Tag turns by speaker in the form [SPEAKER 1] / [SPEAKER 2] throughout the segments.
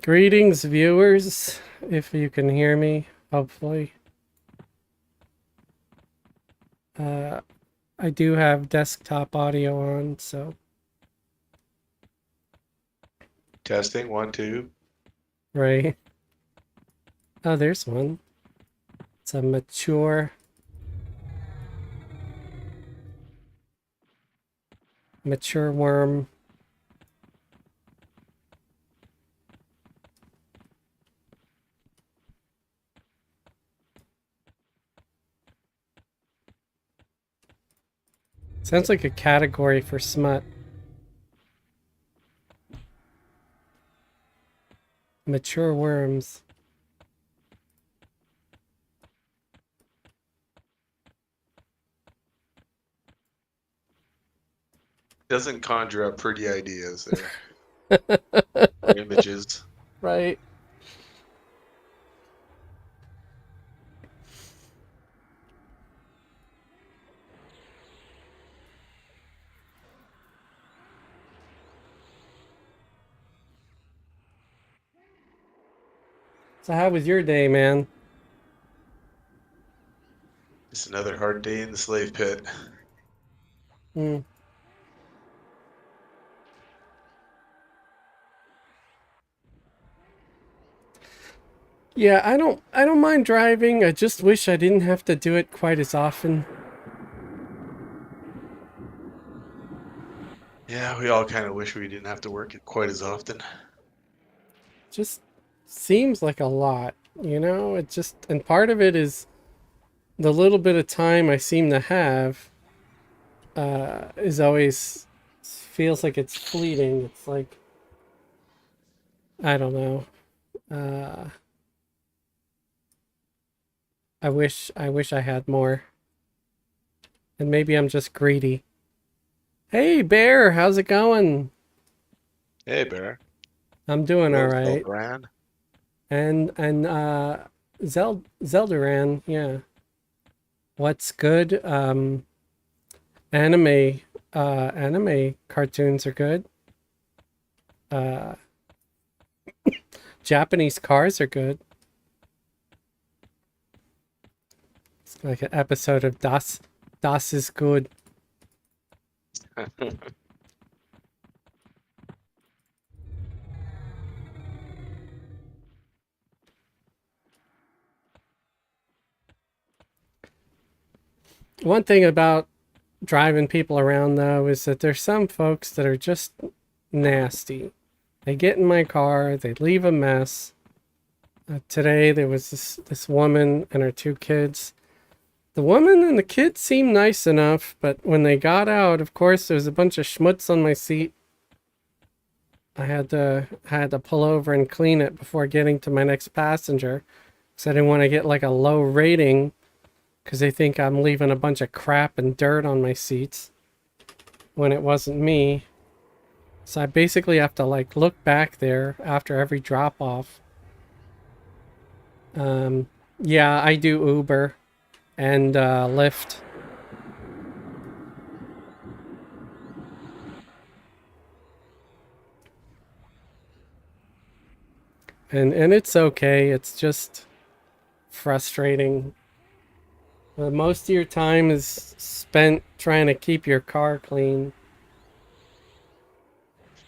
[SPEAKER 1] Greetings, viewers, if you can hear me, hopefully. I do have desktop audio on, so.
[SPEAKER 2] Testing, 1, 2.
[SPEAKER 1] Right. Oh, there's one. It's a mature worm. Sounds like a category for smut. Mature worms.
[SPEAKER 2] Doesn't conjure up pretty ideas there. Or images.
[SPEAKER 1] Right. So how was your day, man?
[SPEAKER 2] Just another hard day in the slave pit.
[SPEAKER 1] Hmm. Yeah, I don't mind driving. I just wish I didn't have to do it quite as often.
[SPEAKER 2] Yeah, we all kind of wish we didn't have to work it quite as often.
[SPEAKER 1] Just seems like a lot, you know? It just, and part of it is the little bit of time I seem to have is always feels like it's fleeting. It's like, I don't know. Uh, I wish I had more. And maybe I'm just greedy. Hey, Bear, how's it going?
[SPEAKER 2] Hey, Bear.
[SPEAKER 1] I'm doing all
[SPEAKER 2] Hello,
[SPEAKER 1] right.
[SPEAKER 2] Zelbran.
[SPEAKER 1] And Zeldaran, yeah. What's good? Anime anime cartoons are good. Uh Japanese cars are good. It's like an episode of Das is good. One thing about driving people around though is that there's some folks that are just nasty. They get in my car, they leave a mess. Today there was this woman and her two kids. The woman and the kids seemed nice enough, but when they got out, of course, there was a bunch of schmutz on my seat. I had to pull over and clean it before getting to my next passenger, because I didn't want to get like a low rating, because they think I'm leaving a bunch of crap and dirt on my seats when it wasn't me. So I basically have to like look back there after every drop off. Yeah, I do Uber and Lyft. And it's okay. It's just frustrating. Most of your time is spent trying to keep your car clean.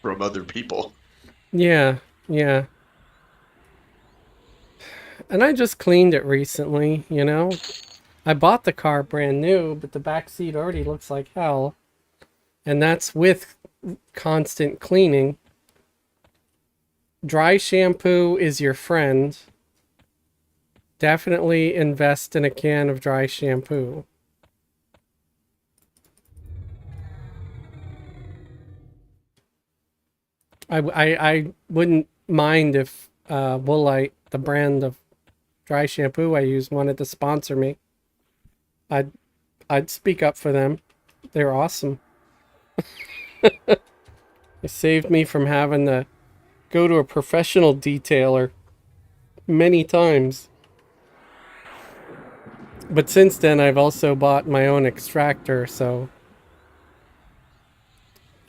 [SPEAKER 2] From other people.
[SPEAKER 1] Yeah, yeah. And I just cleaned it recently, you know? I bought the car brand new, but the back seat already looks like hell. And that's with constant cleaning. Dry shampoo is your friend. Definitely invest in a can of dry shampoo. I wouldn't mind if Woolite, the brand of dry shampoo I use, wanted to sponsor me. I'd I'd speak up for them. They're awesome. It saved me from having to go to a professional detailer many times. But since then, I've also bought my own extractor, so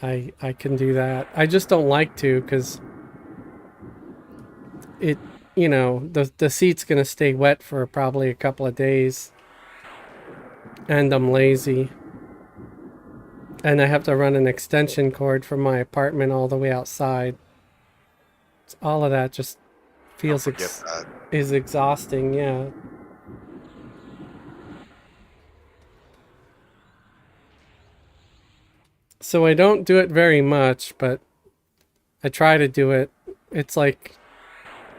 [SPEAKER 1] I can do that. I just don't like to because it, the seat's gonna stay wet for probably a couple of days, and I'm lazy, and I have to run an extension cord from my apartment all the way outside. All of that just
[SPEAKER 2] Don't
[SPEAKER 1] feels
[SPEAKER 2] forget that.
[SPEAKER 1] is exhausting. Yeah. So I don't do it very much, but I try to do it. It's like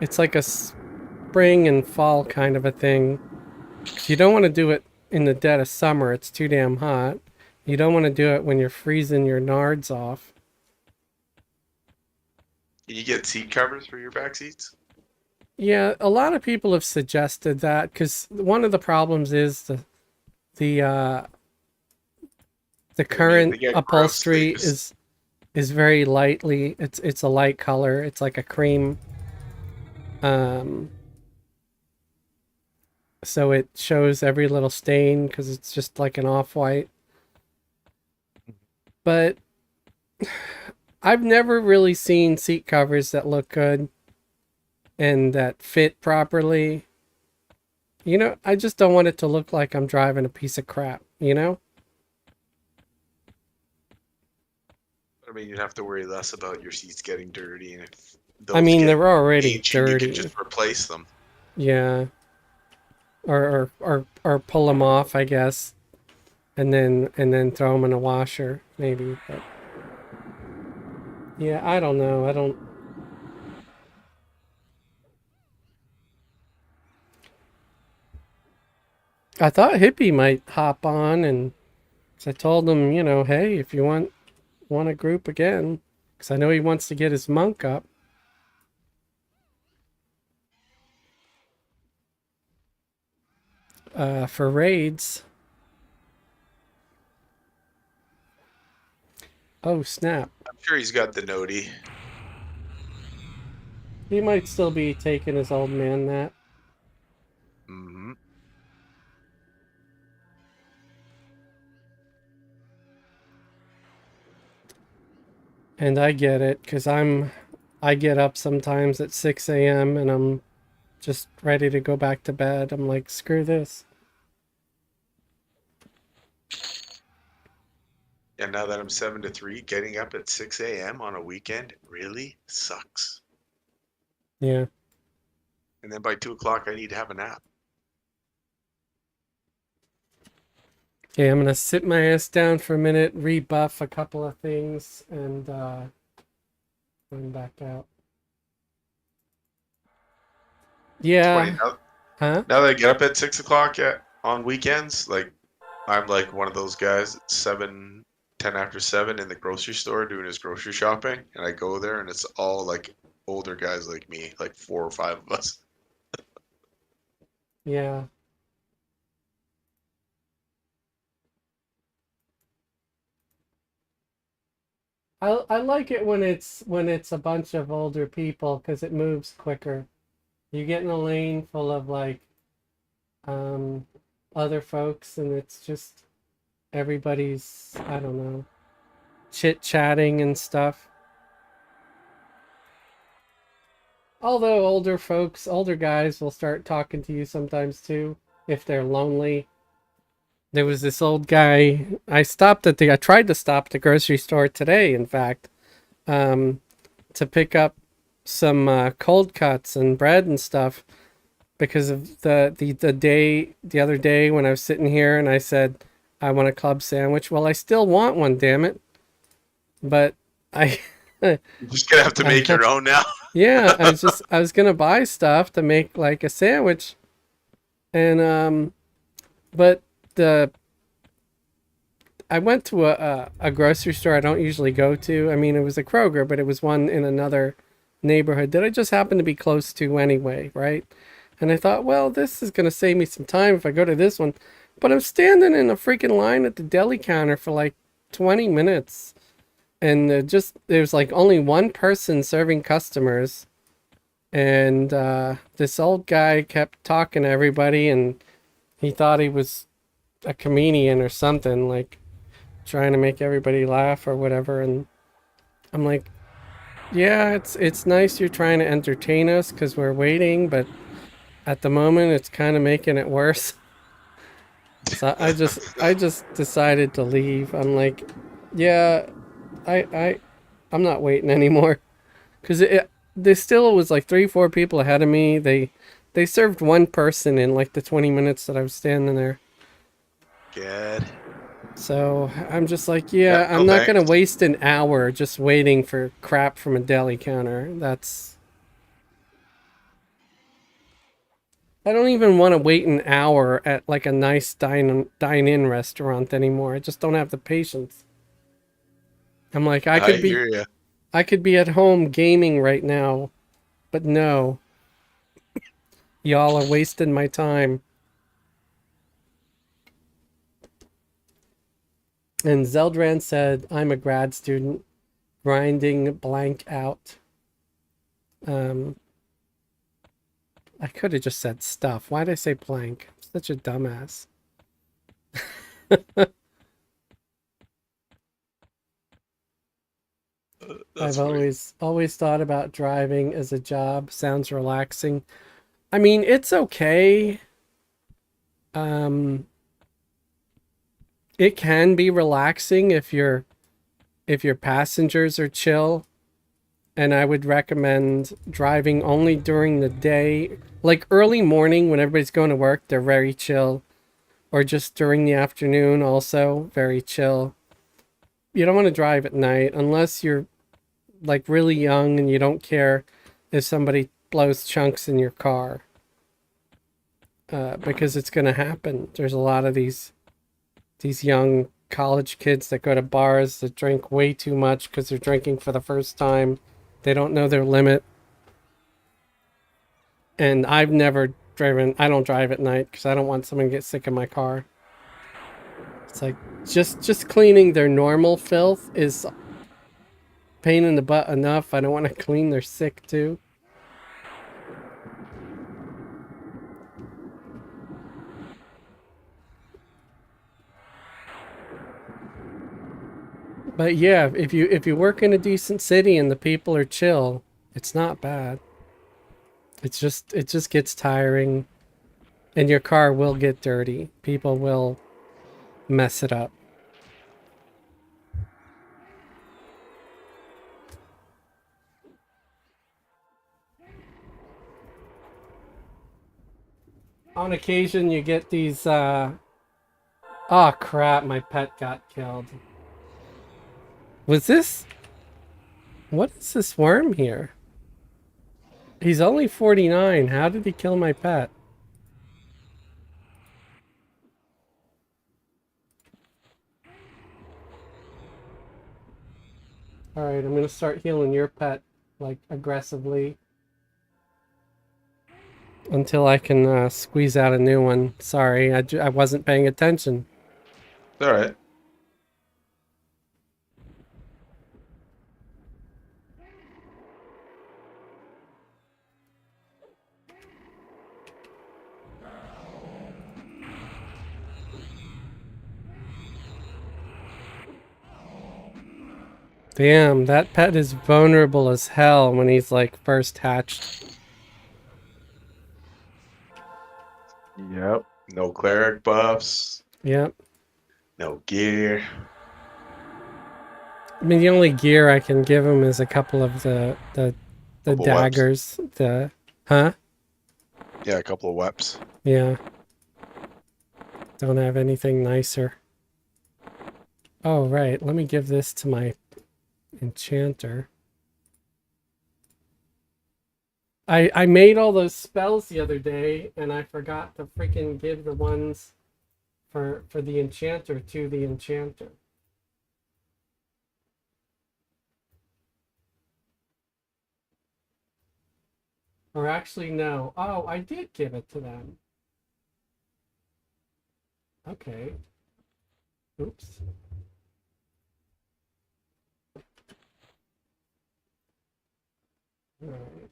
[SPEAKER 1] it's like a spring and fall kind of a thing. 'Cause you don't want to do it in the dead of summer. It's too damn hot. You don't want to do it when you're freezing your nards off.
[SPEAKER 2] Can you get seat covers for your back seats?
[SPEAKER 1] Yeah, a lot of people have suggested that because one of the problems is the uh, the
[SPEAKER 2] I mean,
[SPEAKER 1] current
[SPEAKER 2] they get gross
[SPEAKER 1] upholstery
[SPEAKER 2] things.
[SPEAKER 1] is very lightly. It's a light color. It's like a cream. Um, so it shows every little stain because it's just like an off-white. But I've never really seen seat covers that look good and that fit properly. I just don't want it to look like I'm driving a piece of crap, you know?
[SPEAKER 2] I mean, you'd have to worry less about your seats getting dirty, and if
[SPEAKER 1] I
[SPEAKER 2] those
[SPEAKER 1] mean,
[SPEAKER 2] get
[SPEAKER 1] they're already
[SPEAKER 2] ancient, you can
[SPEAKER 1] dirty.
[SPEAKER 2] just replace them.
[SPEAKER 1] Yeah. Or pull them off, I guess, and then throw them in a washer, maybe. But yeah, I don't know. I don't. I thought Hippie might hop on, and 'cause I told him, hey, if you want a group again, because I know he wants to get his monk up for raids. Oh snap!
[SPEAKER 2] I'm sure he's got the noti.
[SPEAKER 1] He might still be taking his old man nap.
[SPEAKER 2] Hmm.
[SPEAKER 1] And I get it, because I get up sometimes at 6 a.m. and I'm just ready to go back to bed. I'm like, screw this.
[SPEAKER 2] And now that I'm 7 to 3, getting up at 6 a.m. on a weekend really sucks.
[SPEAKER 1] Yeah.
[SPEAKER 2] And then by 2 o'clock, I need to have a nap.
[SPEAKER 1] Okay, I'm gonna sit my ass down for a minute, rebuff a couple of things, and run back out.
[SPEAKER 2] It's funny
[SPEAKER 1] Yeah.
[SPEAKER 2] now.
[SPEAKER 1] Huh?
[SPEAKER 2] Now that I get up at 6 o'clock on weekends, like I'm like one of those guys at 7, 10 after 7 in the grocery store doing his grocery shopping, and I go there and it's all like older guys like me, like 4 or 5 of us.
[SPEAKER 1] Yeah. I like it when it's a bunch of older people because it moves quicker. You get in a lane full of like um other folks and it's just everybody's, I don't know, chit chatting and stuff. Although older guys will start talking to you sometimes too if they're lonely. There was this old guy. I tried to stop at the grocery store today, in fact, um, to pick up some cold cuts and bread and stuff because of the other day when I was sitting here and I said I want a club sandwich. Well, I still want one, damn it. But I
[SPEAKER 2] You're just gonna have to make your own now.
[SPEAKER 1] yeah, I was gonna buy stuff to make like a sandwich, and but the I went to a grocery store I don't usually go to. I mean, it was a Kroger, but it was one in another neighborhood that I just happened to be close to anyway, right? And I thought, well, this is gonna save me some time if I go to this one. But I'm standing in a freaking line at the deli counter for like 20 minutes, and there's like only one person serving customers, and this old guy kept talking to everybody, and he thought he was a comedian or something, like trying to make everybody laugh or whatever. And I'm like, Yeah, it's nice you're trying to entertain us because we're waiting, but at the moment it's kind of making it worse. So I just decided to leave. I'm like, yeah, I'm not waiting anymore because there still was like 3 4 people ahead of me. They served one person in like the 20 minutes that I was standing there.
[SPEAKER 2] Good.
[SPEAKER 1] So I'm just like,
[SPEAKER 2] Yeah,
[SPEAKER 1] yeah, I'm
[SPEAKER 2] no
[SPEAKER 1] not gonna
[SPEAKER 2] thanks.
[SPEAKER 1] waste an hour just waiting for crap from a deli counter. That's I don't even want to wait an hour at like a nice dine-in restaurant anymore. I just don't have the patience. I'm like,
[SPEAKER 2] I hear you.
[SPEAKER 1] I could be at home gaming right now, but no, y'all are wasting my time. And Zeldran said, I'm a grad student, grinding blank out. Um, I could have just said stuff. Why'd I say blank? I'm such a dumbass.
[SPEAKER 2] That's
[SPEAKER 1] I've
[SPEAKER 2] funny.
[SPEAKER 1] always thought about driving as a job. Sounds relaxing. I mean, it's okay. Um, it can be relaxing if your passengers are chill, and I would recommend driving only during the day. Like early morning when everybody's going to work, they're very chill, or just during the afternoon also very chill. You don't want to drive at night unless you're like really young and you don't care if somebody blows chunks in your car, because it's going to happen. There's a lot of these young college kids that go to bars that drink way too much because they're drinking for the first time. They don't know their limit. And I've never driven, I don't drive at night because I don't want someone to get sick in my car. It's like just cleaning their normal filth is pain in the butt enough. I don't want to clean their sick too. But yeah, if you work in a decent city and the people are chill, it's not bad. It just gets tiring and your car will get dirty. People will mess it up. On occasion you get these oh crap, my pet got killed. Was this what is this worm here? He's only 49. How did he kill my pet? Alright, I'm gonna start healing your pet like aggressively until I can squeeze out a new one. Sorry, I wasn't paying attention.
[SPEAKER 2] All right.
[SPEAKER 1] Damn, that pet is vulnerable as hell when he's like first hatched.
[SPEAKER 2] Yep. No cleric buffs.
[SPEAKER 1] Yep.
[SPEAKER 2] No gear.
[SPEAKER 1] I mean, the only gear I can give him is a couple of the
[SPEAKER 2] Couple webs.
[SPEAKER 1] daggers. The huh?
[SPEAKER 2] Yeah, a couple of webs.
[SPEAKER 1] Yeah. Don't have anything nicer. Oh right, let me give this to my enchanter. I made all those spells the other day and I forgot to freaking give the ones for the enchanter to the enchanter. Or actually no. Oh, I did give it to them. Okay. Oops. All right.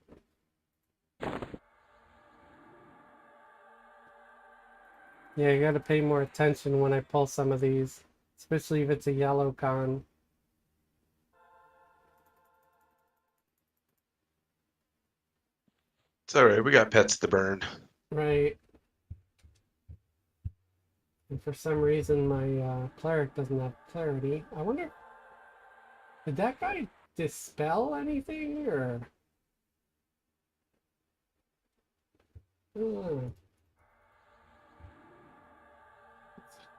[SPEAKER 1] Yeah, you got to pay more attention when I pull some of these, especially if it's a yellow con.
[SPEAKER 2] It's all right. We got pets to burn.
[SPEAKER 1] Right. And for some reason, my cleric doesn't have clarity. I wonder, did that guy dispel anything or? Oh,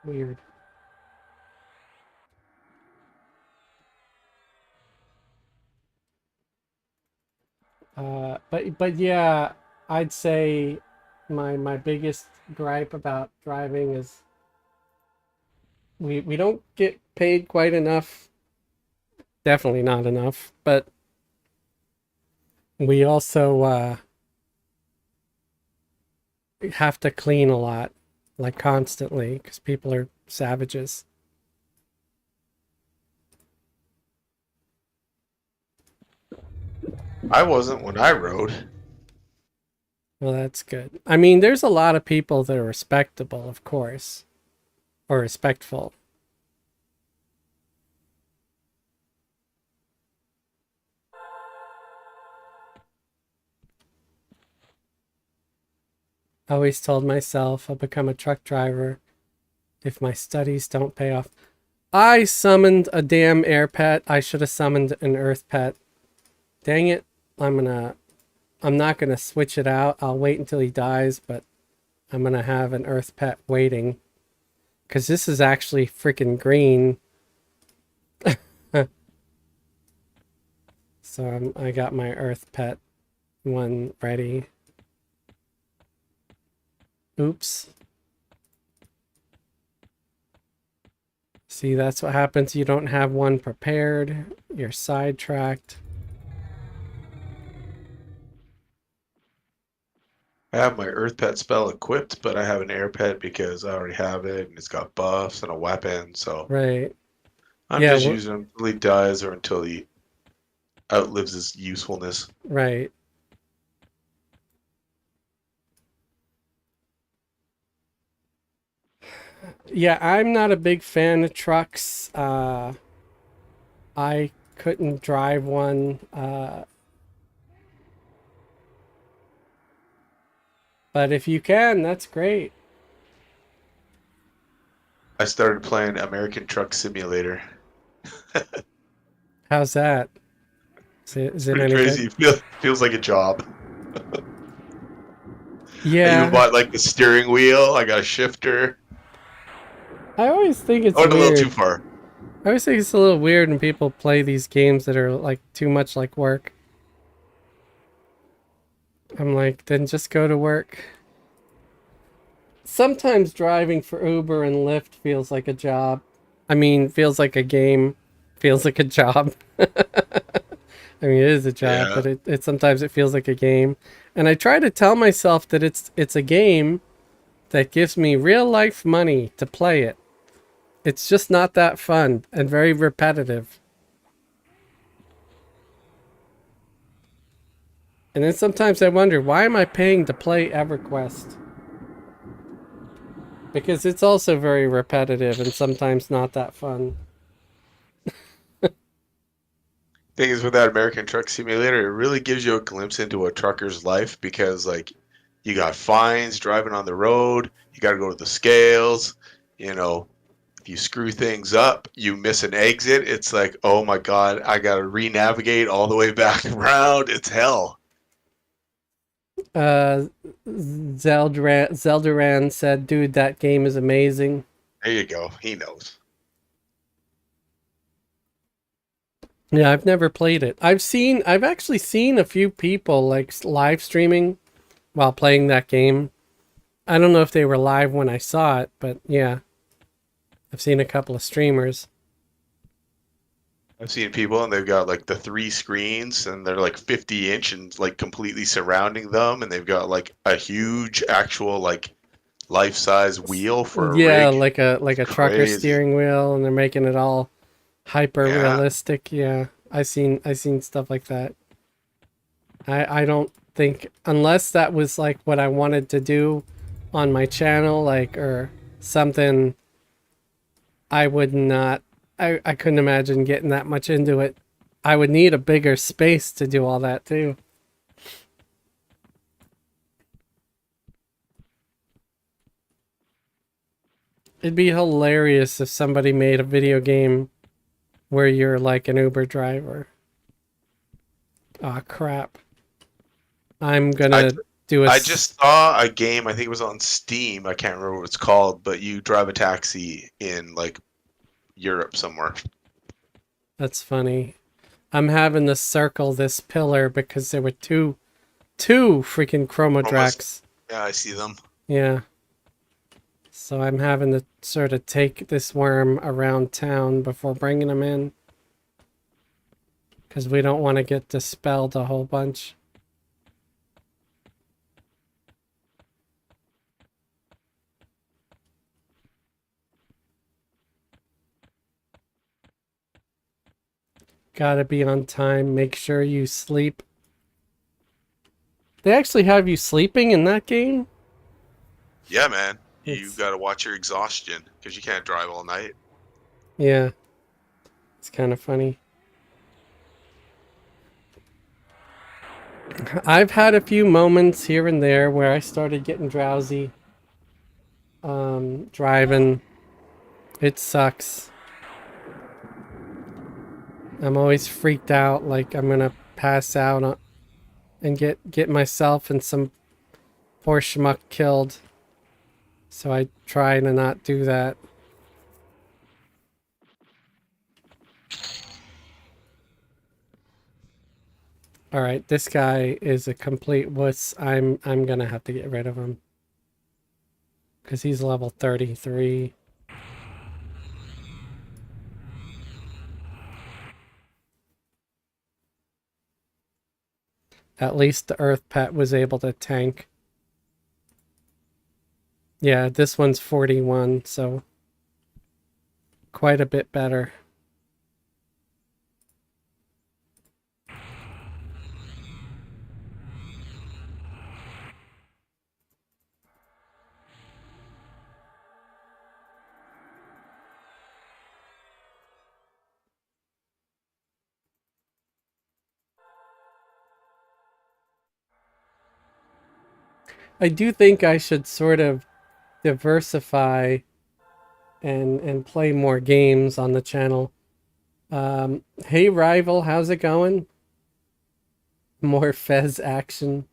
[SPEAKER 1] weird. But yeah, I'd say my biggest gripe about driving is we don't get paid quite enough. Definitely not enough. But we also have to clean a lot, like constantly, because people are savages.
[SPEAKER 2] I wasn't when I rode.
[SPEAKER 1] Well, that's good. I mean, there's a lot of people that are respectable, of course, or respectful. I always told myself I'll become a truck driver if my studies don't pay off. I summoned a damn air pet. I should have summoned an earth pet. Dang it. I'm not gonna switch it out. I'll wait until he dies, but I'm gonna have an earth pet waiting. Cause this is actually freaking green. So I got my earth pet one ready. Oops. See, that's what happens. You don't have one prepared. You're sidetracked.
[SPEAKER 2] I have my Earth Pet spell equipped, but I have an Air Pet because I already have it, and it's got buffs and a weapon. So
[SPEAKER 1] Right.
[SPEAKER 2] I'm
[SPEAKER 1] Yeah,
[SPEAKER 2] just using him until he dies or until he outlives his usefulness.
[SPEAKER 1] right. Yeah, I'm not a big fan of trucks. I couldn't drive one. But if you can, that's great.
[SPEAKER 2] I started playing American Truck Simulator.
[SPEAKER 1] How's that?
[SPEAKER 2] It's
[SPEAKER 1] Is it
[SPEAKER 2] pretty
[SPEAKER 1] any good?
[SPEAKER 2] crazy. It feels like a job. I even
[SPEAKER 1] Yeah,
[SPEAKER 2] bought like the steering wheel. I got a shifter.
[SPEAKER 1] I always think
[SPEAKER 2] I
[SPEAKER 1] it's
[SPEAKER 2] went a little too
[SPEAKER 1] weird.
[SPEAKER 2] far.
[SPEAKER 1] I always think it's a little weird when people play these games that are like too much like work. I'm like, then just go to work. Sometimes driving for Uber and Lyft feels like a job. I mean, feels like a game, feels like a job. I mean, it is a job,
[SPEAKER 2] Yeah.
[SPEAKER 1] but it sometimes it feels like a game. And I try to tell myself that it's a game that gives me real life money to play it. It's just not that fun and very repetitive. And then sometimes I wonder, why am I paying to play Everquest? Because it's also very repetitive and sometimes not that fun.
[SPEAKER 2] Thing is, with that American Truck Simulator, it really gives you a glimpse into a trucker's life because, like, you got fines driving on the road, you got to go to the scales, you know, if you screw things up, you miss an exit, it's like, oh my God, I got to re-navigate all the way back around. It's hell.
[SPEAKER 1] Uh, Zeldaran said, dude, that game is amazing.
[SPEAKER 2] There you go. He knows.
[SPEAKER 1] Yeah, I've never played it. I've actually seen a few people like live streaming while playing that game. I don't know if they were live when I saw it, but yeah, I've seen a couple of streamers.
[SPEAKER 2] I've seen people and they've got like the three screens and they're like 50-inch and like completely surrounding them, and they've got like a huge actual like life-size wheel for a
[SPEAKER 1] Yeah,
[SPEAKER 2] rig.
[SPEAKER 1] like
[SPEAKER 2] It's
[SPEAKER 1] a trucker
[SPEAKER 2] crazy.
[SPEAKER 1] steering wheel, and they're making it all hyper
[SPEAKER 2] Yeah.
[SPEAKER 1] realistic. Yeah, I seen stuff like that. I don't think, unless that was like what I wanted to do on my channel, like, or something, I would not. I couldn't imagine getting that much into it. I would need a bigger space to do all that too. It'd be hilarious if somebody made a video game where you're like an Uber driver. Aw, crap. I'm
[SPEAKER 2] I
[SPEAKER 1] gonna do
[SPEAKER 2] I just saw a game. I think it was on Steam. I can't remember what it's called, but you drive a taxi in like Europe somewhere.
[SPEAKER 1] That's funny. I'm having to circle this pillar because there were two freaking
[SPEAKER 2] Almost.
[SPEAKER 1] chromodrax.
[SPEAKER 2] Yeah, I see them.
[SPEAKER 1] Yeah. So I'm having to sort of take this worm around town before bringing him in. Because we don't want to get dispelled a whole bunch. Gotta be on time. Make sure you sleep. They actually have you sleeping in that game?
[SPEAKER 2] Yeah, man. You
[SPEAKER 1] It's,
[SPEAKER 2] got to watch your exhaustion because you can't drive all night.
[SPEAKER 1] yeah. It's kind of funny. I've had a few moments here and there where I started getting drowsy. Driving. It sucks. I'm always freaked out like I'm gonna pass out and get myself and some poor schmuck killed. So I try to not do that. All right, this guy is a complete wuss. I'm gonna have to get rid of him because he's level 33. At least the Earth Pet was able to tank. Yeah, this one's 41, so quite a bit better. I do think I should sort of diversify and play more games on the channel. Hey Rival, how's it going? More Fez action.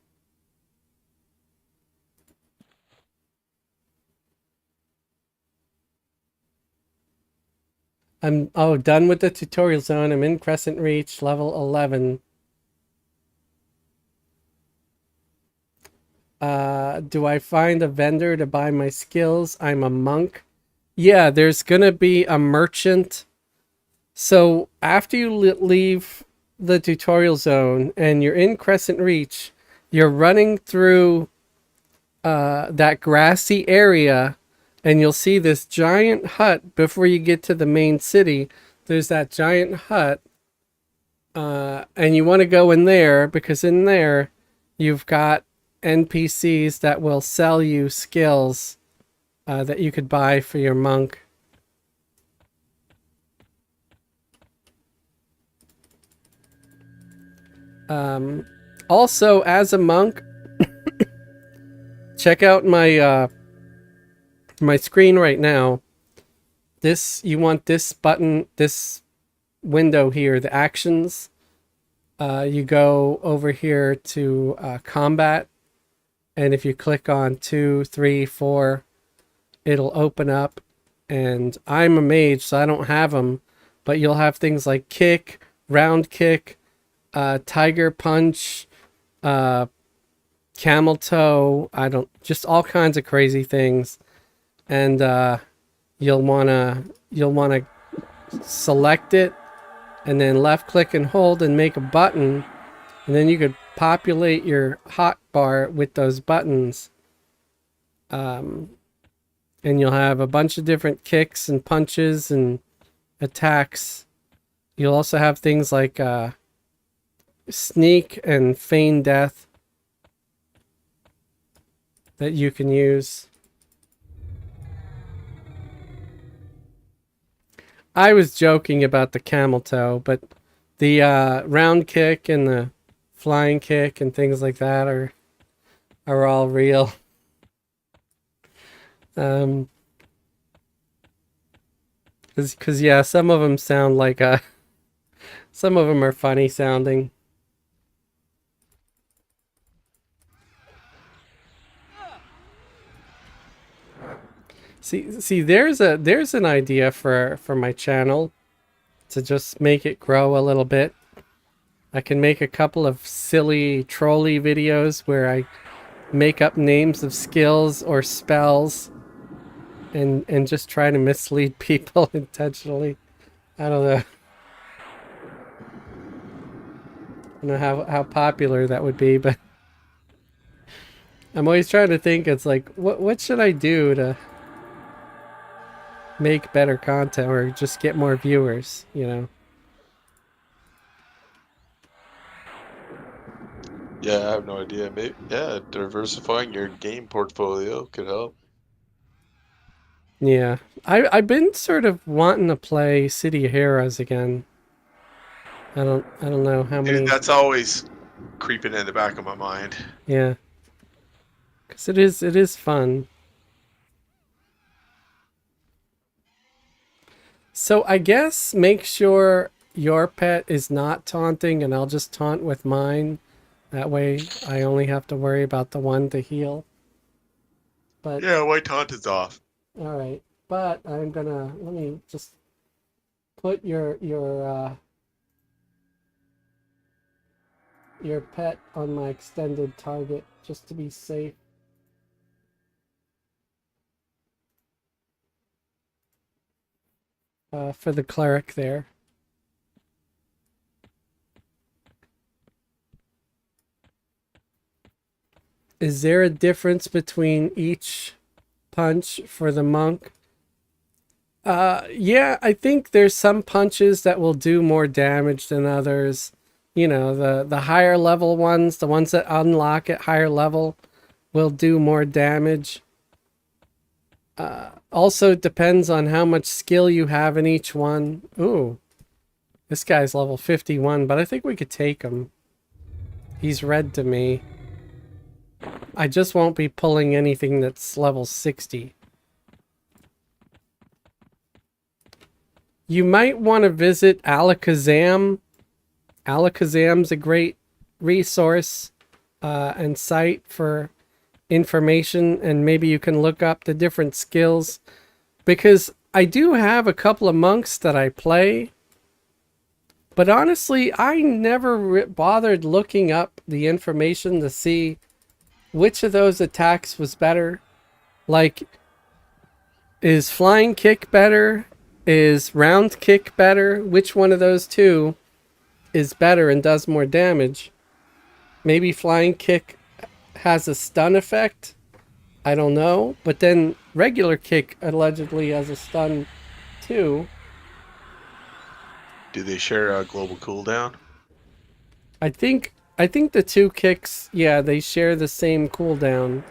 [SPEAKER 1] I'm done with the tutorial zone. I'm in Crescent Reach, level 11. Do I find a vendor to buy my skills? I'm a monk. Yeah, there's gonna be a merchant. So after you leave the tutorial zone and you're in Crescent Reach, you're running through that grassy area, and you'll see this giant hut before you get to the main city. There's that giant hut, and you want to go in there because in there you've got NPCs that will sell you skills that you could buy for your monk. Also, as a monk, check out my my screen right now. You want this button, this window here, the actions. You go over here to combat, and if you click on 2, 3, 4, it'll open up. And I'm a mage, so I don't have them, but you'll have things like kick, round kick, tiger punch, camel toe. Just all kinds of crazy things, and you'll wanna select it, and then left click and hold and make a button, and then you could populate your hot bar with those buttons. And you'll have a bunch of different kicks and punches and attacks. You'll also have things like sneak and feign death that you can use. I was joking about the camel toe, but the round kick and the flying kick and things like that are all real. Um, Cause yeah, some of them sound like some of them are funny sounding. See, there's an idea for my channel to just make it grow a little bit. I can make a couple of silly trolly videos where I make up names of skills or spells and just try to mislead people intentionally. I don't know. I don't know how popular that would be, but I'm always trying to think. It's like, what should I do to make better content or just get more viewers? You know?
[SPEAKER 2] Yeah, I have no idea. Maybe, yeah, diversifying your game portfolio could help.
[SPEAKER 1] Yeah. I've been sort of wanting to play City of Heroes again. I don't know how
[SPEAKER 2] Dude,
[SPEAKER 1] many.
[SPEAKER 2] that's always creeping in the back of my mind.
[SPEAKER 1] Yeah, because it is fun. So I guess make sure your pet is not taunting, and I'll just taunt with mine. That way, I only have to worry about the one to heal. But
[SPEAKER 2] Yeah, white taunt is off.
[SPEAKER 1] all right. But I'm gonna let me just put your pet on my extended target just to be safe. For the cleric there. Is there a difference between each punch for the monk? Yeah, I think there's some punches that will do more damage than others. You know, the higher level ones, the ones that unlock at higher level, will do more damage. Also, it depends on how much skill you have in each one. Ooh, this guy's level 51, but I think we could take him. He's red to me. I just won't be pulling anything that's level 60. You might want to visit Alakazam. Alakazam's a great resource and site for information, and maybe you can look up the different skills. Because I do have a couple of monks that I play, but honestly, I never bothered looking up the information to see which of those attacks was better. Like, is flying kick better? Is round kick better? Which one of those two is better and does more damage? Maybe flying kick has a stun effect. I don't know. But then regular kick allegedly has a stun too.
[SPEAKER 2] Do they share a global cooldown?
[SPEAKER 1] I think the two kicks, yeah, they share the same cooldown.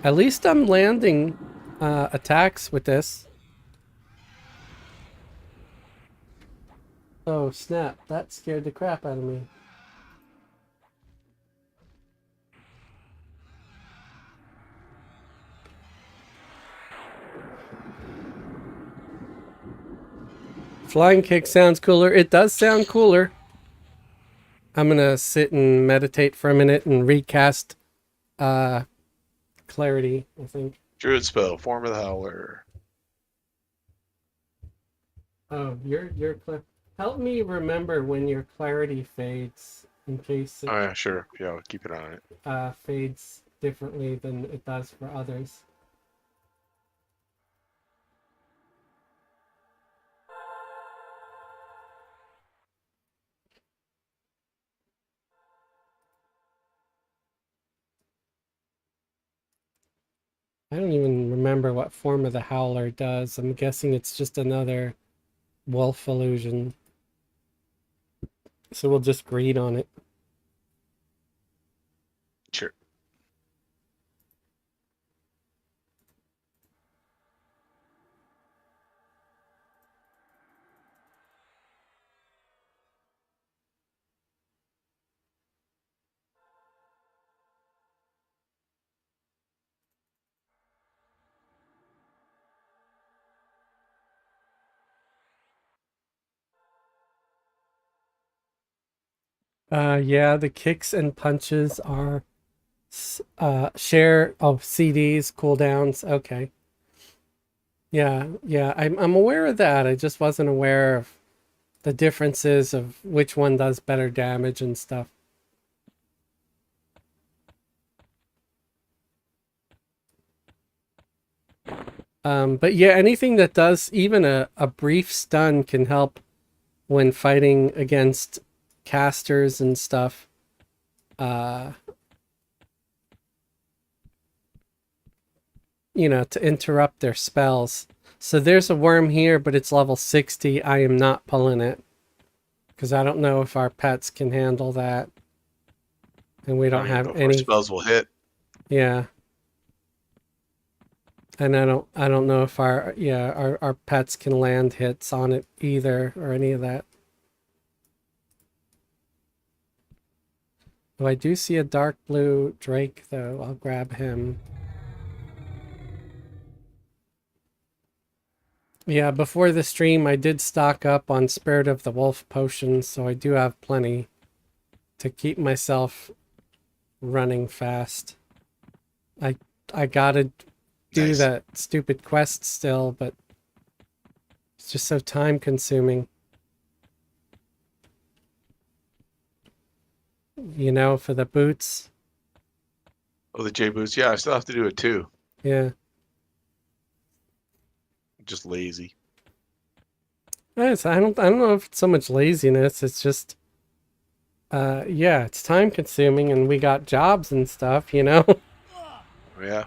[SPEAKER 1] At least I'm landing attacks with this. Oh snap, that scared the crap out of me. Flying kick sounds cooler. It does sound cooler. I'm gonna sit and meditate for a minute and recast uh clarity, I think.
[SPEAKER 2] Druid spell, Form of the Howler.
[SPEAKER 1] Oh, help me remember when your clarity fades in case it
[SPEAKER 2] Oh yeah, sure. Yeah, I'll keep it on it.
[SPEAKER 1] fades differently than it does for others. I don't even remember what form of the howler does. I'm guessing it's just another wolf illusion. So we'll just greed on it.
[SPEAKER 2] Sure.
[SPEAKER 1] Yeah, the kicks and punches are share of CDs, cooldowns. Okay. Yeah, yeah, I'm aware of that. I just wasn't aware of the differences of which one does better damage and stuff. But yeah, anything that does even a brief stun can help when fighting against casters and stuff. Uh, to interrupt their spells. So there's a worm here, but it's level 60. I am not pulling it because I don't know if our pets can handle that. And we
[SPEAKER 2] I
[SPEAKER 1] don't
[SPEAKER 2] don't even
[SPEAKER 1] have
[SPEAKER 2] know if our
[SPEAKER 1] any.
[SPEAKER 2] spells will hit.
[SPEAKER 1] Yeah. And I don't know if our pets can land hits on it either or any of that. Oh, I do see a dark blue Drake though. I'll grab him. Yeah, before the stream I did stock up on Spirit of the Wolf potions, so I do have plenty to keep myself running fast. I I gotta do
[SPEAKER 2] Nice.
[SPEAKER 1] that stupid quest still, but it's just so time consuming. For the boots.
[SPEAKER 2] Oh, the J boots. Yeah, I still have to do it too.
[SPEAKER 1] Yeah.
[SPEAKER 2] Just lazy.
[SPEAKER 1] I don't know if it's so much laziness, it's just yeah, it's time consuming and we got jobs and stuff.
[SPEAKER 2] Yeah.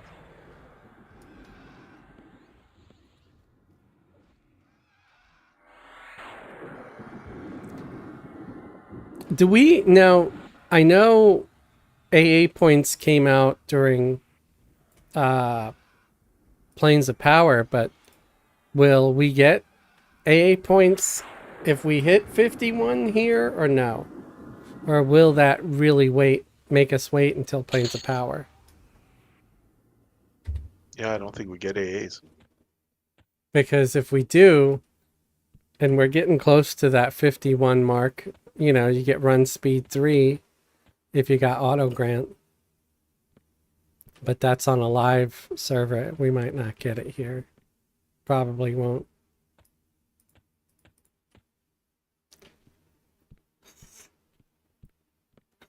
[SPEAKER 1] Do we now I know AA points came out during uh Planes of Power, but will we get AA points if we hit 51 here or no? Or will that really make us wait until Planes of Power?
[SPEAKER 2] Yeah, I don't think we get AAs.
[SPEAKER 1] Because if we do, and we're getting close to that 51 mark, you get run speed 3 if you got auto grant. But that's on a live server. We might not get it here. Probably won't.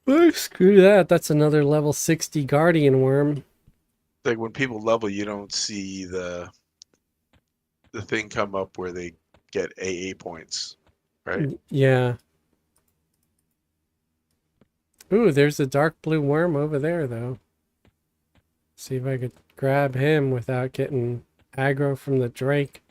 [SPEAKER 1] Oh, screw that. That's another level 60 Guardian Worm.
[SPEAKER 2] Like when people level, you don't see the thing come up where they get AA points, right?
[SPEAKER 1] Yeah. Ooh, there's a dark blue worm over there, though. See if I could grab him without getting aggro from the Drake.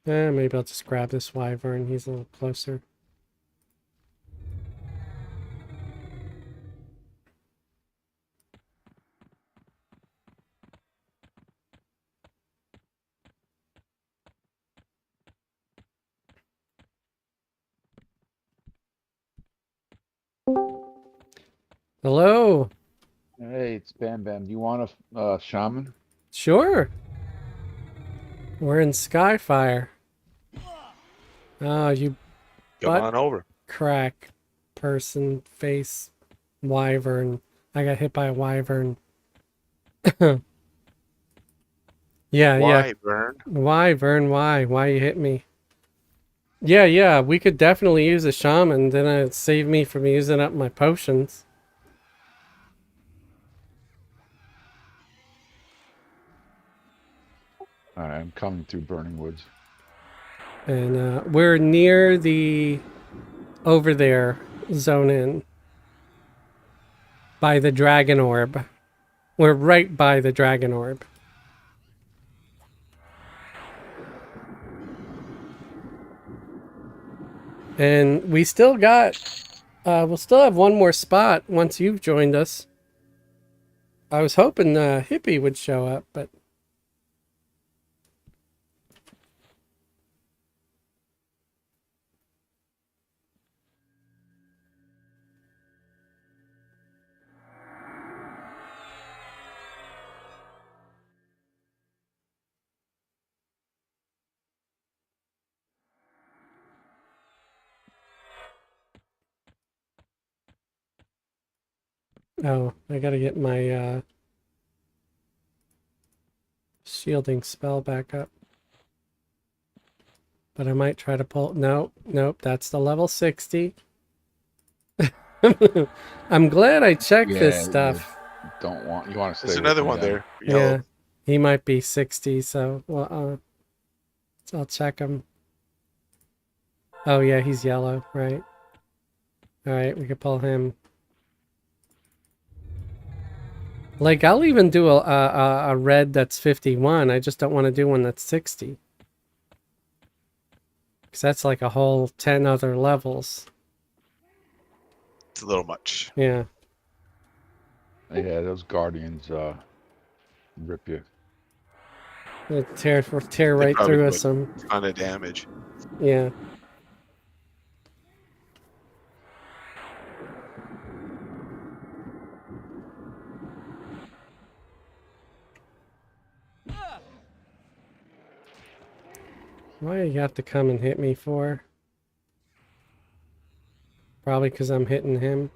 [SPEAKER 1] Maybe I'll just grab this wyvern. He's a little closer. Hello.
[SPEAKER 3] Hey, it's Bam Bam. Do you want a shaman?
[SPEAKER 1] Sure. We're in Skyfire. Oh, you
[SPEAKER 2] Come
[SPEAKER 1] butt
[SPEAKER 2] on over.
[SPEAKER 1] crack person face wyvern. I got hit by a wyvern. Yeah, yeah.
[SPEAKER 2] Why, Vern?
[SPEAKER 1] Wyvern, why? Why you hit me? Yeah, yeah. We could definitely use a shaman. Then it'd save me from using up my potions.
[SPEAKER 3] All right, I'm coming through Burning Woods.
[SPEAKER 1] And we're near the over there zone in by the dragon orb. We're right by the dragon orb. And we still got we'll still have one more spot once you've joined us. I was hoping Hippie would show up, but Oh, I gotta get my shielding spell back up. But I might try to pull... Nope, nope, that's the level 60. I'm glad I checked this
[SPEAKER 3] Yeah, you
[SPEAKER 1] stuff.
[SPEAKER 3] don't want, you want to
[SPEAKER 2] There's
[SPEAKER 3] stay away
[SPEAKER 2] another
[SPEAKER 3] from
[SPEAKER 2] one
[SPEAKER 3] them.
[SPEAKER 2] there,
[SPEAKER 1] Yeah,
[SPEAKER 2] yellow.
[SPEAKER 1] he might be 60, so well, so I'll check him. Oh yeah, he's yellow, right? All right, we could pull him. Like, I'll even do a red that's 51. I just don't want to do one that's 60. Because that's like a whole 10 other levels.
[SPEAKER 2] It's a little much.
[SPEAKER 1] Yeah.
[SPEAKER 3] Yeah, those guardians rip you.
[SPEAKER 1] It tear
[SPEAKER 2] They
[SPEAKER 1] right
[SPEAKER 2] probably
[SPEAKER 1] through
[SPEAKER 2] do
[SPEAKER 1] us some.
[SPEAKER 2] a ton of damage.
[SPEAKER 1] Yeah. Why do you have to come and hit me for? Probably because I'm hitting him.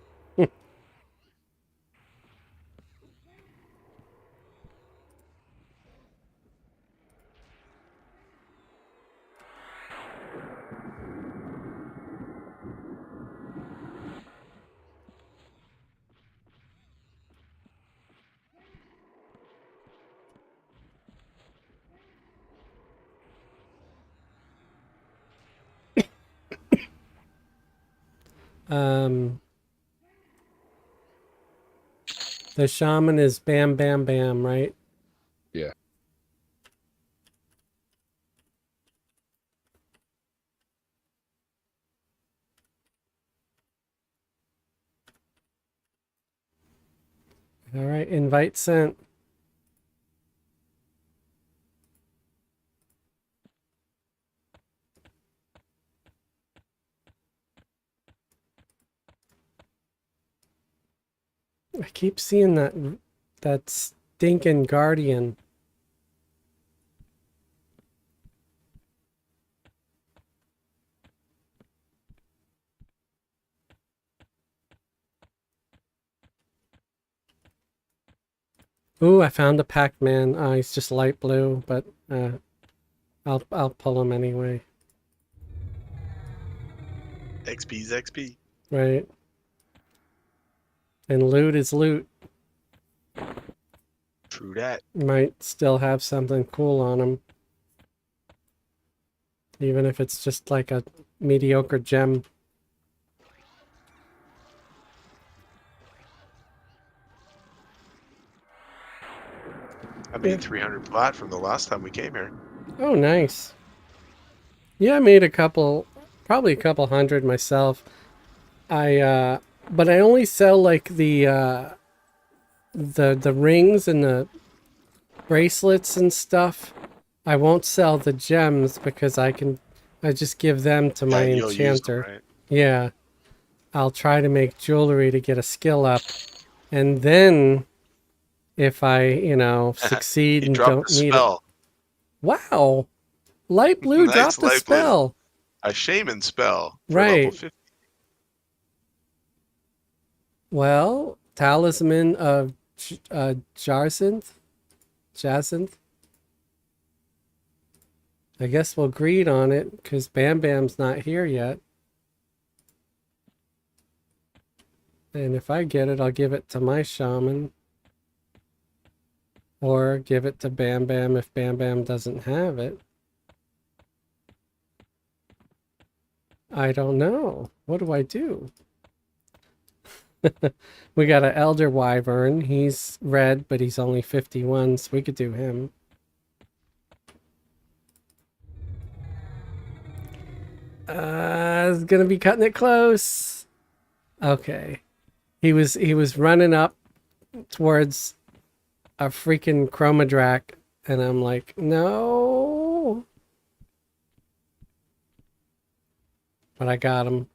[SPEAKER 1] Um, the shaman is bam, bam, bam, right?
[SPEAKER 3] Yeah.
[SPEAKER 1] All right, invite sent. I keep seeing that stinking guardian. Ooh, I found a Pac-Man. He's just light blue, but I'll pull him anyway.
[SPEAKER 2] XP's XP.
[SPEAKER 1] Right. And loot is loot.
[SPEAKER 2] True that.
[SPEAKER 1] Might still have something cool on him. Even if it's just like a mediocre gem.
[SPEAKER 2] I
[SPEAKER 1] Yeah.
[SPEAKER 2] made 300 plat from the last time we came here.
[SPEAKER 1] Oh, nice. Yeah, I made probably a couple hundred myself. But I only sell like the rings and the bracelets and stuff. I won't sell the gems because I just give them to
[SPEAKER 2] Yeah,
[SPEAKER 1] my
[SPEAKER 2] you'll use them,
[SPEAKER 1] enchanter.
[SPEAKER 2] right?
[SPEAKER 1] Yeah, I'll try to make jewelry to get a skill up, and then if I, succeed
[SPEAKER 2] He
[SPEAKER 1] and
[SPEAKER 2] dropped
[SPEAKER 1] don't
[SPEAKER 2] a
[SPEAKER 1] need it.
[SPEAKER 2] spell.
[SPEAKER 1] Wow, light blue
[SPEAKER 2] Nice
[SPEAKER 1] dropped a
[SPEAKER 2] light blue.
[SPEAKER 1] spell.
[SPEAKER 2] A shaman spell for level
[SPEAKER 1] Right.
[SPEAKER 2] 50.
[SPEAKER 1] Well, talisman of Jacinth. Jacinth. I guess we'll greed on it because Bam Bam's not here yet. And if I get it, I'll give it to my shaman. Or give it to Bam Bam if Bam Bam doesn't have it. I don't know. What do I do? We got an Elder Wyvern. He's red, but he's only 51, so we could do him. It's gonna be cutting it close. Okay. He was running up towards a freaking Chromadrak, and I'm like, no. But I got him.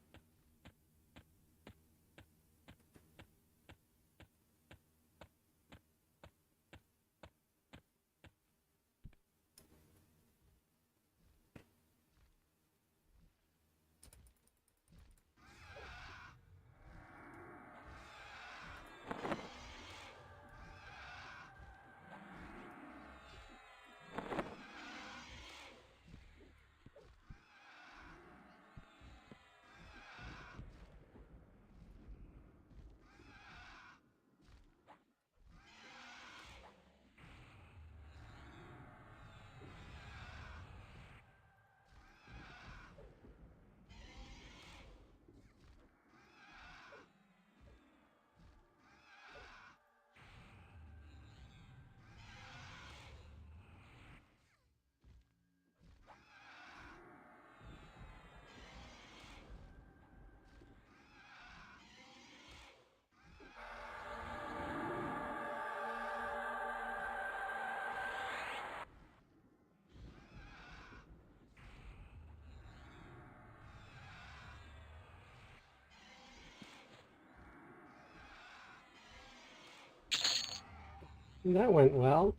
[SPEAKER 1] That went well.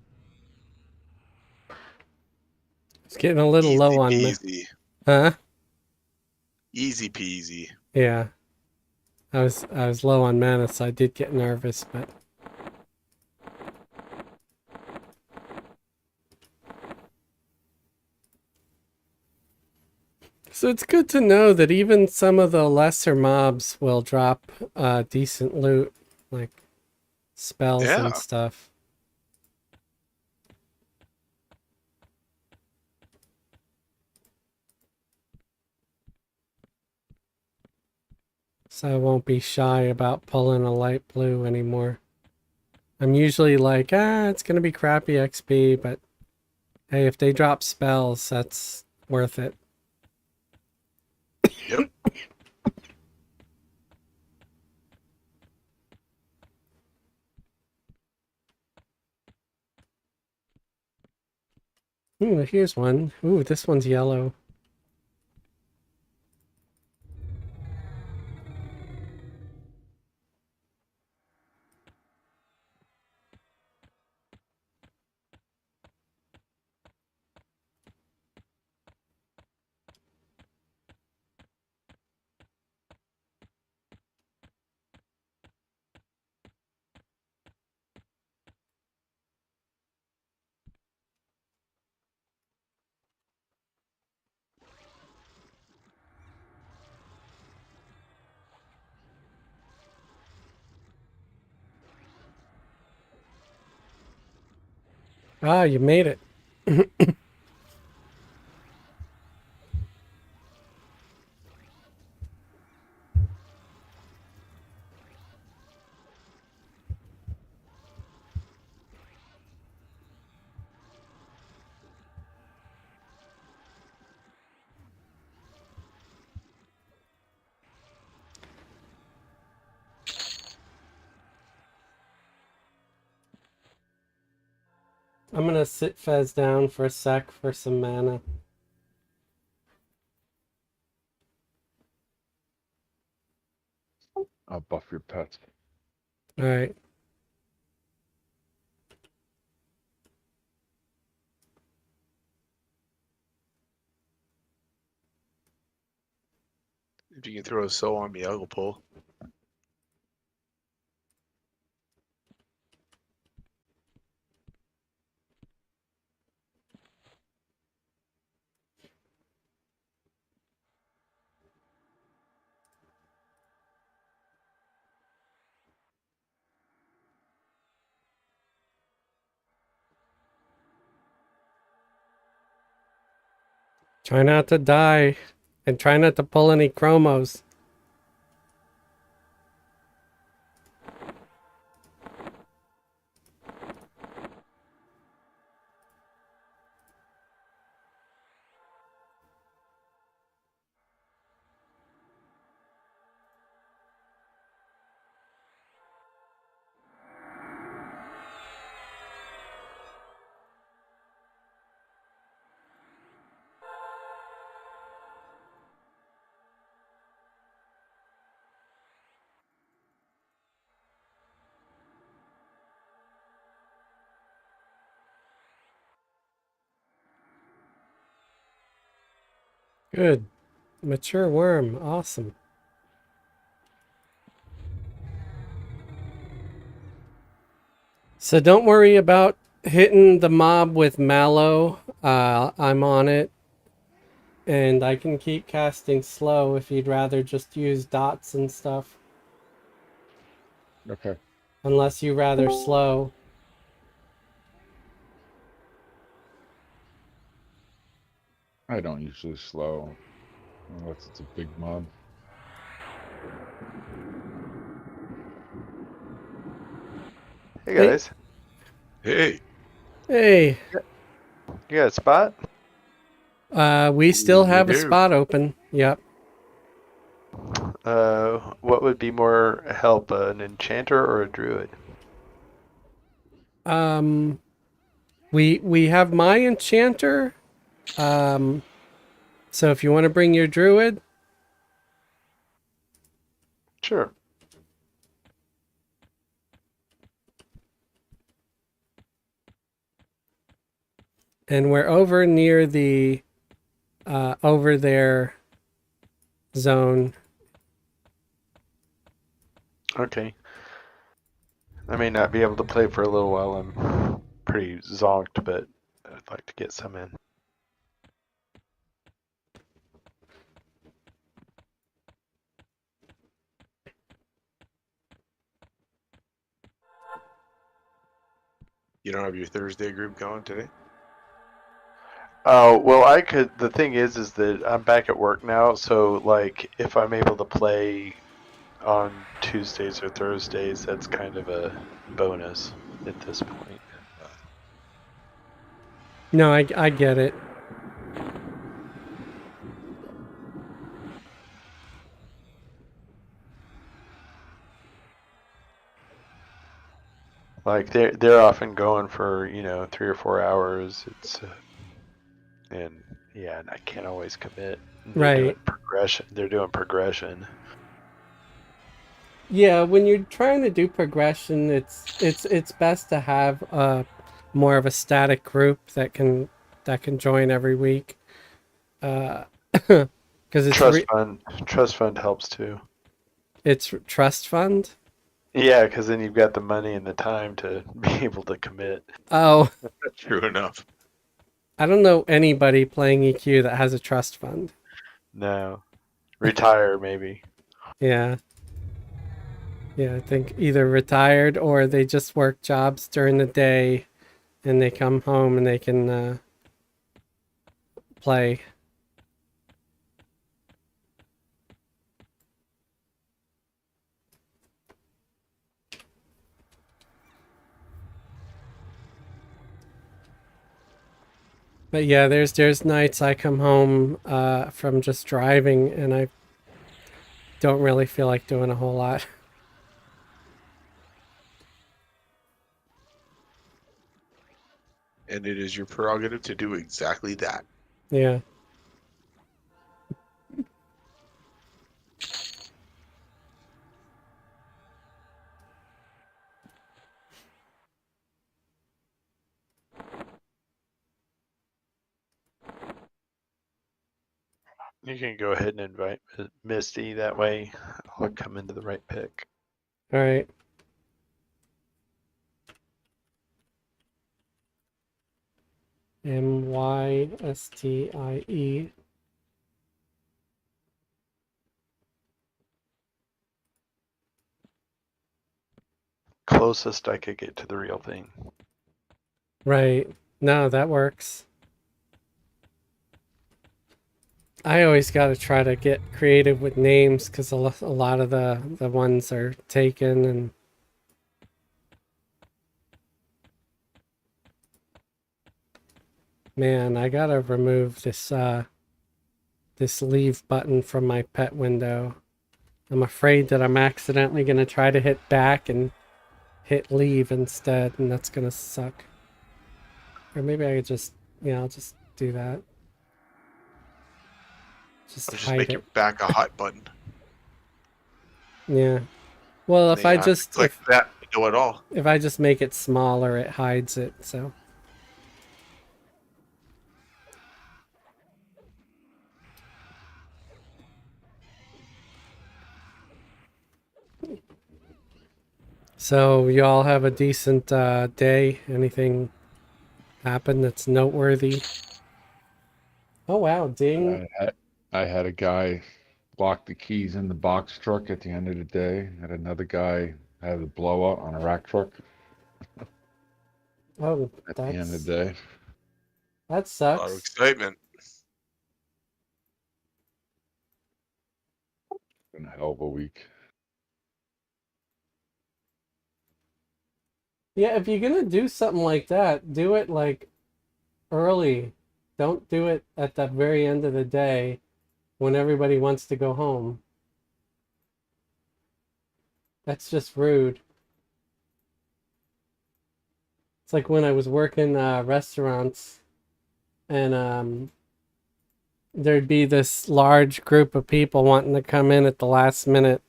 [SPEAKER 1] It's getting a little low
[SPEAKER 2] Easy
[SPEAKER 1] on me.
[SPEAKER 2] peasy.
[SPEAKER 1] Huh?
[SPEAKER 2] Easy peasy.
[SPEAKER 1] Yeah. I was low on mana, so I did get nervous, but so it's good to know that even some of the lesser mobs will drop decent loot, like spells and
[SPEAKER 2] Yeah.
[SPEAKER 1] stuff. So I won't be shy about pulling a light blue anymore. I'm usually like, it's gonna be crappy XP, but hey, if they drop spells, that's worth it.
[SPEAKER 2] Yep.
[SPEAKER 1] Ooh, here's one. Ooh, this one's yellow. Ah, you made it. I'm gonna sit Fez down for a sec for some mana.
[SPEAKER 3] I'll buff your pets.
[SPEAKER 1] Alright.
[SPEAKER 2] If you can throw a soul on me, I'll pull.
[SPEAKER 1] Try not to die. And try not to pull any chromos. Good. Mature worm. Awesome. So don't worry about hitting the mob with Mallow. I'm on it. And I can keep casting slow if you'd rather just use dots and stuff.
[SPEAKER 3] Okay.
[SPEAKER 1] Unless you rather slow.
[SPEAKER 3] I don't usually slow unless it's a big mob.
[SPEAKER 4] Hey
[SPEAKER 1] Hey,
[SPEAKER 4] guys,
[SPEAKER 2] Hey.
[SPEAKER 1] hey.
[SPEAKER 4] you got a spot?
[SPEAKER 1] We still
[SPEAKER 2] We
[SPEAKER 1] have a
[SPEAKER 2] do.
[SPEAKER 1] spot open. Yep.
[SPEAKER 4] What would be more help, an enchanter or a druid?
[SPEAKER 1] Um, we have my enchanter. Um, so if you want to bring your druid,
[SPEAKER 4] Sure.
[SPEAKER 1] And we're over near the over there zone.
[SPEAKER 4] Okay. I may not be able to play for a little while. I'm pretty zonked, but I'd like to get some in.
[SPEAKER 2] You don't have your Thursday group going today?
[SPEAKER 4] Oh, well, I could. The thing is that I'm back at work now, so like if I'm able to play on Tuesdays or Thursdays, that's kind of a bonus at this point.
[SPEAKER 1] No, I get it.
[SPEAKER 4] Like they're often going for 3 or 4 hours. And yeah, and I can't always commit. They're doing
[SPEAKER 1] Right.
[SPEAKER 4] progression. They're doing progression.
[SPEAKER 1] Yeah, when you're trying to do progression, it's best to have more of a static group that can join every week. Because
[SPEAKER 4] Trust fund helps too.
[SPEAKER 1] it's trust fund.
[SPEAKER 4] Yeah, because then you've got the money and the time to be able to commit.
[SPEAKER 1] Oh,
[SPEAKER 2] True enough.
[SPEAKER 1] I don't know anybody playing EQ that has a trust fund.
[SPEAKER 4] No, retire maybe.
[SPEAKER 1] Yeah. Yeah, I think either retired or they just work jobs during the day and they come home and they can play. But yeah, there's nights I come home from just driving and I don't really feel like doing a whole lot.
[SPEAKER 2] And it is your prerogative to do exactly that.
[SPEAKER 1] Yeah.
[SPEAKER 4] You can go ahead and invite Misty. That way, I'll come into the right pick.
[SPEAKER 1] All right. MYSTIE.
[SPEAKER 4] Closest I could get to the real thing.
[SPEAKER 1] Right. No, that works. I always got to try to get creative with names because a lot of the ones are taken and man, I gotta remove this leave button from my pet window. I'm afraid that I'm accidentally gonna try to hit back and hit leave instead, and that's gonna suck. Or maybe I could just, yeah, I'll just do that. Just
[SPEAKER 2] Or just
[SPEAKER 1] hide
[SPEAKER 2] make
[SPEAKER 1] it.
[SPEAKER 2] your back a hot button.
[SPEAKER 1] Yeah. Well,
[SPEAKER 2] And
[SPEAKER 1] if
[SPEAKER 2] then
[SPEAKER 1] I
[SPEAKER 2] you have to
[SPEAKER 1] just
[SPEAKER 2] click that window at all.
[SPEAKER 1] if I just make it smaller, it hides it. So. So you all have a decent day. Anything happen that's noteworthy? Oh wow, ding.
[SPEAKER 3] I had a guy lock the keys in the box truck at the end of the day. Had another guy have a blowout on a rack truck
[SPEAKER 1] Oh,
[SPEAKER 3] at the end of the day.
[SPEAKER 1] that
[SPEAKER 2] A lot of
[SPEAKER 1] sucks.
[SPEAKER 2] excitement.
[SPEAKER 3] Been a hell of a week.
[SPEAKER 1] Yeah, if you're gonna do something like that, do it like early. Don't do it at the very end of the day when everybody wants to go home. That's just rude. It's like when I was working restaurants and there'd be this large group of people wanting to come in at the last minute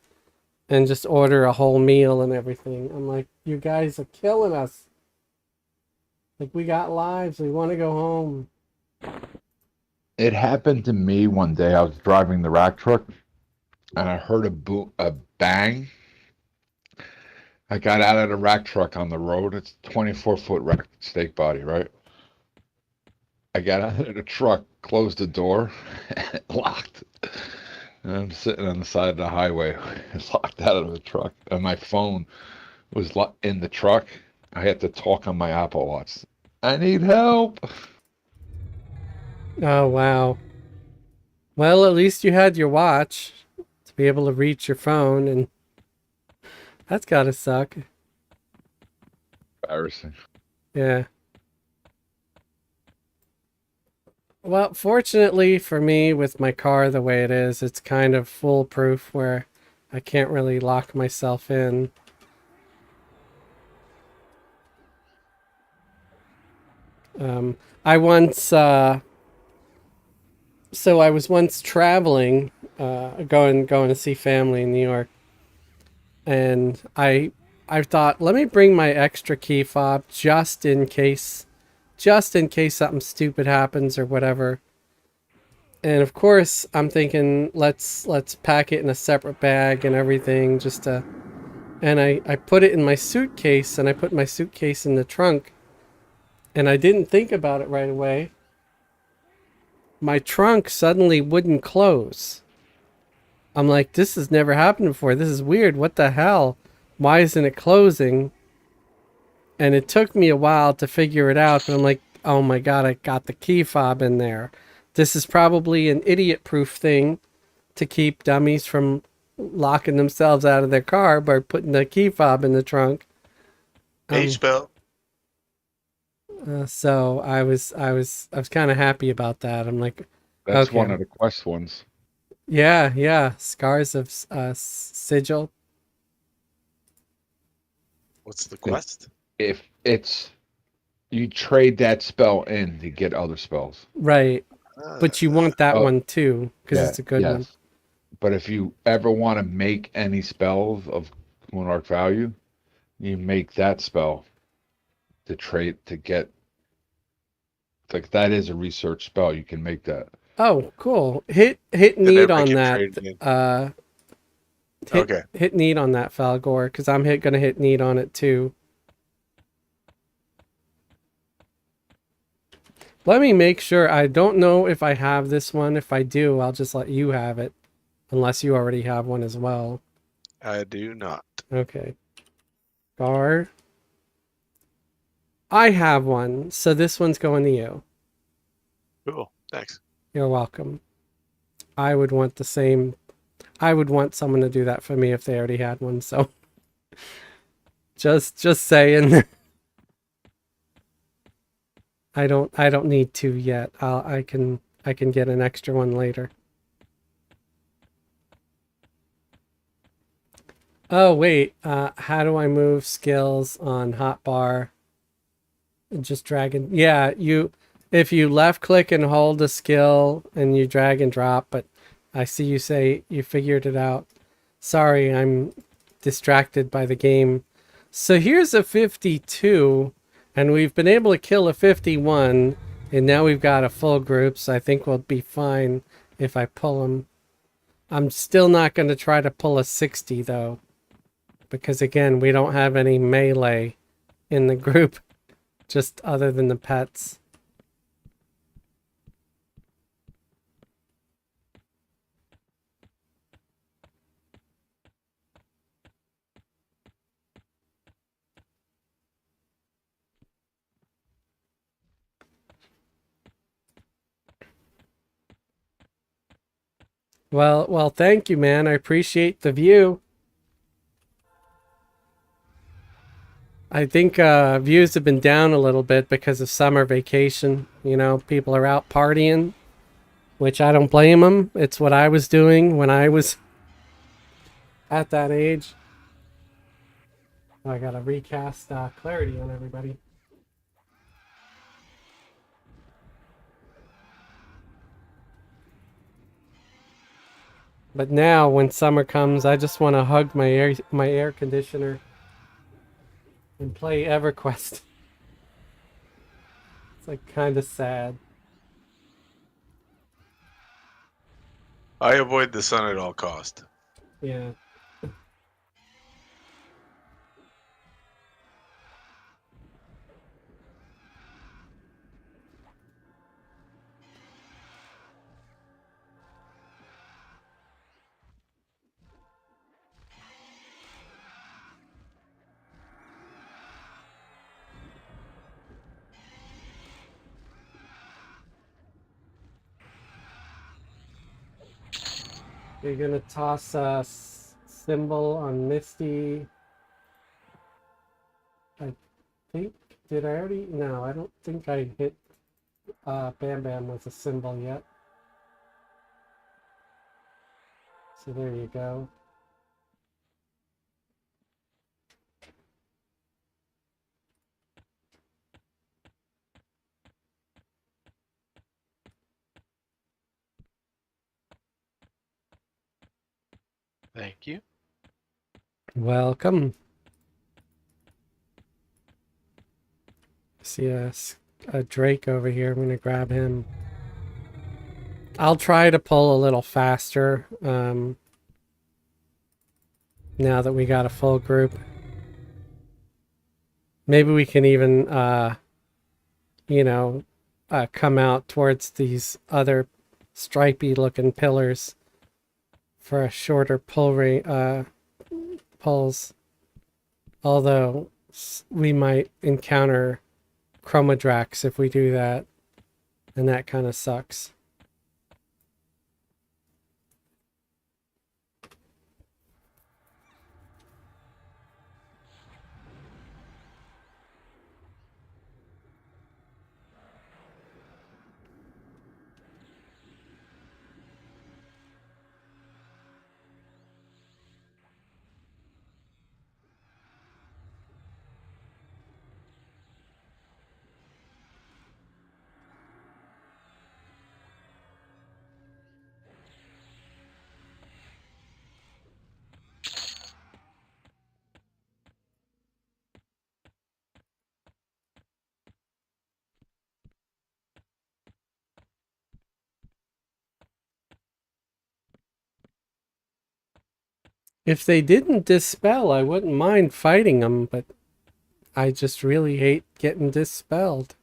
[SPEAKER 1] and just order a whole meal and everything. I'm like, you guys are killing us. Like, we got lives. We want to go home.
[SPEAKER 3] It happened to me one day. I was driving the rack truck and I heard a bang. I got out of the rack truck on the road. It's 24-foot rack stake body, right? I got out of the truck, closed the door, and it locked. And I'm sitting on the side of the highway, locked out of the truck, and my phone was in the truck. I had to talk on my Apple Watch. I need help.
[SPEAKER 1] Oh, wow. Well, at least you had your watch to be able to reach your phone, and that's gotta suck.
[SPEAKER 3] Embarrassing.
[SPEAKER 1] Yeah. Well, fortunately for me, with my car the way it is, it's kind of foolproof where I can't really lock myself in. I once, so I was once traveling, going to see family in New York, and I thought, let me bring my extra key fob just in case something stupid happens or whatever. And of course, I'm thinking, let's pack it in a separate bag and everything, and I put it in my suitcase, and I put my suitcase in the trunk, and I didn't think about it right away. My trunk suddenly wouldn't close. I'm like, this has never happened before. This is weird. What the hell? Why isn't it closing? And it took me a while to figure it out, but I'm like, oh my God, I got the key fob in there. This is probably an idiot-proof thing to keep dummies from locking themselves out of their car by putting the key fob in the trunk.
[SPEAKER 2] H spell.
[SPEAKER 1] So I was kind of happy about that. I'm like,
[SPEAKER 3] That's
[SPEAKER 1] okay.
[SPEAKER 3] one of the Quest ones.
[SPEAKER 1] Yeah, Scars of Sigil.
[SPEAKER 2] What's the quest?
[SPEAKER 3] If it's you trade that spell in to get other spells.
[SPEAKER 1] Right. But you want that
[SPEAKER 3] Oh,
[SPEAKER 1] one too, because it's a good one.
[SPEAKER 3] But if you ever want to make any spells of Monarch value, you make that spell to trade to get. Like that is a research spell. You can make that.
[SPEAKER 1] Oh, cool. Hit need on that.
[SPEAKER 2] Okay.
[SPEAKER 1] Hit need on that, Falgor, because I'm gonna hit need on it too. Let me make sure. I don't know if I have this one. If I do, I'll just let you have it. Unless you already have one as well.
[SPEAKER 2] I do not.
[SPEAKER 1] Okay. Gar. I have one, so this one's going to you.
[SPEAKER 2] Cool. Thanks.
[SPEAKER 1] You're welcome. I would want the same. I would want someone to do that for me if they already had one, so. Just saying. I don't need to yet. I can get an extra one later. Oh wait, how do I move skills on hotbar? Just drag and if you left click and hold a skill and you drag and drop, but I see you say you figured it out. Sorry, I'm distracted by the game. So here's a 52. And we've been able to kill a 51, and now we've got a full group, so I think we'll be fine if I pull them. I'm still not going to try to pull a 60, though, because, again, we don't have any melee in the group, just other than the pets. Well, thank you, man. I appreciate the view. I think views have been down a little bit because of summer vacation. You know, people are out partying, which I don't blame them. It's what I was doing when I was at that age. I gotta recast clarity on everybody. But now, when summer comes, I just want to hug my air conditioner and play Everquest. It's like kind of sad.
[SPEAKER 2] I avoid the sun at all cost.
[SPEAKER 1] Yeah. You're gonna toss a symbol on Misty. I think, did I already? No, I don't think I hit Bam Bam with a symbol yet. So there you go.
[SPEAKER 4] Thank you.
[SPEAKER 1] Welcome. See a Drake over here. I'm gonna grab him. I'll try to pull a little faster now that we got a full group. Maybe we can even, come out towards these other stripy looking pillars for a shorter pulls. Although we might encounter chromadrax if we do that, and that kind of sucks. If they didn't dispel, I wouldn't mind fighting them, but I just really hate getting dispelled.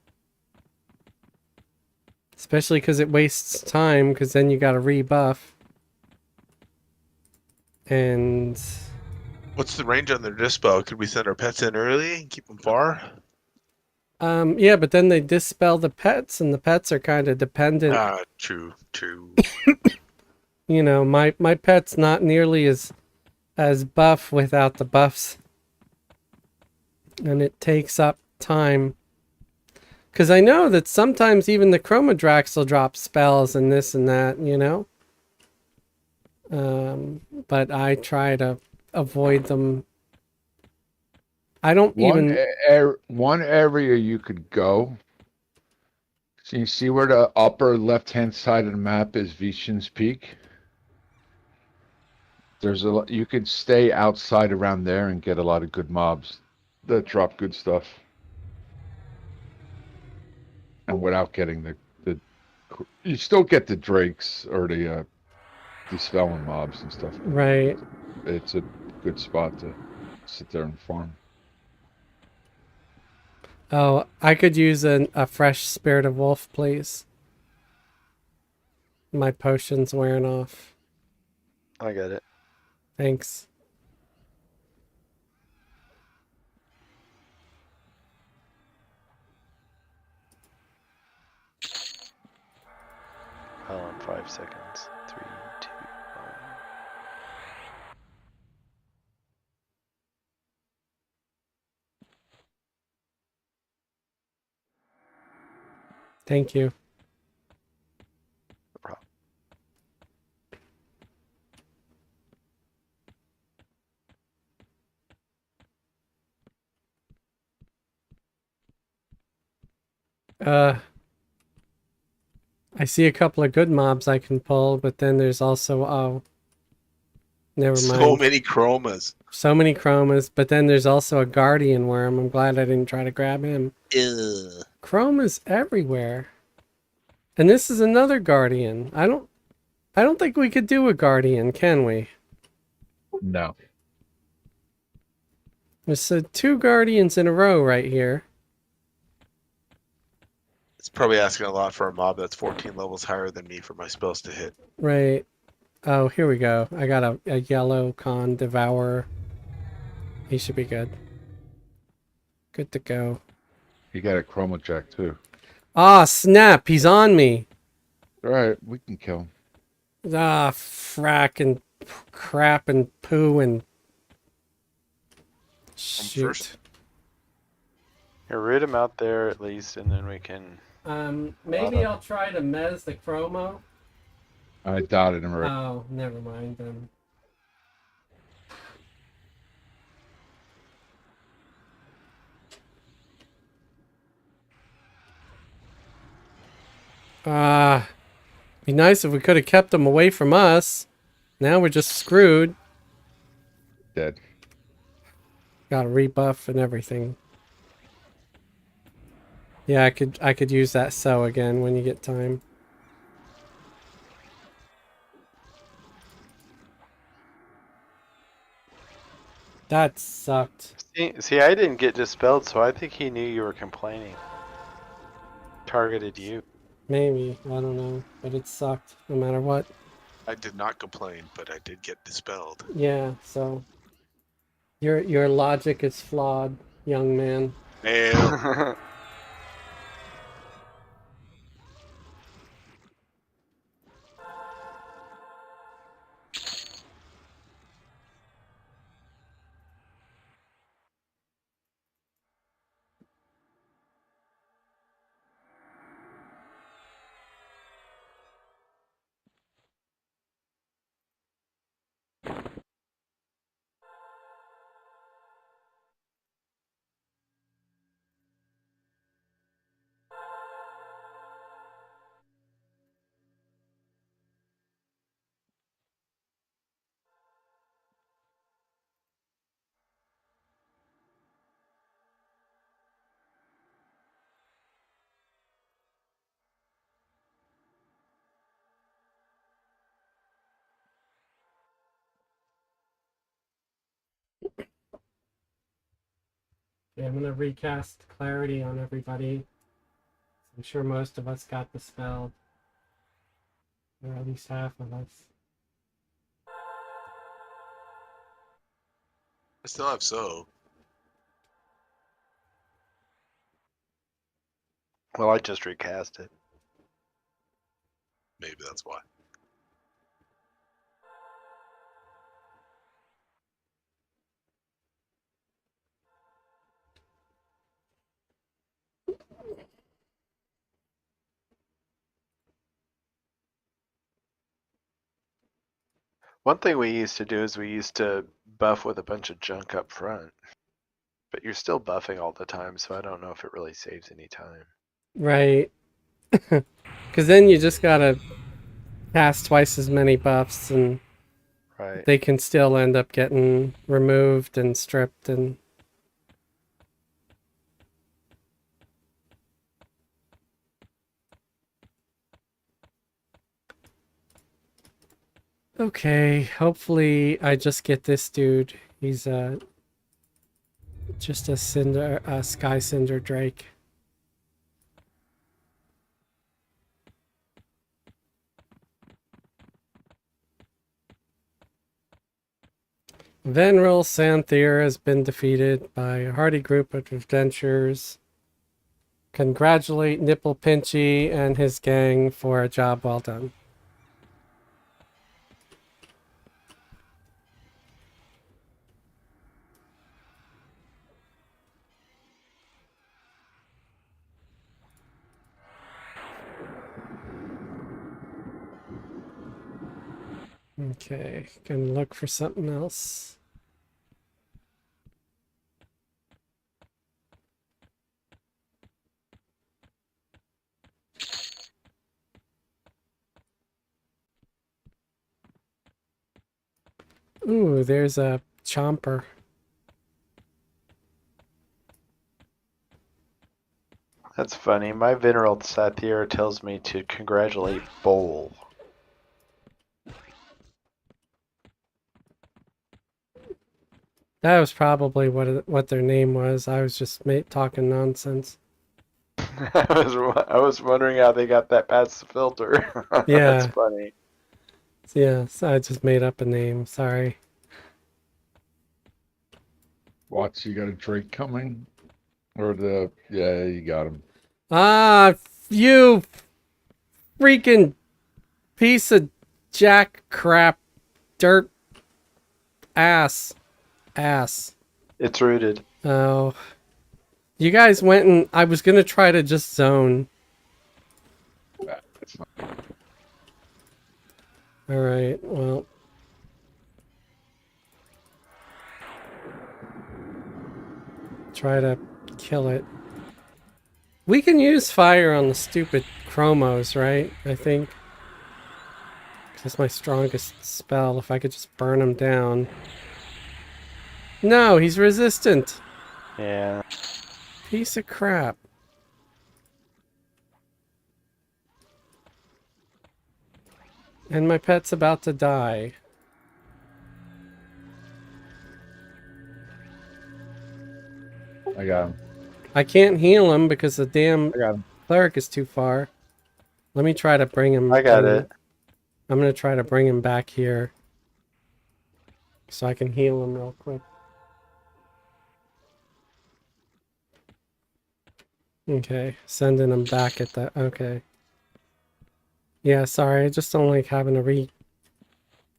[SPEAKER 1] Especially because it wastes time, because then you gotta rebuff. And
[SPEAKER 2] What's the range on their dispel? Could we send our pets in early and keep them far?
[SPEAKER 1] yeah, but then they dispel the pets, and the pets are kind of dependent.
[SPEAKER 2] True.
[SPEAKER 1] You know, my pet's not nearly as buff without the buffs. And it takes up time. Because I know that sometimes even the chromadrax will drop spells and this and that, you know? But I try to avoid them. I don't even...
[SPEAKER 3] One area you could go. So you see where the upper left-hand side of the map is Vishen's Peak? You could stay outside around there and get a lot of good mobs that drop good stuff. And without getting you still get the drakes or the dispelling mobs and stuff.
[SPEAKER 1] Right.
[SPEAKER 3] It's a good spot to sit there and farm.
[SPEAKER 1] Oh, I could use a fresh Spirit of Wolf, please. My potion's wearing off.
[SPEAKER 4] I got it.
[SPEAKER 1] Thanks.
[SPEAKER 4] Hold on, 5 seconds. 3, 2, 1.
[SPEAKER 1] Thank you.
[SPEAKER 4] No problem.
[SPEAKER 1] I see a couple of good mobs I can pull, but then there's also, oh, never mind.
[SPEAKER 2] So many chromas.
[SPEAKER 1] So many chromas, but then there's also a guardian worm. I'm glad I didn't try to grab him.
[SPEAKER 2] Ugh.
[SPEAKER 1] Chrome is everywhere. And this is another Guardian. I don't think we could do a Guardian, can we?
[SPEAKER 3] No.
[SPEAKER 1] There's 2 Guardians in a row right here.
[SPEAKER 2] It's probably asking a lot for a mob that's 14 levels higher than me for my spells to hit.
[SPEAKER 1] Right. Oh, here we go. I got a yellow con devourer. He should be good. Good to go.
[SPEAKER 3] You got a chroma jack too.
[SPEAKER 1] Ah, snap! He's on me.
[SPEAKER 3] All right, we can kill him.
[SPEAKER 1] Ah, frack and crap and poo and shoot.
[SPEAKER 2] first.
[SPEAKER 4] Yeah, root him out there at least, and then we can.
[SPEAKER 1] Maybe I'll try to mez the chromo.
[SPEAKER 3] I doubted him. Right.
[SPEAKER 1] Oh, never mind then. Be nice if we could have kept them away from us. Now we're just screwed.
[SPEAKER 3] Dead.
[SPEAKER 1] Got a rebuff and everything. Yeah, I could use that sow again when you get time. That sucked.
[SPEAKER 4] See, I didn't get dispelled, so I think he knew you were complaining. Targeted you.
[SPEAKER 1] Maybe, I don't know, but it sucked no matter what.
[SPEAKER 2] I did not complain, but I did get dispelled.
[SPEAKER 1] Yeah, so your logic is flawed, young man.
[SPEAKER 2] And
[SPEAKER 1] Okay, I'm gonna recast clarity on everybody. I'm sure most of us got dispelled. Or at least half of us.
[SPEAKER 2] I still have so.
[SPEAKER 4] Well, I just recast it.
[SPEAKER 2] Maybe that's why.
[SPEAKER 4] One thing we used to do is we used to buff with a bunch of junk up front. But you're still buffing all the time, so I don't know if it really saves any time.
[SPEAKER 1] Right. Because then you just gotta cast twice as many buffs and
[SPEAKER 4] Right.
[SPEAKER 1] they can still end up getting removed and stripped and... Okay, hopefully I just get this dude. He's just a sky cinder drake. Venerable Santhier has been defeated by a hardy group of adventurers. Congratulate Nipple Pinchy and his gang for a job well done. Okay, gonna look for something else. Ooh, there's a chomper.
[SPEAKER 4] That's funny. My Veneral Sathier tells me to congratulate Bowl.
[SPEAKER 1] That was probably what their name was. I was just talking nonsense.
[SPEAKER 4] I was wondering how they got that past the filter.
[SPEAKER 1] Yeah.
[SPEAKER 4] That's funny.
[SPEAKER 1] Yeah, so I just made up a name. Sorry.
[SPEAKER 3] Watch, you got a drink coming? Or yeah, you got him.
[SPEAKER 1] Ah, you freaking piece of jack crap, dirt, ass.
[SPEAKER 4] It's rooted.
[SPEAKER 1] Oh. You guys went and I was going to try to just zone.
[SPEAKER 3] That's not,
[SPEAKER 1] Alright, well. Try to kill it. We can use fire on the stupid chromos, right? I think. That's my strongest spell. If I could just burn him down. No, he's resistant.
[SPEAKER 4] Yeah.
[SPEAKER 1] Piece of crap. And my pet's about to die.
[SPEAKER 3] I got him.
[SPEAKER 1] I can't heal him because the damn
[SPEAKER 3] I got him.
[SPEAKER 1] cleric is too far. Let me try to bring him.
[SPEAKER 4] I got it.
[SPEAKER 1] I'm going to try to bring him back here. So I can heal him real quick. Okay, sending him back at that. Okay. Yeah, sorry, I just don't like having to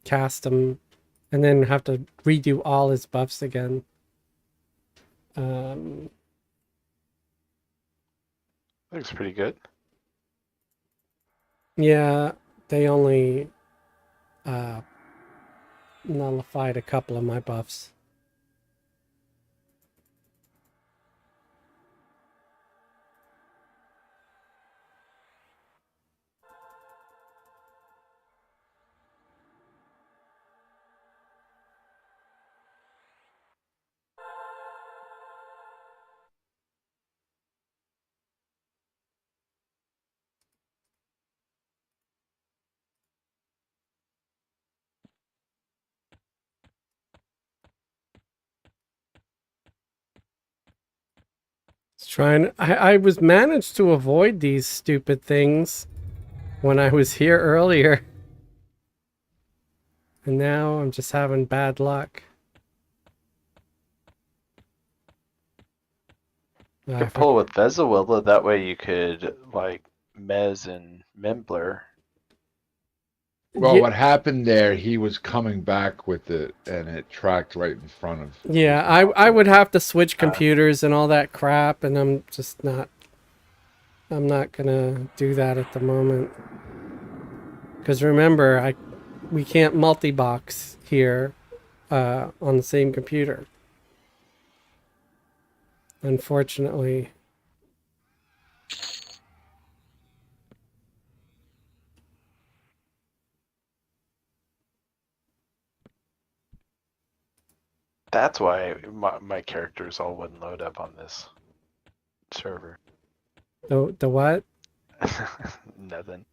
[SPEAKER 1] recast him and then have to redo all his buffs again.
[SPEAKER 4] Looks pretty good.
[SPEAKER 1] Yeah, they only nullified a couple of my buffs. I was managed to avoid these stupid things when I was here earlier. And now I'm just having bad luck.
[SPEAKER 4] You could pull with Vezawilla, that way you could, like, Mez and Membler.
[SPEAKER 3] Well,
[SPEAKER 1] Yeah.
[SPEAKER 3] what happened there, he was coming back with it, and it tracked right in front of.
[SPEAKER 1] Yeah, I would have to switch computers and all that crap, and I'm just not. I'm not gonna do that at the moment. Because remember, we can't multi-box here on the same computer. Unfortunately.
[SPEAKER 4] That's why my characters all wouldn't load up on this server.
[SPEAKER 1] The what?
[SPEAKER 4] Nothing.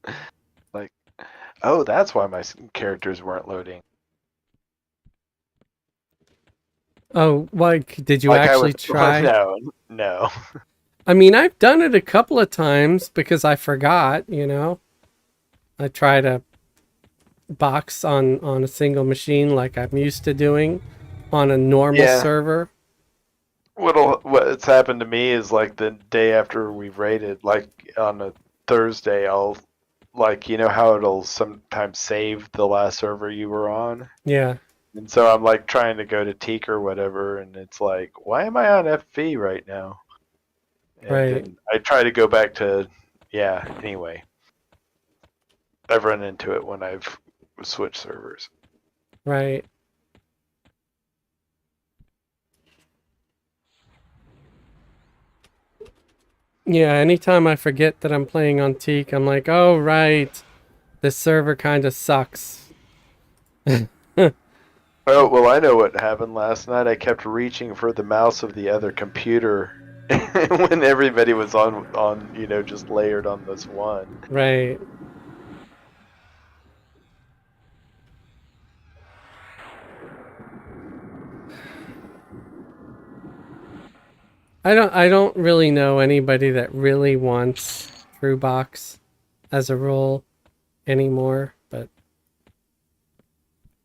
[SPEAKER 4] Like, oh, that's why my characters weren't loading.
[SPEAKER 1] Oh, like, did you
[SPEAKER 4] Like
[SPEAKER 1] actually try?
[SPEAKER 4] No.
[SPEAKER 1] I mean, I've done it a couple of times because I forgot, you know. I try to box on a single machine like I'm used to doing on a normal server.
[SPEAKER 4] What's happened to me is, like, the day after we've raided, like on a Thursday, I'll, like, you know how it'll sometimes save the last server you were on?
[SPEAKER 1] Yeah.
[SPEAKER 4] And so I'm, like, trying to go to Teek or whatever, and it's like, why am I on FV right now? And
[SPEAKER 1] Right.
[SPEAKER 4] then I try to go back to, anyway. I've run into it when I've switched servers.
[SPEAKER 1] Right. Yeah, anytime I forget that I'm playing on Teek, I'm like, oh, right. This server kind of sucks.
[SPEAKER 4] Oh, well, I know what happened last night. I kept reaching for the mouse of the other computer when everybody was on just layered on this one.
[SPEAKER 1] Right. I don't really know anybody that really wants True Box as a rule anymore, but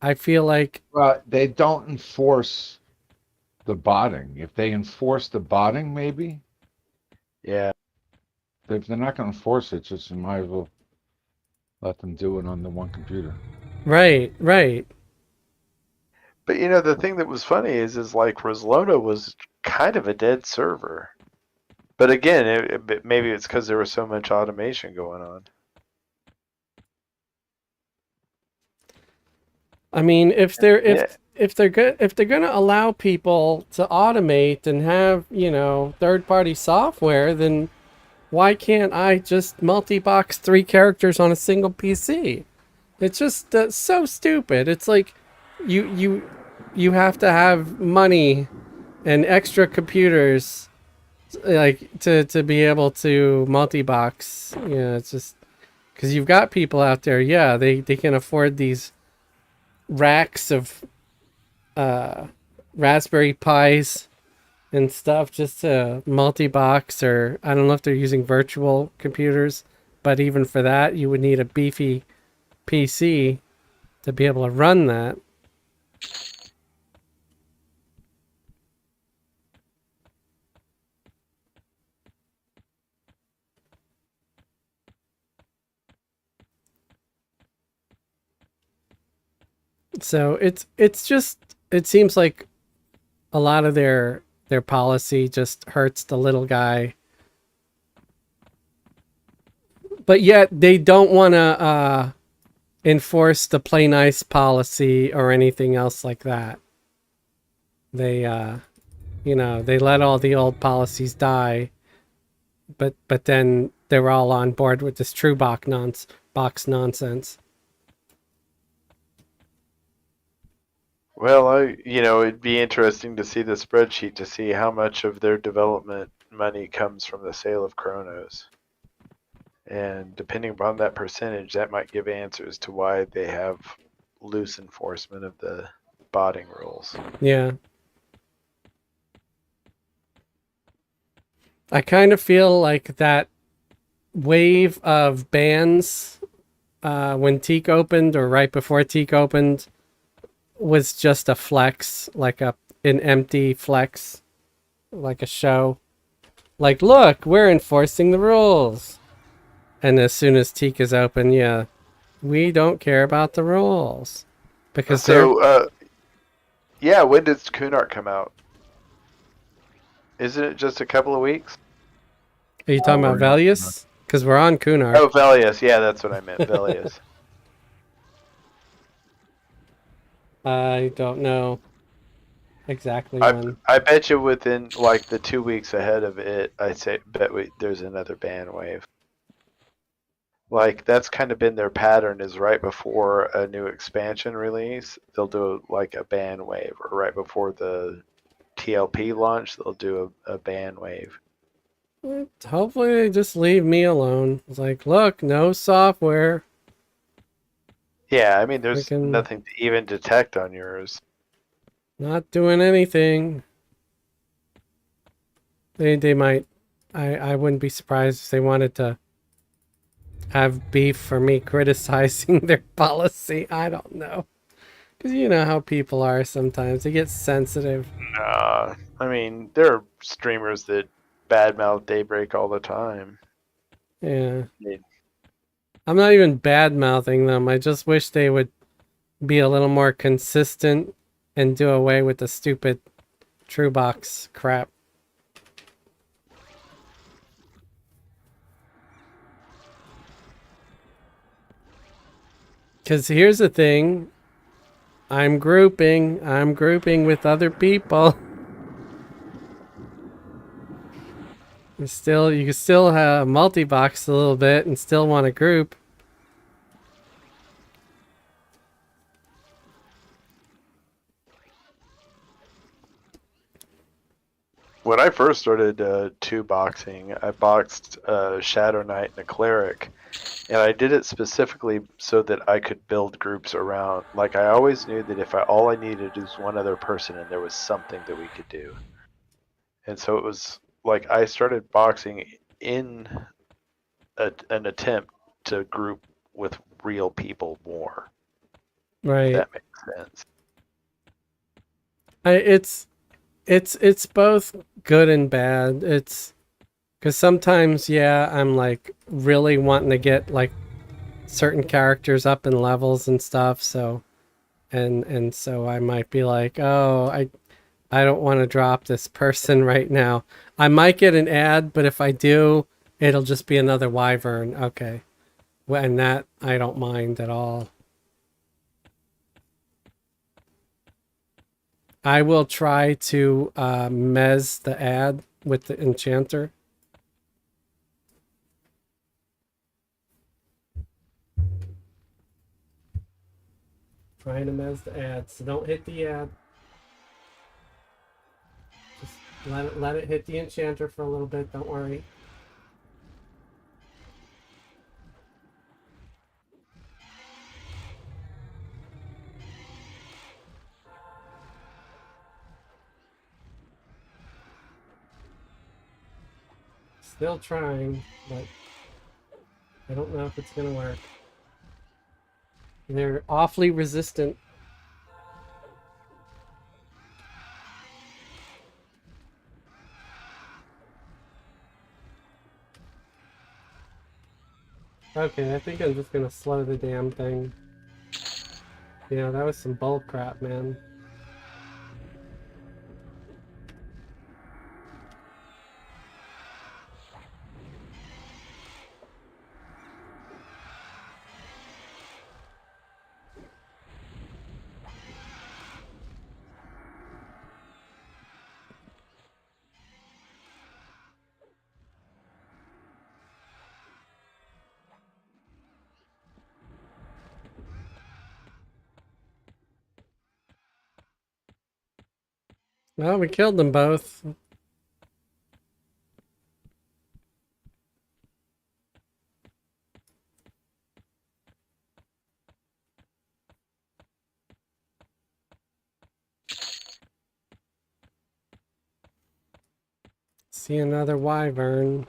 [SPEAKER 1] I feel like
[SPEAKER 3] Well, they don't enforce the botting. If they enforce the botting, maybe.
[SPEAKER 4] Yeah.
[SPEAKER 3] If they're not going to enforce it, just you might as well let them do it on the one computer.
[SPEAKER 1] right.
[SPEAKER 4] But the thing that was funny is like Roslona was kind of a dead server. But again, maybe it's because there was so much automation going on.
[SPEAKER 1] I mean, if they're
[SPEAKER 4] Yeah.
[SPEAKER 1] if they're good if they're gonna allow people to automate and have third party software, then why can't I just multi-box 3 characters on a single PC? It's just so stupid. It's like you have to have money and extra computers like to be able to multi-box. It's just because you've got people out there. Yeah, they can afford these racks of Raspberry Pis and stuff just to multi-box, or I don't know if they're using virtual computers, but even for that you would need a beefy PC to be able to run that. So it seems like a lot of their policy just hurts the little guy, but yet they don't want to enforce the play nice policy or anything else like that. They they let all the old policies die, but then they were all on board with this true box nonsense.
[SPEAKER 4] Well, it'd be interesting to see the spreadsheet to see how much of their development money comes from the sale of Chronos. And depending upon that percentage, that might give answers to why they have loose enforcement of the botting rules.
[SPEAKER 1] Yeah. I kind of feel like that wave of bans when Teek opened or right before Teek opened was just a flex, like an empty flex, like a show. Like, look, we're enforcing the rules. And as soon as Teek is open, yeah, we don't care about the rules. Because they're...
[SPEAKER 4] So, yeah, when does Cunard come out? Isn't it just a couple of weeks?
[SPEAKER 1] Are you talking about Velius? Because we're on Cunard.
[SPEAKER 4] Oh, Velius. Yeah, that's what I meant. Velius.
[SPEAKER 1] I don't know exactly when.
[SPEAKER 4] I bet you within like the 2 weeks ahead of it, there's another ban wave. Like that's kind of been their pattern is right before a new expansion release, they'll do like a ban wave, or right before the TLP launch, they'll do a ban wave.
[SPEAKER 1] Hopefully they just leave me alone. It's like, look, no software.
[SPEAKER 4] Yeah, I mean, there's
[SPEAKER 1] Freaking-
[SPEAKER 4] nothing to even detect on yours.
[SPEAKER 1] Not doing anything. They might. I wouldn't be surprised if they wanted to have beef for me criticizing their policy. I don't know. Because you know how people are sometimes. They get sensitive.
[SPEAKER 4] Nah, I mean, there are streamers that badmouth Daybreak all the time.
[SPEAKER 1] Yeah.
[SPEAKER 4] They-
[SPEAKER 1] I'm not even bad mouthing them. I just wish they would be a little more consistent and do away with the stupid True Box crap. Because here's the thing. I'm grouping with other people. You can still have multi-box a little bit and still want to group.
[SPEAKER 4] When I first started two boxing, I boxed Shadow Knight and a Cleric, and I did it specifically so that I could build groups around. Like I always knew that if all I needed was one other person, and there was something that we could do, and so it was like I started boxing in an attempt to group with real people more. If
[SPEAKER 1] Right.
[SPEAKER 4] that makes sense.
[SPEAKER 1] It's both good and bad. It's because sometimes, yeah, I'm like really wanting to get like certain characters up in levels and stuff. So and so I might be like, oh, I don't want to drop this person right now. I might get an ad, but if I do, it'll just be another wyvern. Okay, well, and that I don't mind at all. I will try to mez the ad with the enchanter. Trying to mez the ad, so don't hit the ad. Just let it hit the enchanter for a little bit. Don't worry. Still trying, but I don't know if it's gonna work. They're awfully resistant. Okay, I think I'm just gonna slow the damn thing. Yeah, that was some bull crap, man. Well, we killed them both. See another wyvern.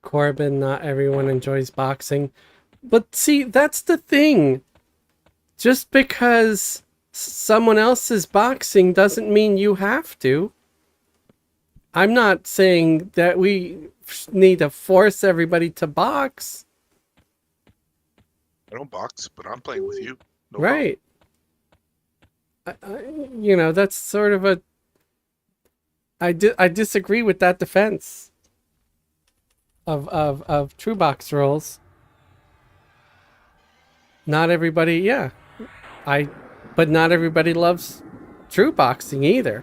[SPEAKER 1] Corbin, not everyone enjoys boxing. But see, that's the thing. Just because someone else is boxing doesn't mean you have to. I'm not saying that we need to force everybody to box.
[SPEAKER 2] I don't box, but I'm playing with you. No
[SPEAKER 1] Right. You know, that's sort of a... I disagree with that defense of true box rules. Not everybody, yeah. But not everybody loves true boxing either.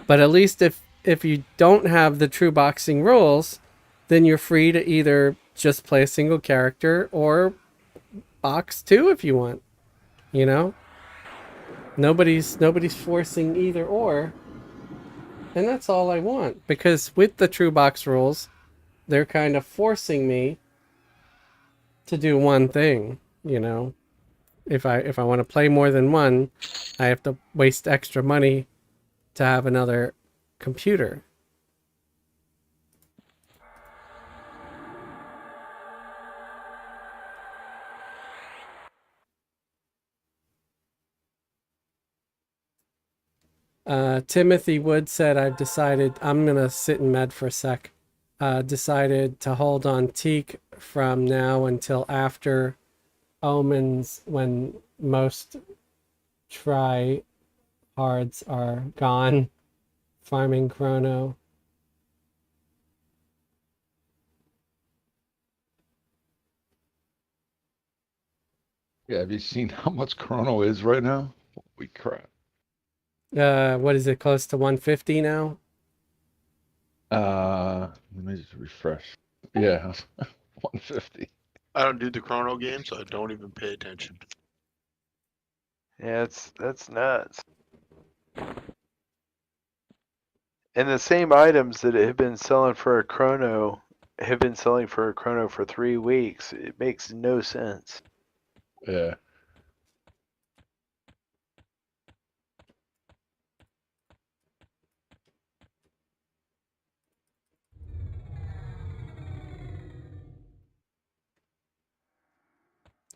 [SPEAKER 1] But at least if you don't have the true boxing rules, then you're free to either just play a single character or box two if you want. You know? Nobody's forcing either or. And that's all I want. Because with the true box rules, they're kind of forcing me to do one thing, you know. If I want to play more than one, I have to waste extra money to have another computer. Timothy Wood said, I've decided, I'm going to sit in med for a sec. Decided to hold on Teek from now until after Omens, when most try hards are gone. Farming Chrono.
[SPEAKER 3] Yeah, have you seen how much Chrono is right now? Holy crap.
[SPEAKER 1] What is it, close to 150 now?
[SPEAKER 3] Let me just refresh. Yeah, 150.
[SPEAKER 2] I don't do the chrono game, so I don't even pay attention.
[SPEAKER 4] Yeah, that's nuts. And the same items that have been selling for a chrono have been selling for a chrono for 3 weeks. It makes no sense.
[SPEAKER 3] Yeah.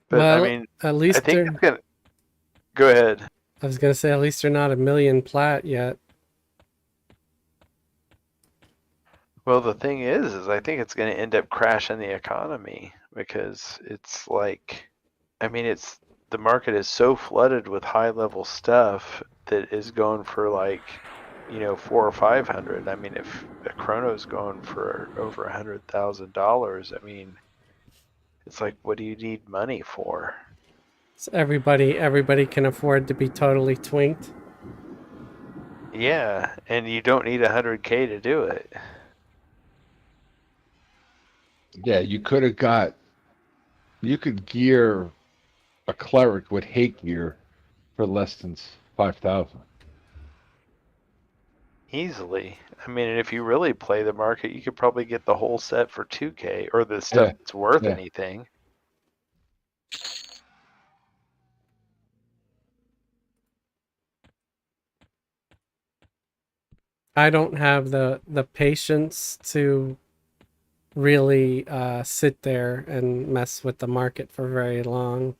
[SPEAKER 4] But I
[SPEAKER 1] Well,
[SPEAKER 4] mean,
[SPEAKER 1] at
[SPEAKER 4] I
[SPEAKER 1] least
[SPEAKER 4] think
[SPEAKER 1] they're.
[SPEAKER 4] it's gonna go ahead.
[SPEAKER 1] I was gonna say at least they're not a million plat yet.
[SPEAKER 4] Well, the thing is I think it's going to end up crashing the economy because it's like, I mean, it's the market is so flooded with high level stuff that is going for like, 400 or 500. I mean, if a chrono's going for over $100,000, I mean, it's like, what do you need money for?
[SPEAKER 1] So everybody can afford to be totally twinked.
[SPEAKER 4] Yeah, and you don't need 100K to do it.
[SPEAKER 3] Yeah, you could gear a cleric with hate gear for less than 5,000.
[SPEAKER 4] Easily. I mean, and if you really play the market, you could probably get the whole set for 2K or the stuff
[SPEAKER 3] Yeah,
[SPEAKER 4] that's worth
[SPEAKER 3] yeah.
[SPEAKER 4] anything.
[SPEAKER 1] I don't have the patience to really sit there and mess with the market for very long.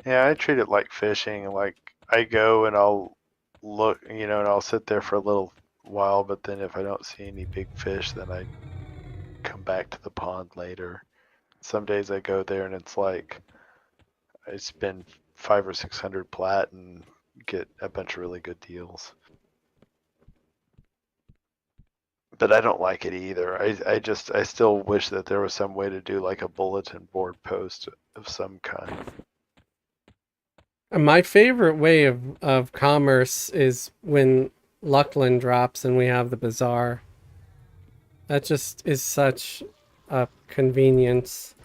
[SPEAKER 4] Yeah, I treat it like fishing. Like I go and I'll look, and I'll sit there for a little while, but then if I don't see any big fish, then I come back to the pond later. Some days I go there and it's like I spend 500 or 600 plat and get a bunch of really good deals. But I don't like it either. I still wish that there was some way to do like a bulletin board post of some kind.
[SPEAKER 1] My favorite way of commerce is when Luckland drops and we have the bazaar. That just is such a convenience.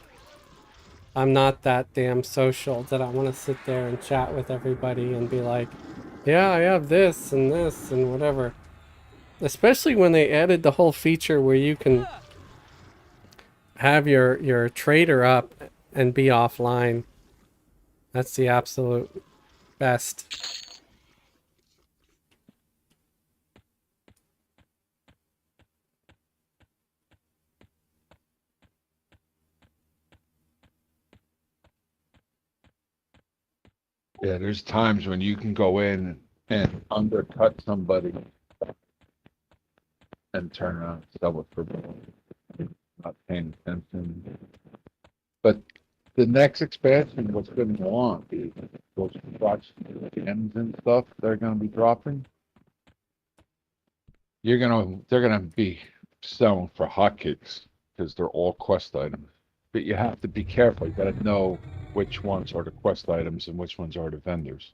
[SPEAKER 1] I'm not that damn social that I want to sit there and chat with everybody and be like, yeah, I have this and whatever. Especially when they added the whole feature where you can have your trader up and be offline. That's the absolute best.
[SPEAKER 3] Yeah, there's times when you can go in and undercut somebody and turn around and sell it for more, not paying attention. But the next expansion, what's going to go on is those crotch gems and stuff they're going to be dropping. They're gonna be selling for hotcakes because they're all quest items. But you have to be careful. You got to know which ones are the quest items and which ones are the vendors.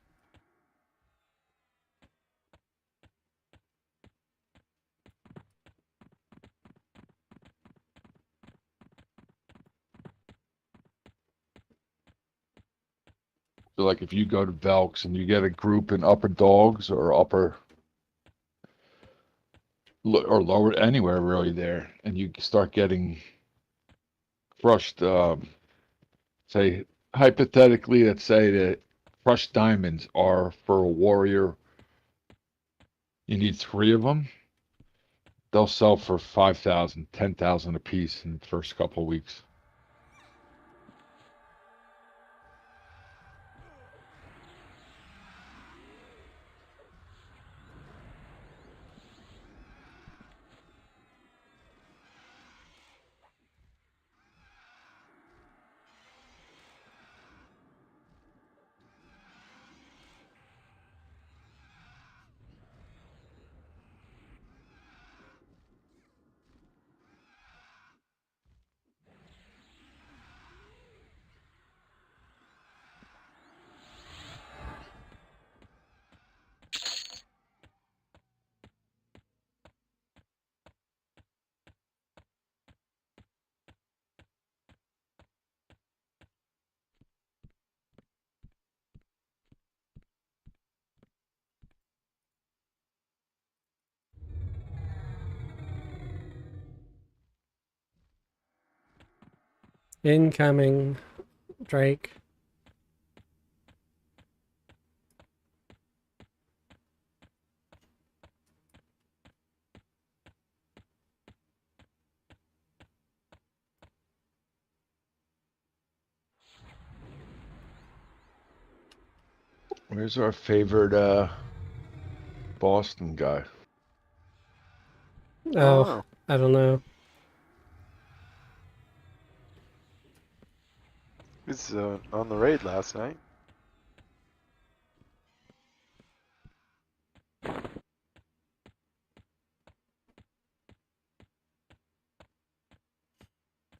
[SPEAKER 3] So, like if you go to Velks and you get a group in upper dogs or or lower anywhere really there, and you start getting crushed, say hypothetically, let's say that crushed diamonds are for a warrior. You need three of them. They'll sell for 5,000, 10,000 a piece in the first couple of weeks.
[SPEAKER 1] Incoming, Drake.
[SPEAKER 3] Where's our favorite Boston guy?
[SPEAKER 1] Oh, I don't know.
[SPEAKER 4] He was on the raid last night.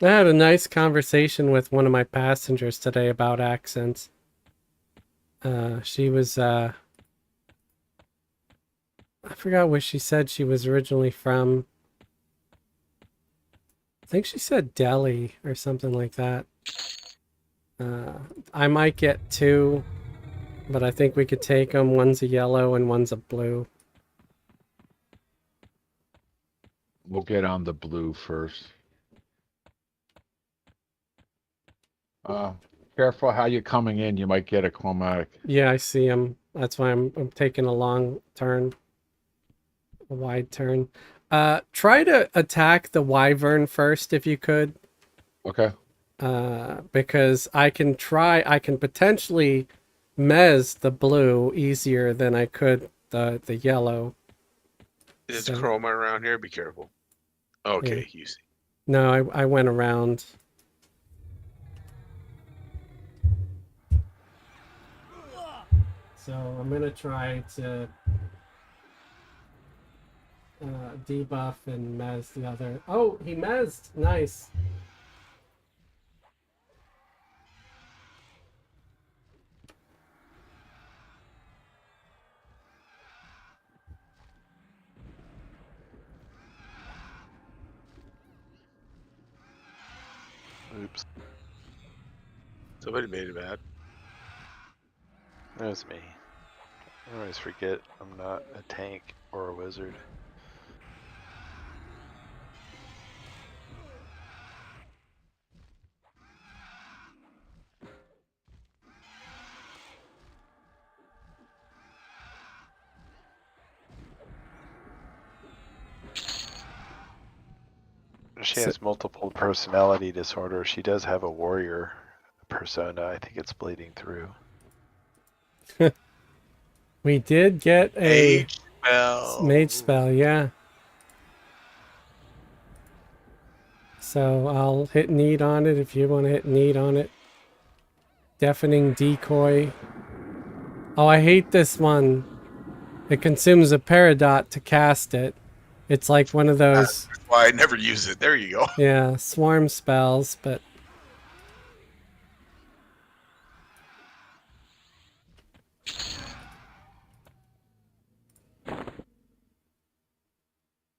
[SPEAKER 1] I had a nice conversation with one of my passengers today about accents. She was, I forgot where she said she was originally from. I think she said Delhi or something like that. I might get two, but I think we could take them. One's a yellow and one's a blue.
[SPEAKER 3] We'll get on the blue first. Careful how you're coming in. You might get a chromatic.
[SPEAKER 1] Yeah, I see him. That's why I'm taking a long turn. A wide turn. Try to attack the wyvern first if you could.
[SPEAKER 3] Okay.
[SPEAKER 1] Because I can potentially mez the blue easier than I could the yellow.
[SPEAKER 2] There's
[SPEAKER 1] So-
[SPEAKER 2] chroma around here. Be careful. Okay, you see.
[SPEAKER 1] No, I went around. So I'm gonna try to debuff and mez the other. Oh, he mezzed. Nice.
[SPEAKER 4] Oops,
[SPEAKER 2] Somebody made it mad.
[SPEAKER 4] that was me. I always forget I'm not a tank or a wizard. She has multiple personality disorder. She does have a warrior persona. I think it's bleeding through.
[SPEAKER 1] We did get a
[SPEAKER 2] Mage spell.
[SPEAKER 1] mage spell, yeah. So I'll hit need on it if you want to hit need on it. Deafening decoy. Oh, I hate this one. It consumes a peridot to cast it. It's like one of those,
[SPEAKER 2] That's why I never use it. There you go.
[SPEAKER 1] yeah, swarm spells, but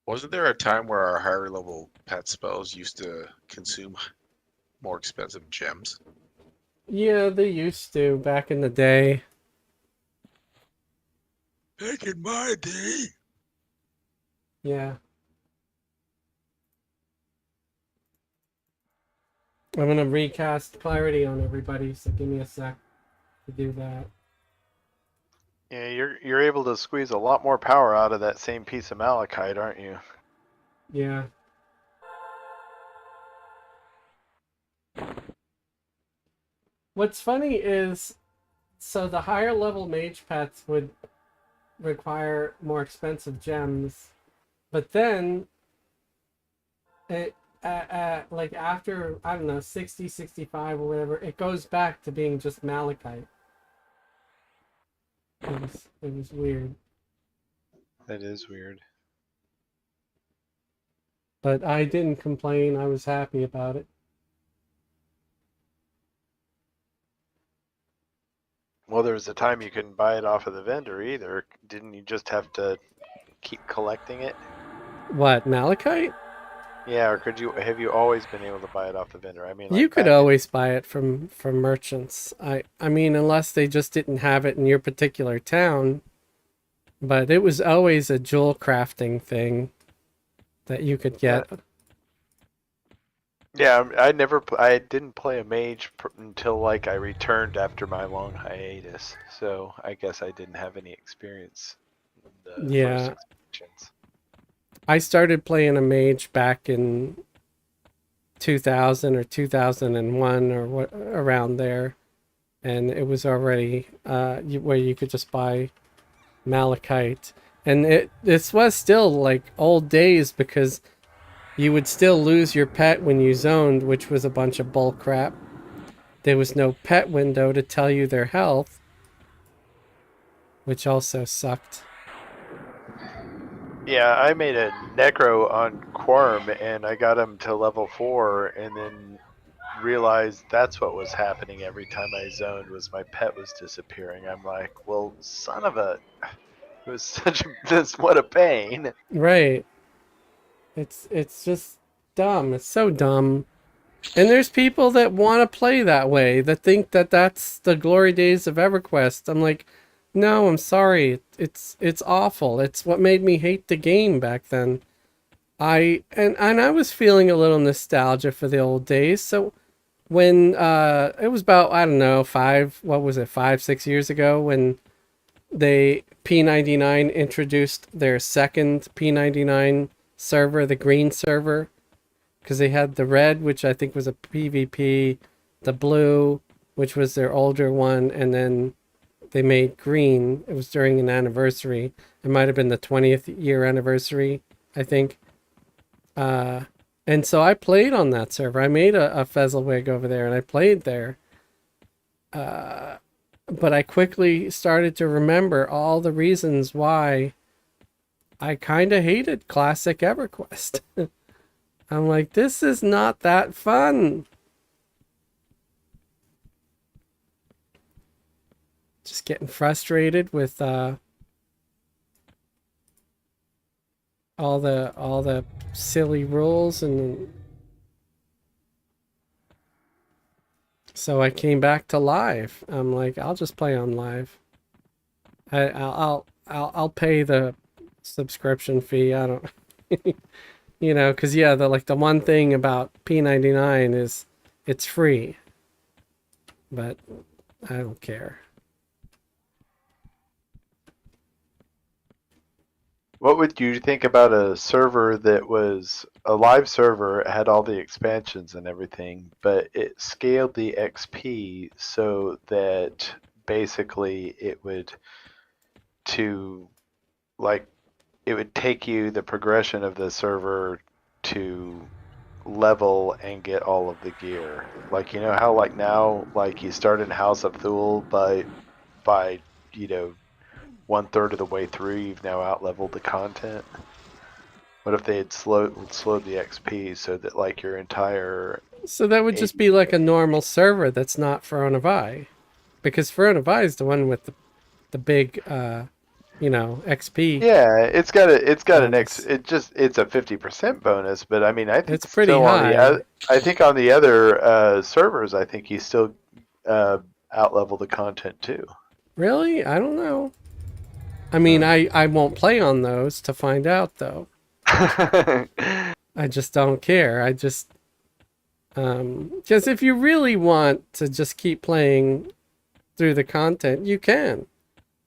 [SPEAKER 2] Wasn't there a time where our higher level pet spells used to consume more expensive gems?
[SPEAKER 1] yeah, they used to back in the day.
[SPEAKER 2] Back in my day.
[SPEAKER 1] Yeah. I'm gonna recast clarity on everybody, so give me a sec to do that.
[SPEAKER 4] Yeah, you're able to squeeze a lot more power out of that same piece of malachite, aren't you?
[SPEAKER 1] Yeah. What's funny is, so the higher level mage pets would require more expensive gems, but then it like after, I don't know, 60, 65 or whatever, it goes back to being just malachite. It was weird.
[SPEAKER 4] That is weird.
[SPEAKER 1] But I didn't complain. I was happy about it.
[SPEAKER 4] Well, there was a time you couldn't buy it off of the vendor either. Didn't you just have to keep collecting it?
[SPEAKER 1] What, malachite?
[SPEAKER 4] Yeah, or have you always been able to buy it off the vendor? I mean, like
[SPEAKER 1] You could
[SPEAKER 4] back-
[SPEAKER 1] always buy it from merchants. I mean, unless they just didn't have it in your particular town. But it was always a jewel crafting thing that you could get.
[SPEAKER 4] Yeah, I didn't play a mage until like I returned after my long hiatus. So I guess I didn't have any experience in the first
[SPEAKER 1] Yeah,
[SPEAKER 4] expansions.
[SPEAKER 1] I started playing a mage back in 2000 or 2001 or what around there, and it was already where you could just buy malachite, and this was still like old days because you would still lose your pet when you zoned, which was a bunch of bull crap. There was no pet window to tell you their health, which also sucked.
[SPEAKER 4] Yeah, I made a necro on Quorum and I got him to level 4 and then realized that's what was happening every time I zoned was my pet was disappearing. I'm like, well, son of a it was such a this what a pain.
[SPEAKER 1] Right. It's just dumb. It's so dumb. And there's people that want to play that way, that think that that's the glory days of EverQuest. I'm like, no, I'm sorry. It's awful. It's what made me hate the game back then. And I was feeling a little nostalgia for the old days. So when it was about, I don't know, 5, 6 years ago when they P99 introduced their second P99 server, the green server, because they had the red, which I think was a PvP, the blue, which was their older one, and then they made green. It was during an anniversary. It might have been the 20th year anniversary, I think. And so I played on that server. I made a Fezzelwig over there, and I played there. But I quickly started to remember all the reasons why I kind of hated classic EverQuest. I'm like, this is not that fun. Just getting frustrated with all the silly rules, and so I came back to live. I'm like, I'll just play on live. I'll pay the subscription fee. I don't, because yeah, the one thing about P99 is it's free, but I don't care.
[SPEAKER 4] What would you think about a server that was a live server, had all the expansions and everything, but it scaled the XP so that basically it would to like it would take you the progression of the server to level and get all of the gear. Like you know how like now like you start in House of Thule by you know 1/3 of the way through you've now out leveled the content. What if they had slowed the XP so that like your entire
[SPEAKER 1] So that would just be like a normal server that's not Pharaoh because Pharaoh is the one with the big XP.
[SPEAKER 4] yeah, it's got an
[SPEAKER 1] bonus.
[SPEAKER 4] it's a 50% bonus, but I mean I think
[SPEAKER 1] It's pretty
[SPEAKER 4] still on
[SPEAKER 1] high.
[SPEAKER 4] I think on the other servers I think you still out level the content too.
[SPEAKER 1] Really? I don't know. I mean, I won't play on those to find out though. I just don't care. I just because if you really want to just keep playing through the content, you can.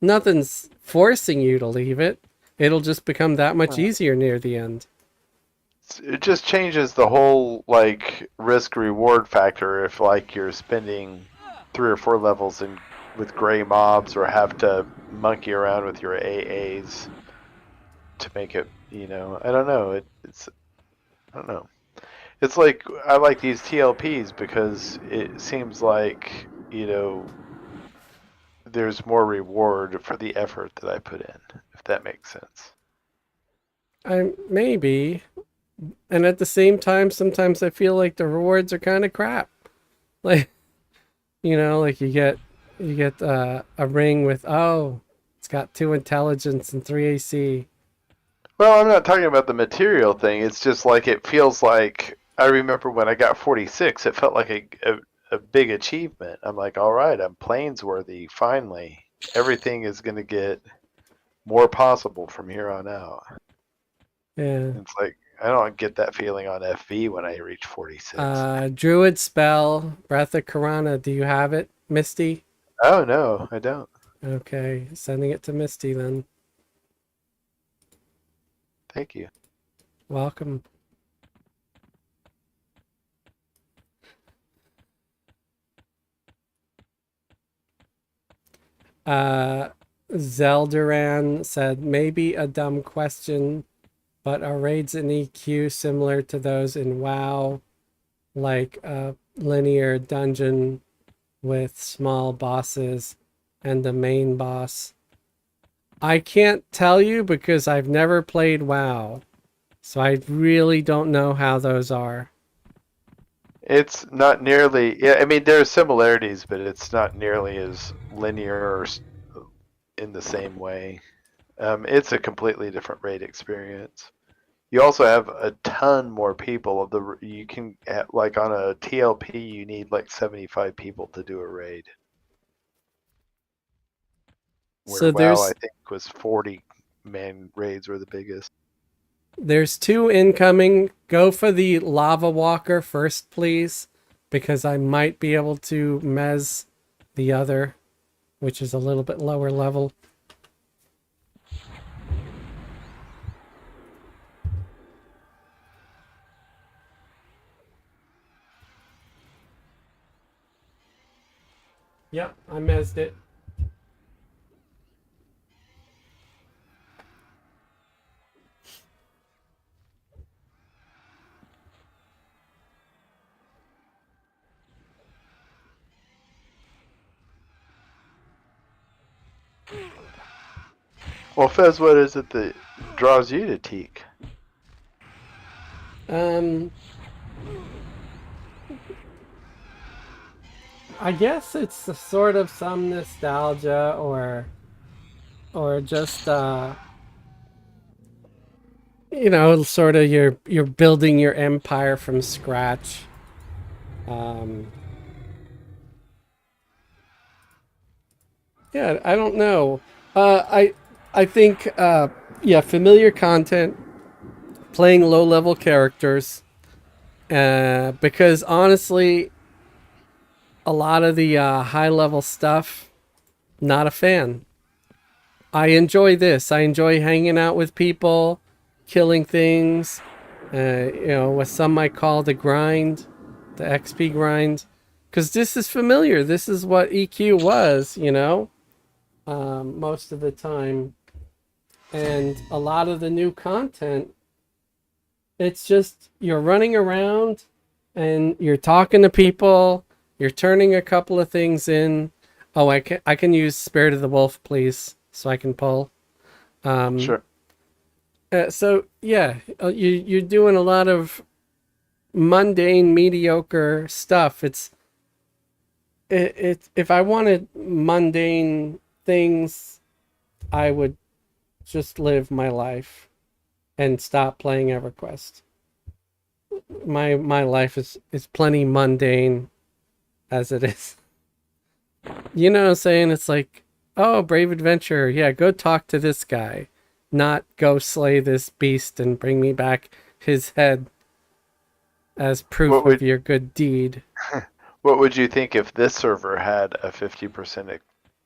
[SPEAKER 1] Nothing's forcing you to leave it. It'll just become that much easier near the end.
[SPEAKER 4] It just changes the whole like risk reward factor if like you're spending 3 or 4 levels in with gray mobs or have to monkey around with your AAs to make it, I don't know. It's I don't know. It's like I like these TLPs because it seems like, there's more reward for the effort that I put in, if that makes sense.
[SPEAKER 1] I maybe, and at the same time, sometimes I feel like the rewards are kind of crap. Like like you get a ring with it's got 2 intelligence and 3 AC.
[SPEAKER 4] Well, I'm not talking about the material thing. It's just like it feels like I remember when I got 46, it felt like a big achievement. I'm like, all right, I'm Plainsworthy, finally. Everything is going to get more possible from here on out.
[SPEAKER 1] Yeah.
[SPEAKER 4] It's like I don't get that feeling on FV when I reach 46.
[SPEAKER 1] Druid spell, Breath of Karana. Do you have it, Misty?
[SPEAKER 4] Oh no, I don't.
[SPEAKER 1] Okay, sending it to Misty then.
[SPEAKER 4] Thank you.
[SPEAKER 1] Welcome. Zeldaran said, maybe a dumb question, but are raids in EQ similar to those in WoW? Like a linear dungeon with small bosses and the main boss? I can't tell you because I've never played WoW. So I really don't know how those are.
[SPEAKER 4] It's not nearly. Yeah, I mean there are similarities, but it's not nearly as linear or in the same way. It's a completely different raid experience. You also have a ton more people. You can like on a TLP, you need like 75 people to do a raid. Where
[SPEAKER 1] So
[SPEAKER 4] WoW, I
[SPEAKER 1] there's
[SPEAKER 4] think, was 40-man raids were the biggest.
[SPEAKER 1] There's 2 incoming. Go for the Lava Walker first, please, because I might be able to mez the other, which is a little bit lower level. Yep, I mezzed it.
[SPEAKER 4] Well, Fez, what is it that draws you to Teek?
[SPEAKER 1] I guess it's a sort of some nostalgia or just sort of you're building your empire from scratch. Yeah, I don't know. I think yeah, familiar content, playing low level characters, because honestly, a lot of the high level stuff, not a fan. I enjoy this. I enjoy hanging out with people, killing things. What some might call the grind, the XP grind, because this is familiar. This is what EQ was, most of the time. And a lot of the new content, it's just you're running around and you're talking to people, you're turning a couple of things in. Oh, I can use Spirit of the Wolf, please, so I can pull.
[SPEAKER 4] Sure.
[SPEAKER 1] So yeah, you're doing a lot of mundane, mediocre stuff. If I wanted mundane things, I would just live my life and stop playing Everquest. My life is plenty mundane as it is. You know what I'm saying? It's like, oh, brave adventure. Yeah, go talk to this guy. Not go slay this beast and bring me back his head as proof of your good deed.
[SPEAKER 4] What would you think if this server had a 50%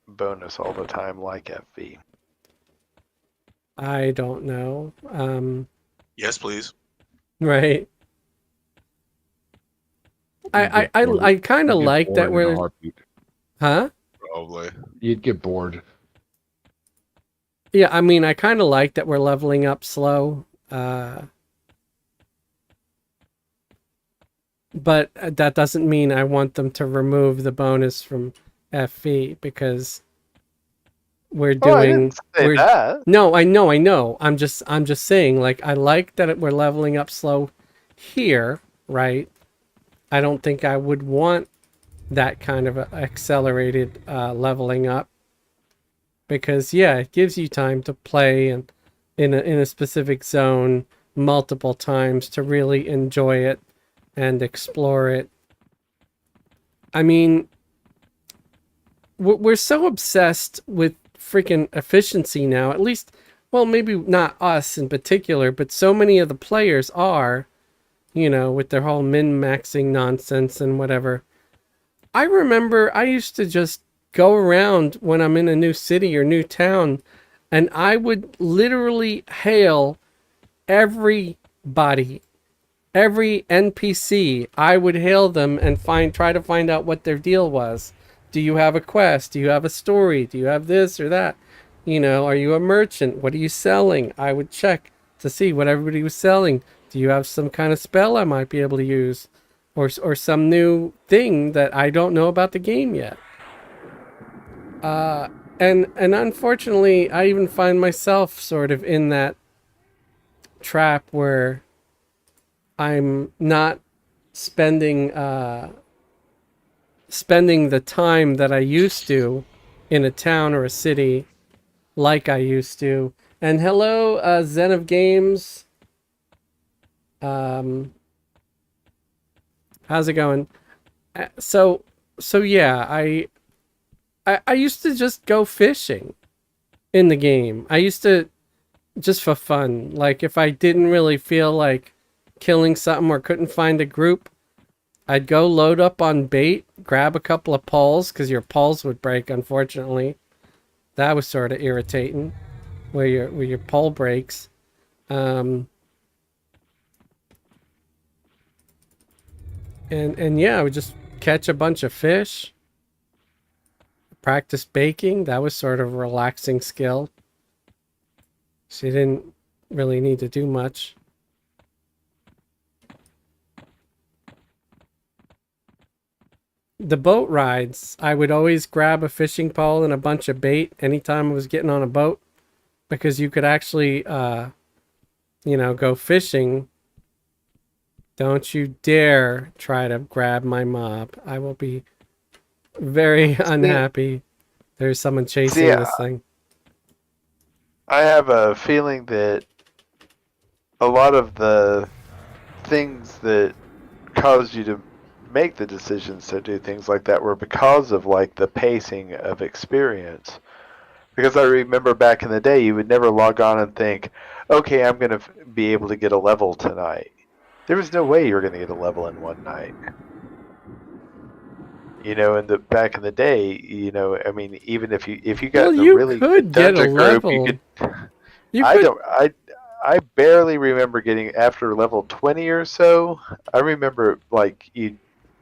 [SPEAKER 4] bonus all the time like FV?
[SPEAKER 1] I don't know.
[SPEAKER 2] Yes, please.
[SPEAKER 1] Right. I kind of like that we're... Huh?
[SPEAKER 2] Probably.
[SPEAKER 3] You'd get bored.
[SPEAKER 1] Yeah, I mean, I kind of like that we're leveling up slow. But that doesn't mean I want them to remove the bonus from FV because we're doing.
[SPEAKER 4] I didn't say that.
[SPEAKER 1] No, I know. I'm just saying, like, I like that we're leveling up slow here, right? I don't think I would want that kind of accelerated leveling up because yeah, it gives you time to play and in a specific zone multiple times to really enjoy it and explore it. I mean, we're so obsessed with freaking efficiency now. At least well, maybe not us in particular, but so many of the players are, with their whole min-maxing nonsense and whatever. I remember I used to just go around when I'm in a new city or new town, and I would literally hail everybody, every NPC. I would hail them and try to find out what their deal was. Do you have a quest? Do you have a story? Do you have this or that? Are you a merchant? What are you selling? I would check to see what everybody was selling. Do you have some kind of spell I might be able to use? Or some new thing that I don't know about the game yet. And unfortunately, I even find myself sort of in that trap where I'm not spending spending the time that I used to in a town or a city like I used to. And hello, Zen of Games. How's it going? So yeah, I used to just go fishing in the game. I used to just for fun. Like if I didn't really feel like killing something or couldn't find a group, I'd go load up on bait, grab a couple of poles because your poles would break. Unfortunately, that was sort of irritating, where your pole breaks. And yeah, I would just catch a bunch of fish, practice baking. That was sort of a relaxing skill. She didn't really need to do much. The boat rides, I would always grab a fishing pole and a bunch of bait anytime I was getting on a boat, because you could actually, go fishing. Don't you dare try to grab my mob. I will be very unhappy. There's someone chasing this thing.
[SPEAKER 4] I have a feeling that a lot of the things that caused you to make the decisions to do things like that were because of like the pacing of experience. Because I remember back in the day, you would never log on and think, okay, I'm going to be able to get a level tonight. There was no way you were going to get a level in one night. Back in the day, I mean, even if you got in a
[SPEAKER 1] You
[SPEAKER 4] really
[SPEAKER 1] could
[SPEAKER 4] good
[SPEAKER 1] get a
[SPEAKER 4] dungeon group,
[SPEAKER 1] level.
[SPEAKER 4] you could.
[SPEAKER 1] You
[SPEAKER 4] I
[SPEAKER 1] could.
[SPEAKER 4] don't. I barely remember getting after level 20 or so. I remember like you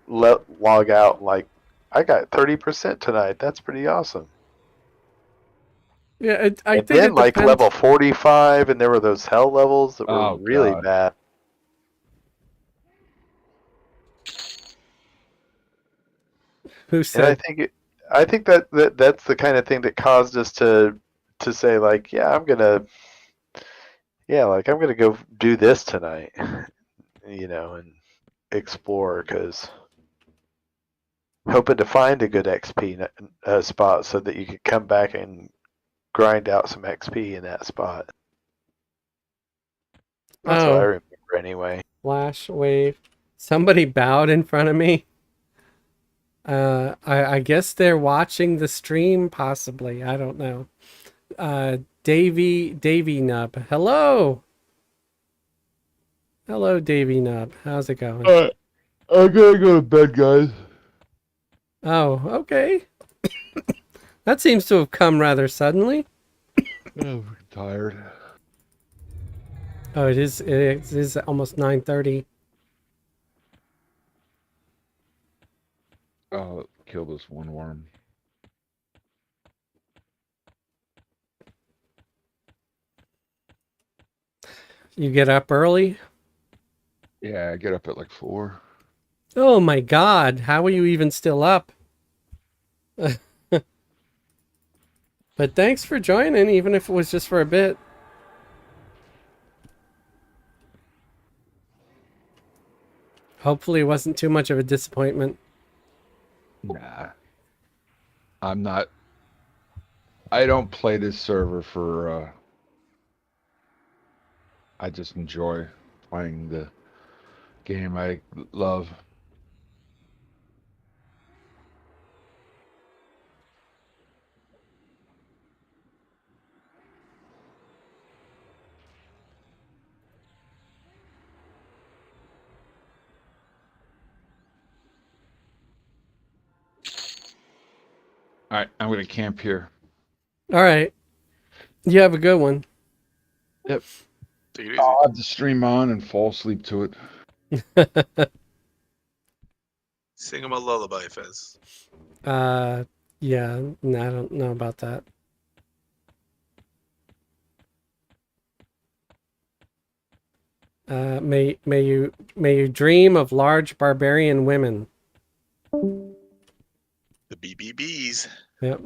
[SPEAKER 4] log out like I got 30% tonight. That's pretty awesome.
[SPEAKER 1] Yeah, I
[SPEAKER 4] And
[SPEAKER 1] think
[SPEAKER 4] then
[SPEAKER 1] it
[SPEAKER 4] like
[SPEAKER 1] depends.
[SPEAKER 4] level 45, and there were those hell levels that were
[SPEAKER 3] Oh
[SPEAKER 4] really
[SPEAKER 3] God.
[SPEAKER 4] bad.
[SPEAKER 1] Who
[SPEAKER 4] And I
[SPEAKER 1] said?
[SPEAKER 4] think that's the kind of thing that caused us to say like, I'm gonna go do this tonight, and explore because hoping to find a good XP spot so that you could come back and grind out some XP in that spot. That's what I
[SPEAKER 1] Oh,
[SPEAKER 4] remember anyway.
[SPEAKER 1] flash wave. Somebody bowed in front of me. I guess they're watching the stream, possibly. I don't know. Davy Nub. Hello. Hello, Davy Nub. How's it going?
[SPEAKER 3] I gotta go to bed, guys.
[SPEAKER 1] Oh, okay. That seems to have come rather suddenly.
[SPEAKER 3] I'm tired.
[SPEAKER 1] Oh, it is almost 9:30.
[SPEAKER 3] I'll kill this one worm.
[SPEAKER 1] You get up early?
[SPEAKER 3] Yeah, I get up at like 4.
[SPEAKER 1] Oh my God, how are you even still up? But thanks for joining, even if it was just for a bit. Hopefully it wasn't too much of a disappointment.
[SPEAKER 3] Nah. I'm not. I don't play this server for. I just enjoy playing the game I love. All right, I'm gonna camp here.
[SPEAKER 1] All right. You have a good one.
[SPEAKER 3] Yep.
[SPEAKER 2] Take it easy.
[SPEAKER 3] I'll have the stream on and fall asleep to it.
[SPEAKER 2] Sing him a lullaby, Fez.
[SPEAKER 1] Yeah, no, I don't know about that. May you dream of large barbarian women.
[SPEAKER 2] The BBBs.
[SPEAKER 1] Yep.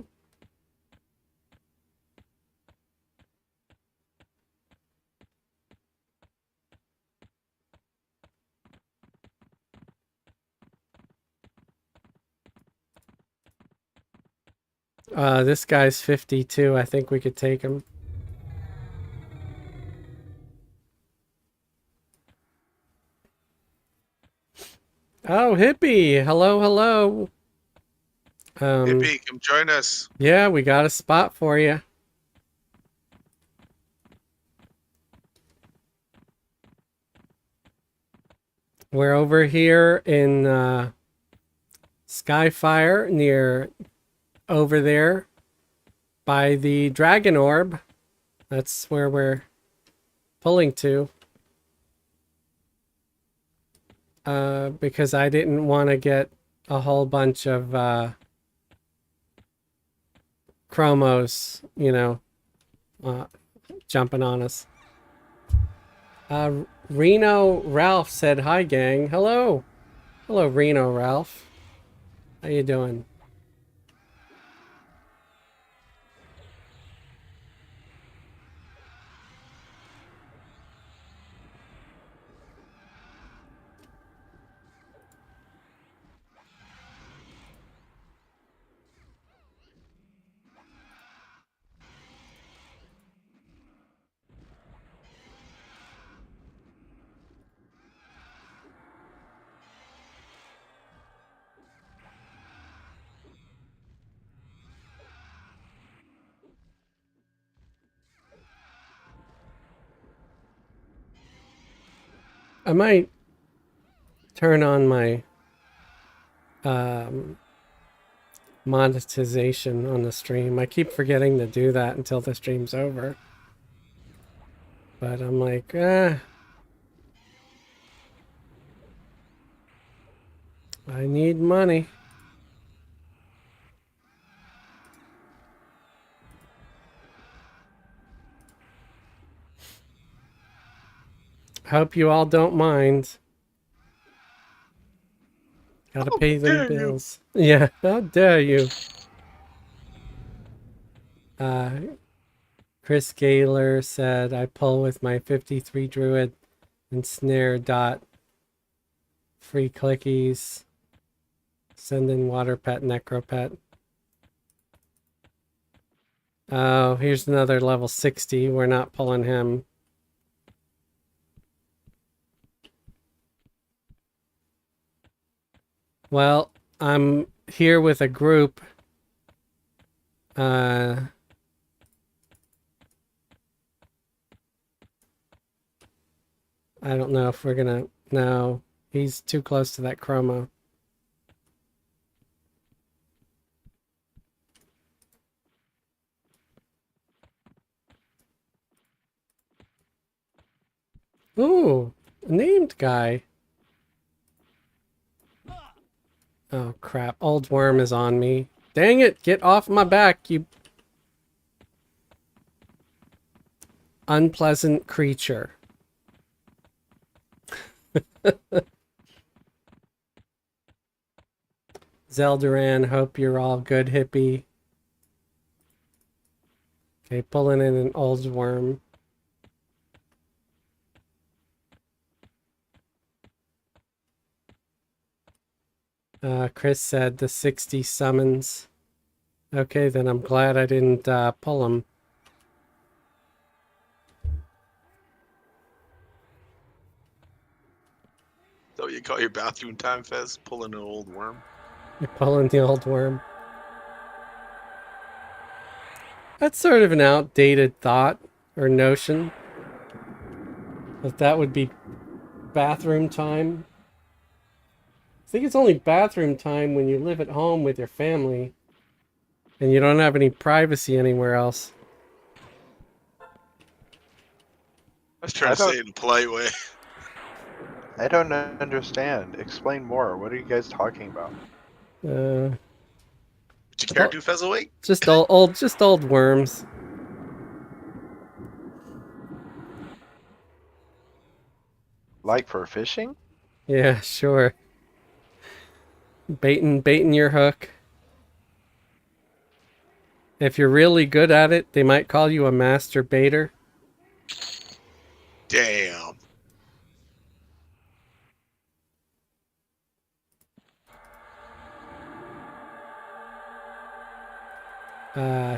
[SPEAKER 1] This guy's 52. I think we could take him. Oh, hippie! Hello, hello.
[SPEAKER 2] Hippie, come join us.
[SPEAKER 1] Yeah, we got a spot for you. We're over here in Skyfire, near over there by the Dragon Orb. That's where we're pulling to. Because I didn't want to get a whole bunch of chromos, you know, jumping on us. Reno Ralph said, "Hi, gang." Hello. Hello, Reno Ralph. How you doing? I might turn on my monetization on the stream. I keep forgetting to do that until the stream's over. But I'm like, I need money. Hope you all don't mind. Gotta pay them bills. Yeah, how dare you? Chris Gaylor said, I pull with my 53 Druid and snare dot. Free clickies. Send in water pet, necro pet. Oh, here's another level 60. We're not pulling him. Well, I'm here with a group. I don't know if we're gonna... No, he's too close to that chromo. Ooh, a named guy. Oh, crap. Old Worm is on me. Dang it, get off my back, you unpleasant creature. Zeldaran, hope you're all good, hippie. Okay, pulling in an Old Worm. Chris said the 60 summons. Okay, then I'm glad I didn't pull them.
[SPEAKER 2] So you call your bathroom time, Fez? Pulling an old worm?
[SPEAKER 1] You're pulling the Old Worm. That's sort of an outdated thought or notion. That would be bathroom time. I think it's only bathroom time when you live at home with your family And you don't have any privacy anywhere else.
[SPEAKER 2] I was trying
[SPEAKER 4] I
[SPEAKER 2] to say
[SPEAKER 4] don't-
[SPEAKER 2] it in a polite way.
[SPEAKER 4] I don't understand. Explain more. What are you guys talking about?
[SPEAKER 1] Uh,
[SPEAKER 2] Would you care to, Fezzleweight?
[SPEAKER 1] just old worms.
[SPEAKER 4] Like for fishing?
[SPEAKER 1] Yeah, sure. Baiting your hook. If you're really good at it, they might call you a master baiter.
[SPEAKER 2] Damn.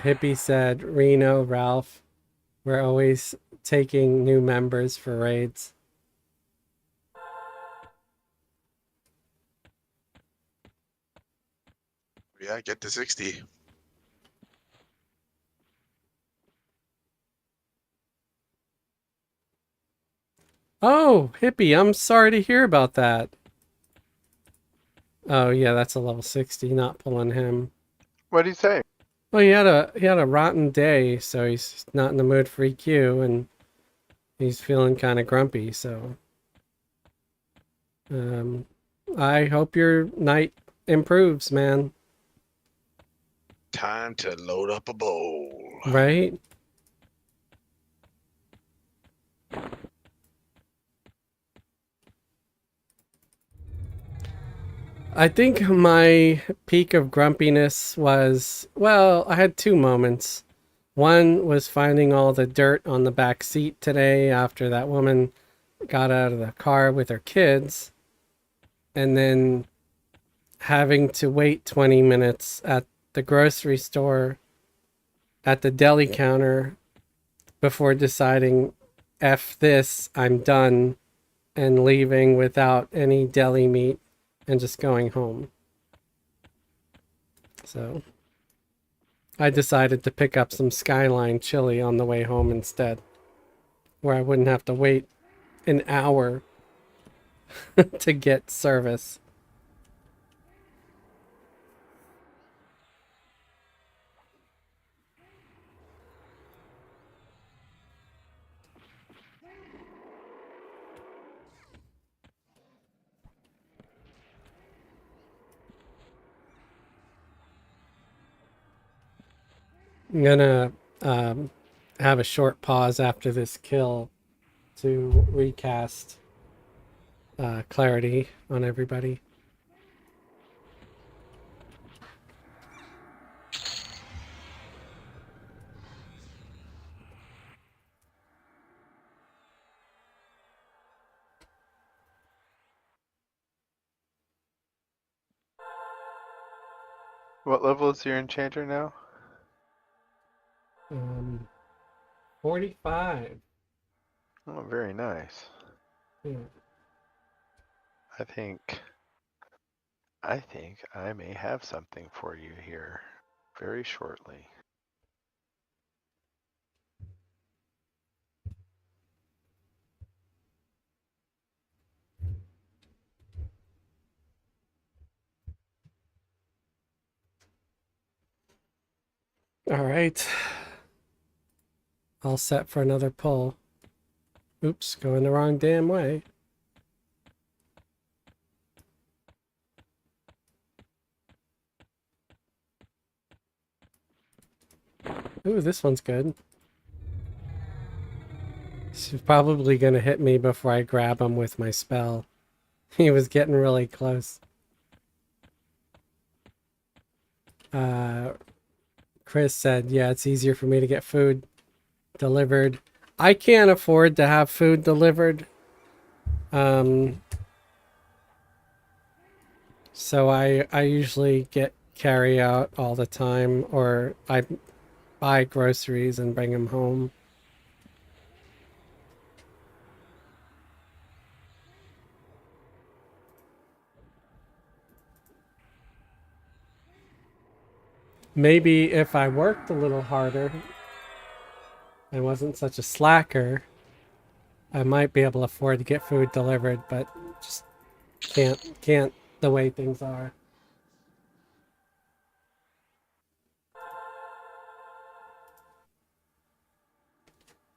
[SPEAKER 1] Hippie said, Reno, Ralph, we're always taking new members for raids.
[SPEAKER 2] Yeah, get to 60.
[SPEAKER 1] Oh, Hippie, I'm sorry to hear about that. Oh yeah, that's a level 60, not pulling him.
[SPEAKER 4] What do you say?
[SPEAKER 1] Well, he had a rotten day, so he's not in the mood for EQ, and he's feeling kind of grumpy. So, I hope your night improves, man.
[SPEAKER 2] Time to load up a bowl.
[SPEAKER 1] Right? I think my peak of grumpiness was, well, I had two moments. One was finding all the dirt on the back seat today after that woman got out of the car with her kids, and then having to wait 20 minutes at the grocery store at the deli counter before deciding, F this, I'm done, and leaving without any deli meat and just going home. So I decided to pick up some Skyline chili on the way home instead, where I wouldn't have to wait an hour to get service. I'm gonna have a short pause after this kill to recast clarity on everybody.
[SPEAKER 4] What level is your enchanter now?
[SPEAKER 1] 45.
[SPEAKER 4] Oh, very nice.
[SPEAKER 1] Yeah.
[SPEAKER 4] I think I may have something for you here very shortly.
[SPEAKER 1] All right. All set for another pull. Oops, going the wrong damn way. Ooh, this one's good. She's probably gonna hit me before I grab him with my spell. He was getting really close. Chris said, yeah, it's easier for me to get food delivered. I can't afford to have food delivered. So I usually get carry out all the time, or I buy groceries and bring them home. Maybe if I worked a little harder and wasn't such a slacker, I might be able to afford to get food delivered, but just can't the way things are.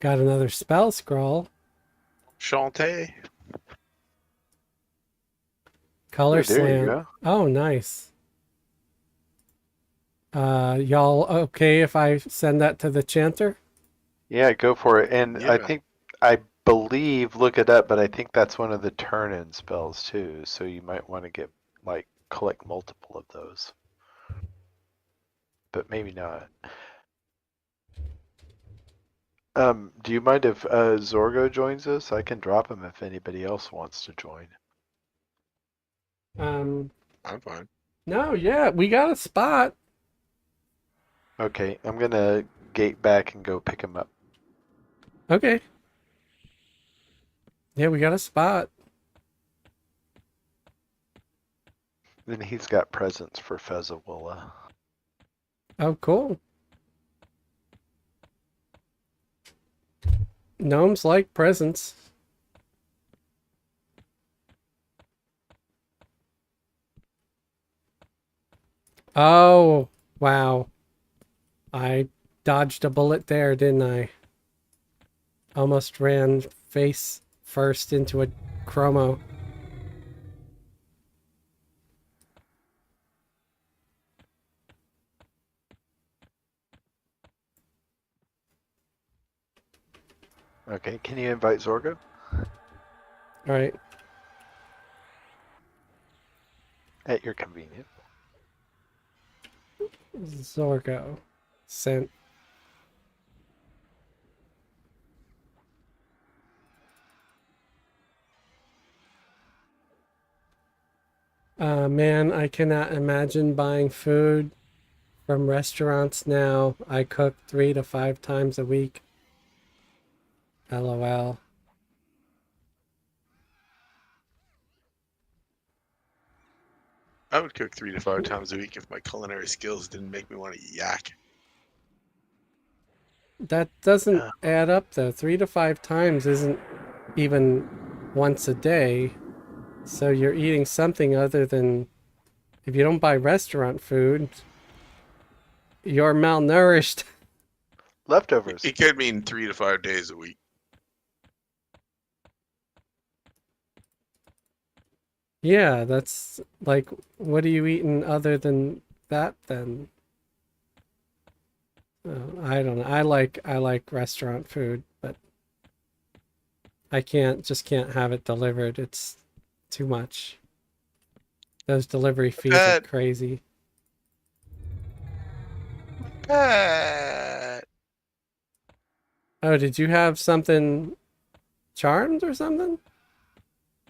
[SPEAKER 1] Got another spell scroll.
[SPEAKER 2] Shantae.
[SPEAKER 1] Color
[SPEAKER 4] Ooh, there you
[SPEAKER 1] slant.
[SPEAKER 4] go.
[SPEAKER 1] Oh, nice. Y'all okay if I send that to the chanter?
[SPEAKER 4] Yeah, go for it. And
[SPEAKER 2] Yeah.
[SPEAKER 4] I believe, look it up, but I think that's one of the turn-in spells too. So you might want to get like collect multiple of those, but maybe not. Do you mind if Zorgo joins us? I can drop him if anybody else wants to join.
[SPEAKER 1] Um,
[SPEAKER 2] I'm fine.
[SPEAKER 1] no, yeah, we got a spot.
[SPEAKER 4] Okay, I'm gonna gate back and go pick him up.
[SPEAKER 1] Okay. Yeah, we got a spot.
[SPEAKER 4] Then he's got presents for Fezzawilla.
[SPEAKER 1] Oh, cool. Gnomes like presents. Oh, wow. I dodged a bullet there, didn't I? Almost ran face first into a chromo.
[SPEAKER 4] Okay, can you invite Zorgo?
[SPEAKER 1] All right.
[SPEAKER 4] At your convenience.
[SPEAKER 1] Zorgo. Sent. Man, I cannot imagine buying food from restaurants now. I cook 3 to 5 times a week. LOL.
[SPEAKER 2] I would cook 3 to 5 times a week if my culinary skills didn't make me want to yak.
[SPEAKER 1] That doesn't
[SPEAKER 4] Uh,
[SPEAKER 1] add up though. 3 to 5 times isn't even once a day. So you're eating something other than, if you don't buy restaurant food, you're malnourished.
[SPEAKER 4] Leftovers.
[SPEAKER 2] It could mean 3 to 5 days a week.
[SPEAKER 1] Yeah, that's like, what are you eating other than that then? I don't know. I like restaurant food, but I can't have it delivered. It's too much. Those delivery fees are
[SPEAKER 2] Pet,
[SPEAKER 1] crazy.
[SPEAKER 2] pet.
[SPEAKER 1] Oh, did you have something charmed or something?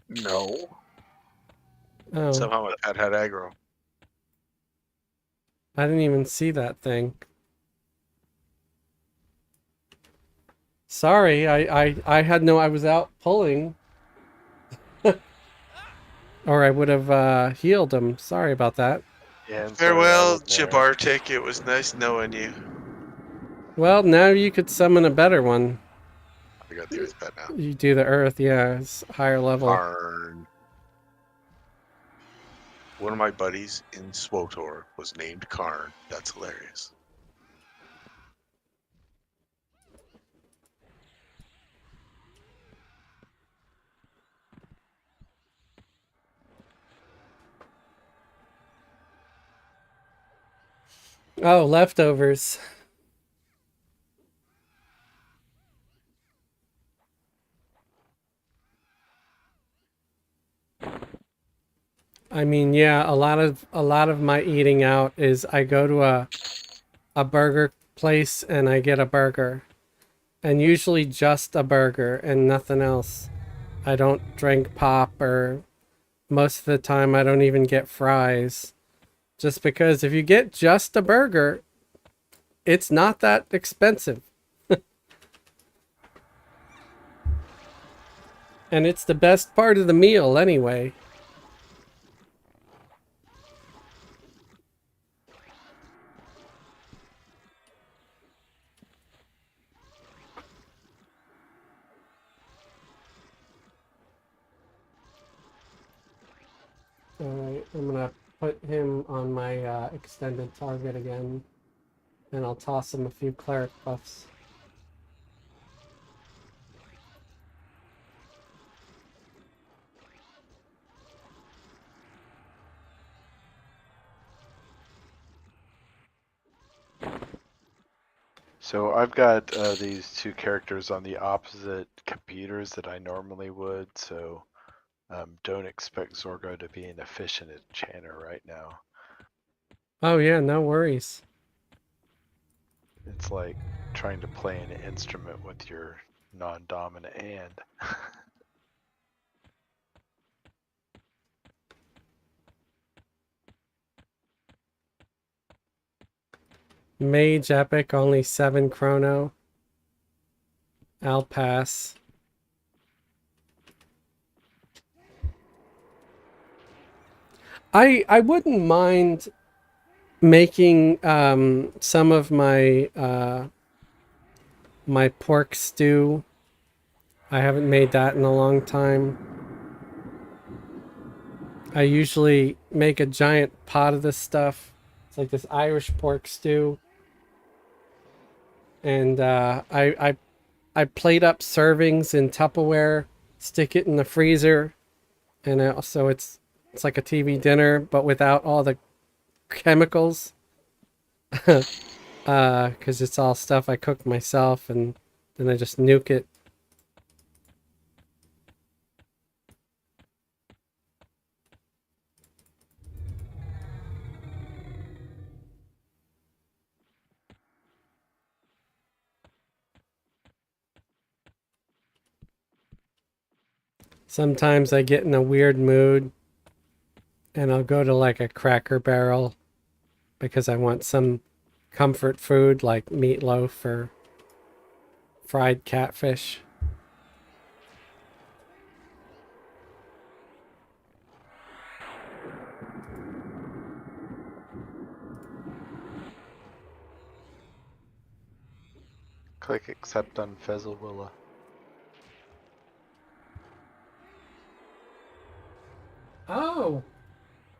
[SPEAKER 2] No.
[SPEAKER 1] Oh,
[SPEAKER 2] Somehow my pet had aggro.
[SPEAKER 1] I didn't even see that thing. Sorry, I had no, I was out pulling. Or I would have healed him. Sorry about that.
[SPEAKER 4] Yeah, and sorry, I
[SPEAKER 2] Farewell,
[SPEAKER 4] wasn't
[SPEAKER 2] Chip
[SPEAKER 4] there.
[SPEAKER 2] Arctic. It was nice knowing you.
[SPEAKER 1] Well, now you could summon a better one.
[SPEAKER 2] I got the Earth pet now.
[SPEAKER 1] You do the earth, yeah, it's higher level.
[SPEAKER 2] Karn. One of my buddies in SWOTOR was named Karn. That's hilarious.
[SPEAKER 1] Oh, leftovers. I mean, yeah, a lot of my eating out is I go to a burger place and I get a burger. And usually just a burger and nothing else. I don't drink pop, or most of the time I don't even get fries. Just because if you get just a burger, it's not that expensive. And it's the best part of the meal anyway. Alright, I'm gonna put him on my extended target again. And I'll toss him a few cleric buffs.
[SPEAKER 4] So I've got these two characters on the opposite computers that I normally would, so don't expect Zorgo to be an efficient enchanter right now.
[SPEAKER 1] Oh yeah, no worries.
[SPEAKER 4] It's like trying to play an instrument with your non-dominant hand.
[SPEAKER 1] Mage epic, only 7 chrono. I'll pass. I wouldn't mind making some of my my pork stew. I haven't made that in a long time. I usually make a giant pot of this stuff. It's like this Irish pork stew, and I plate up servings in Tupperware, stick it in the freezer, and so it's like a TV dinner, but without all the chemicals. Because it's all stuff I cook myself, and then I just nuke it. Sometimes I get in a weird mood and I'll go to like a Cracker Barrel because I want some comfort food like meatloaf or fried catfish.
[SPEAKER 4] Click accept on Fizzlewilla.
[SPEAKER 1] Oh,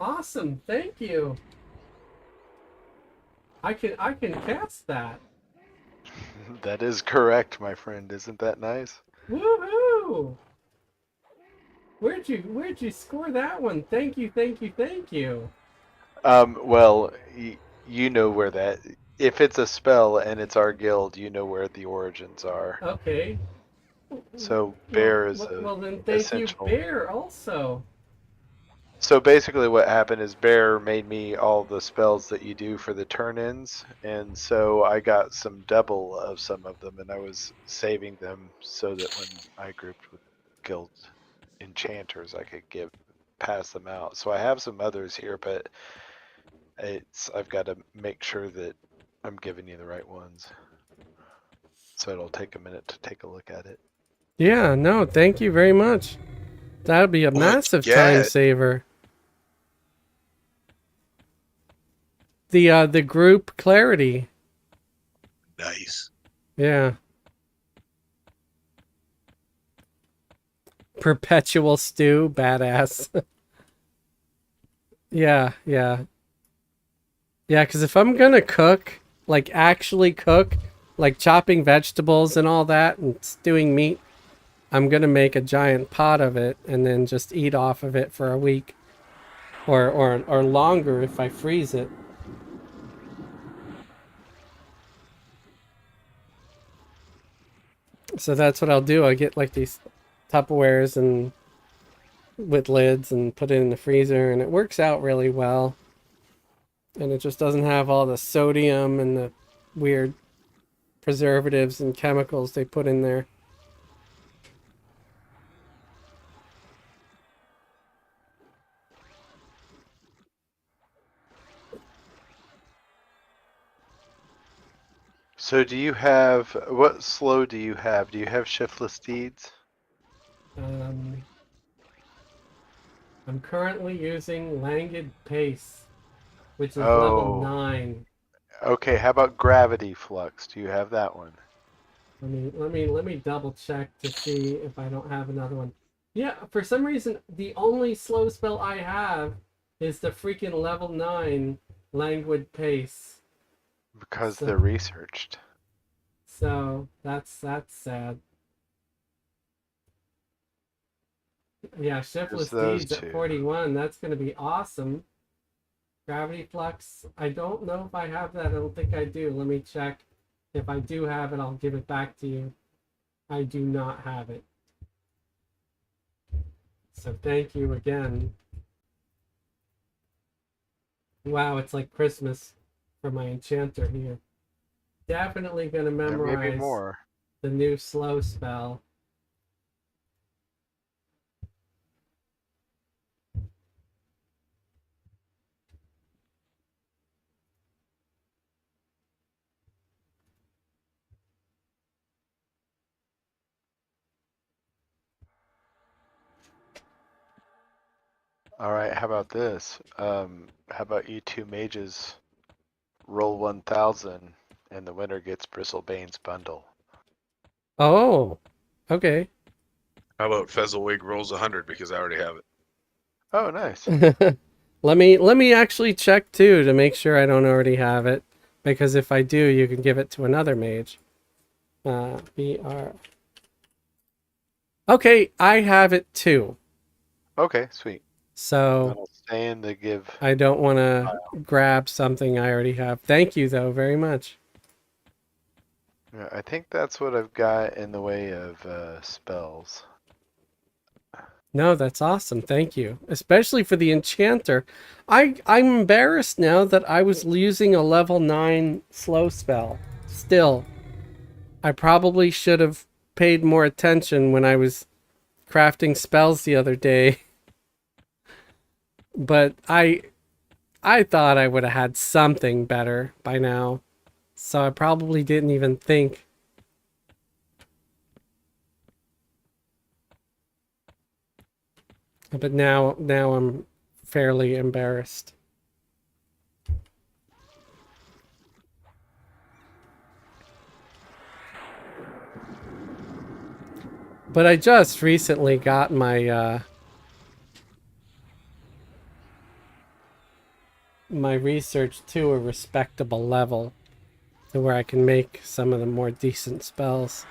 [SPEAKER 1] awesome. Thank you. I can cast that.
[SPEAKER 4] That is correct, my friend. Isn't that nice?
[SPEAKER 1] Woohoo! Where'd you score that one? Thank you, thank you, thank you.
[SPEAKER 4] Well, you know where that. If it's a spell and it's our guild, you know where the origins are.
[SPEAKER 1] Okay.
[SPEAKER 4] So bear is
[SPEAKER 1] well then thank
[SPEAKER 4] essential.
[SPEAKER 1] you, Bear, also.
[SPEAKER 4] So basically, what happened is Bear made me all the spells that you do for the turn-ins, and so I got some double of some of them, and I was saving them so that when I grouped with guild enchanters, I could pass them out. So I have some others here, but I've got to make sure that I'm giving you the right ones. So it'll take a minute to take a look at it.
[SPEAKER 1] Yeah, no, thank you very much. That would be a massive time
[SPEAKER 2] get?
[SPEAKER 1] saver. The group clarity.
[SPEAKER 2] Nice.
[SPEAKER 1] Yeah. Perpetual stew, badass. Yeah, yeah. Yeah, because if I'm gonna cook, like actually cook, like chopping vegetables and all that and stewing meat, I'm gonna make a giant pot of it and then just eat off of it for a week. Or longer if I freeze it. So that's what I'll do. I get like these Tupperwares and with lids and put it in the freezer, and it works out really well. And it just doesn't have all the sodium and the weird preservatives and chemicals they put in there.
[SPEAKER 4] So what slow do you have? Do you have shiftless deeds?
[SPEAKER 1] I'm currently using Languid Pace, which is level 9.
[SPEAKER 4] Okay, how about gravity flux? Do you have that one?
[SPEAKER 1] Let me double check to see if I don't have another one. Yeah, for some reason the only slow spell I have is the freaking level 9 Languid Pace.
[SPEAKER 4] Because they're researched.
[SPEAKER 1] So that's sad. Yeah, Shiftless Deeds at 41. That's gonna be awesome. Gravity Flux. I don't know if I have that. I don't think I do. Let me check If I do have it, I'll give it back to you. I do not have it. So thank you again. Wow, it's like Christmas for my enchanter here. Definitely gonna
[SPEAKER 4] There may be
[SPEAKER 1] memorize
[SPEAKER 4] more.
[SPEAKER 1] the new slow spell.
[SPEAKER 4] All right, how about this? How about you two mages roll 1,000 and the winner gets Bristlebane's bundle?
[SPEAKER 1] Oh, okay.
[SPEAKER 2] How about Fezzlewig rolls 100 because I already have it.
[SPEAKER 4] Oh, nice.
[SPEAKER 1] let me actually check too to make sure I don't already have it, because if I do, you can give it to another mage. BR. Okay, I have it too.
[SPEAKER 4] Okay, sweet.
[SPEAKER 1] So
[SPEAKER 4] That'll stay in the give.
[SPEAKER 1] I don't want to grab something I already have. Thank you though very much.
[SPEAKER 4] Yeah, I think that's what I've got in the way of spells.
[SPEAKER 1] No, that's awesome. Thank you. Especially for the enchanter. I'm embarrassed now that I was using a level 9 slow spell. Still, I probably should have paid more attention when I was crafting spells the other day. But I thought I would have had something better by now. So I probably didn't even think. But now I'm fairly embarrassed. But I just recently got my my research to a respectable level to where I can make some of the more decent spells.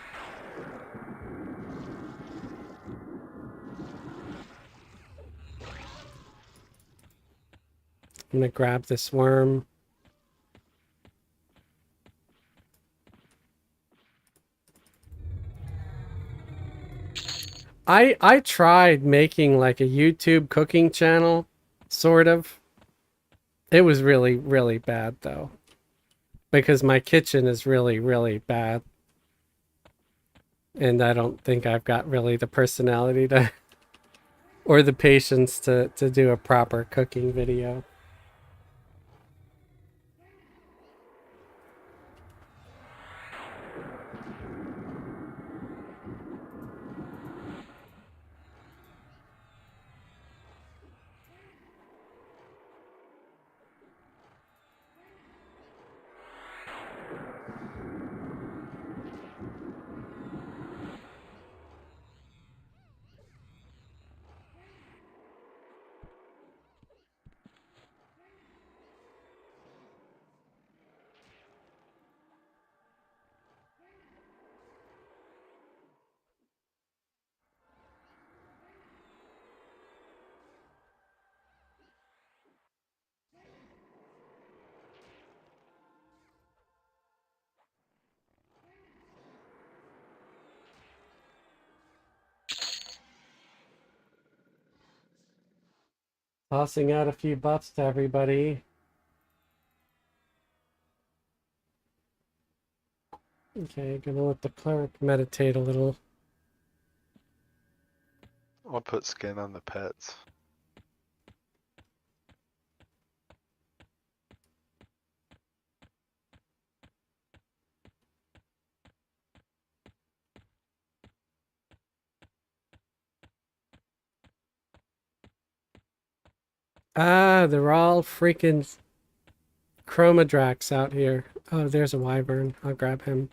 [SPEAKER 1] I'm gonna grab this worm. I tried making like a YouTube cooking channel, sort of. It was really, really bad though. Because my kitchen is really, really bad. And I don't think I've got really the personality to or the patience to do a proper cooking video. Tossing out a few buffs to everybody. Okay, gonna let the cleric meditate a little.
[SPEAKER 4] I'll put skin on the pets.
[SPEAKER 1] Ah, they're all freaking chromadrax out here. Oh, there's a wyvern. I'll grab him.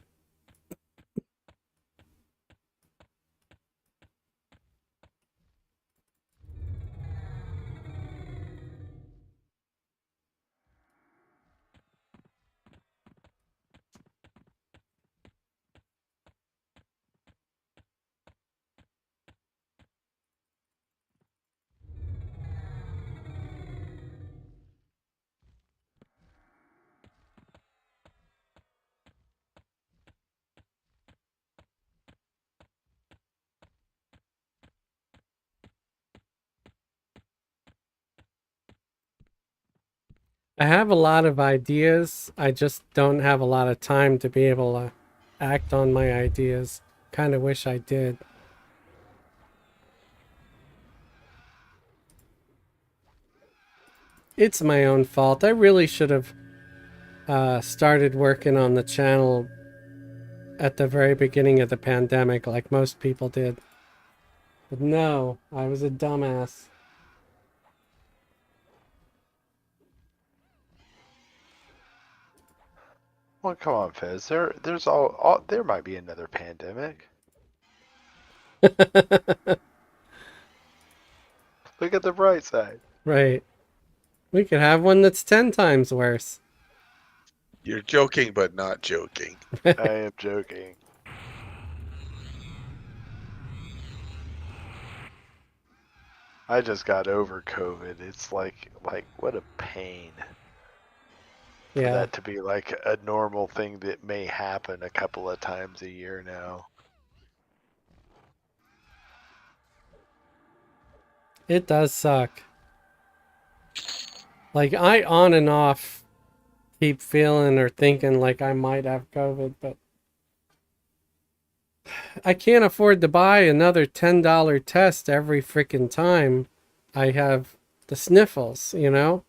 [SPEAKER 1] I have a lot of ideas. I just don't have a lot of time to be able to act on my ideas. Kind of wish I did. It's my own fault. I really should have started working on the channel at the very beginning of the pandemic, like most people did. But no, I was a dumbass.
[SPEAKER 4] Well, come on, Fez. There's there might be another pandemic. Look at the bright side.
[SPEAKER 1] Right. We could have one that's 10 times worse.
[SPEAKER 2] You're joking, but not joking.
[SPEAKER 4] I am joking. I just got over COVID. It's like what a pain for
[SPEAKER 1] Yeah.
[SPEAKER 4] that to be like a normal thing that may happen a couple of times a year now.
[SPEAKER 1] It does suck. Like, I on and off keep feeling or thinking like I might have COVID, but I can't afford to buy another $10 test every freaking time I have the sniffles, you know?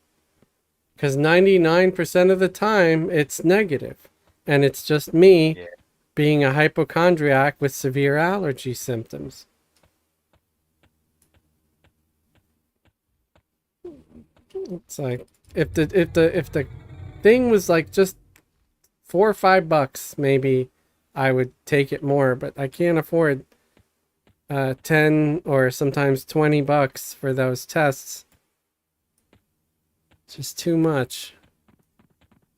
[SPEAKER 1] Because 99% of the time it's negative. And it's just me
[SPEAKER 4] Yeah.
[SPEAKER 1] being a hypochondriac with severe allergy symptoms. It's like if the thing was like just $4 or $5, maybe I would take it more, but I can't afford 10 or sometimes $20 for those tests. It's just too much.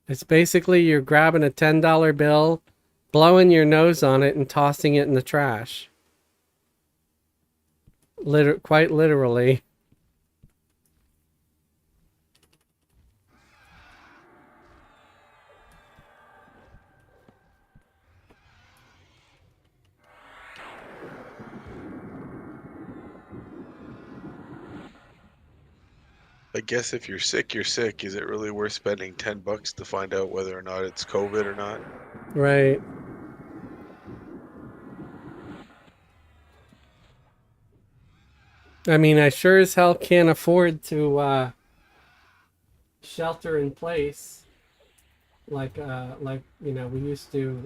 [SPEAKER 1] It's basically you're grabbing a $10 bill, blowing your nose on it, and tossing it in the trash. Quite literally.
[SPEAKER 2] I guess if you're sick, you're sick. Is it really worth spending $10 to find out whether or not it's COVID or not?
[SPEAKER 1] Right. I mean, I sure as hell can't afford to shelter in place like you know we used to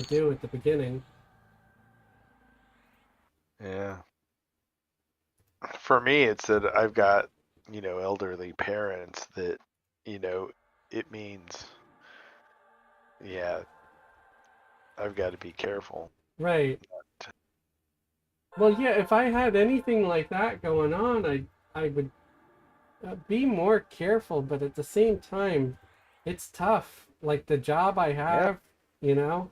[SPEAKER 1] do at the beginning.
[SPEAKER 4] Yeah. For me, it's that I've got, elderly parents that, it means, yeah, I've got to be careful.
[SPEAKER 1] Right. Well, yeah, if I had anything like that going on, I would be more careful, but at the same time, it's tough. Like the job I have, you know?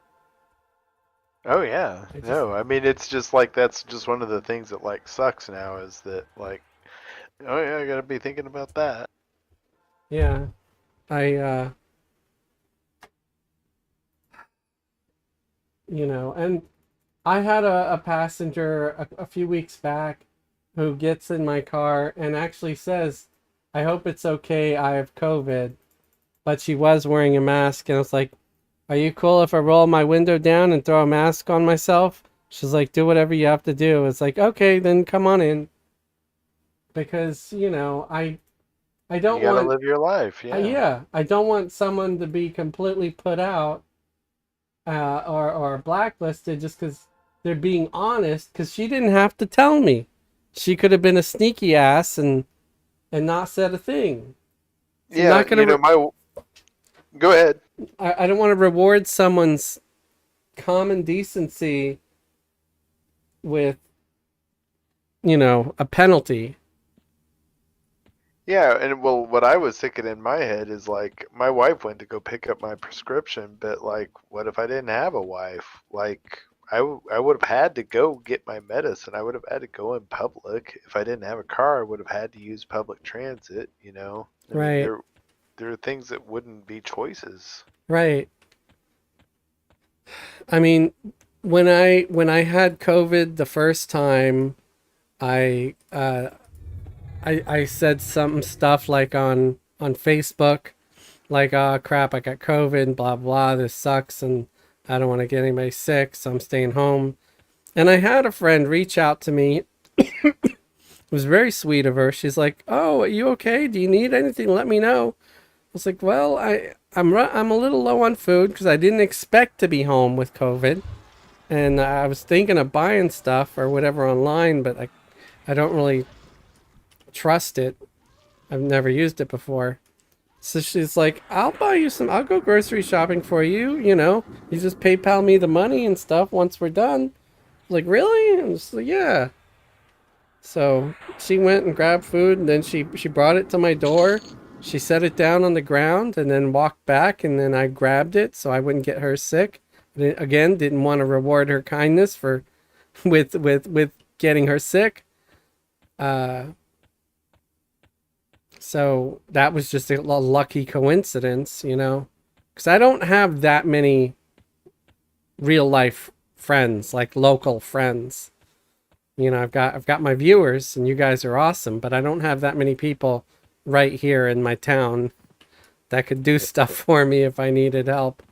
[SPEAKER 4] Oh yeah.
[SPEAKER 1] I just-
[SPEAKER 4] No, I mean it's just like that's just one of the things that like sucks now is that like, oh yeah, I gotta be thinking about that.
[SPEAKER 1] Yeah. I you know, and I had a passenger a few weeks back who gets in my car and actually says, I hope it's okay, I have COVID. But she was wearing a mask, and I was like, are you cool if I roll my window down and throw a mask on myself? She's like, do whatever you have to do. It's like, okay, then come on in. Because, you know, I don't
[SPEAKER 4] You gotta
[SPEAKER 1] want,
[SPEAKER 4] live your life, yeah.
[SPEAKER 1] yeah, I don't want someone to be completely put out or blacklisted just because they're being honest, because she didn't have to tell me. She could have been a sneaky ass and not said a thing. So
[SPEAKER 4] Yeah,
[SPEAKER 1] not gonna
[SPEAKER 4] go ahead.
[SPEAKER 1] I don't want to reward someone's common decency with, you know, a penalty.
[SPEAKER 4] Yeah, and well, what I was thinking in my head is like, my wife went to go pick up my prescription, but like, what if I didn't have a wife? Like, I would have had to go get my medicine. I would have had to go in public. If I didn't have a car, I would have had to use public transit, I mean,
[SPEAKER 1] Right.
[SPEAKER 4] there are things that wouldn't be choices.
[SPEAKER 1] Right. I mean, when I had COVID the first time, I said some stuff like on Facebook like, oh crap, I got COVID, blah blah, this sucks, and I don't want to get anybody sick, so I'm staying home. And I had a friend reach out to me. It was very sweet of her. She's like, "Oh, are you okay? Do you need anything? Let me know." I was like, "Well, I'm a little low on food because I didn't expect to be home with COVID, and I was thinking of buying stuff or whatever online, but I don't really trust it. I've never used it before." So she's like, "I'll buy you some. I'll go grocery shopping for you. You know, you just PayPal me the money and stuff once we're done." I was like, "Really?" And she's like, "Yeah." So she went and grabbed food, and then she brought it to my door. She set it down on the ground, and then walked back, and then I grabbed it so I wouldn't get her sick. Again, didn't want to reward her kindness for with getting her sick. Uh, so that was just a lucky coincidence, you know, because I don't have that many real life friends, like local friends. You know, I've got my viewers, and you guys are awesome, but I don't have that many people right here in my town that could do stuff for me if I needed help.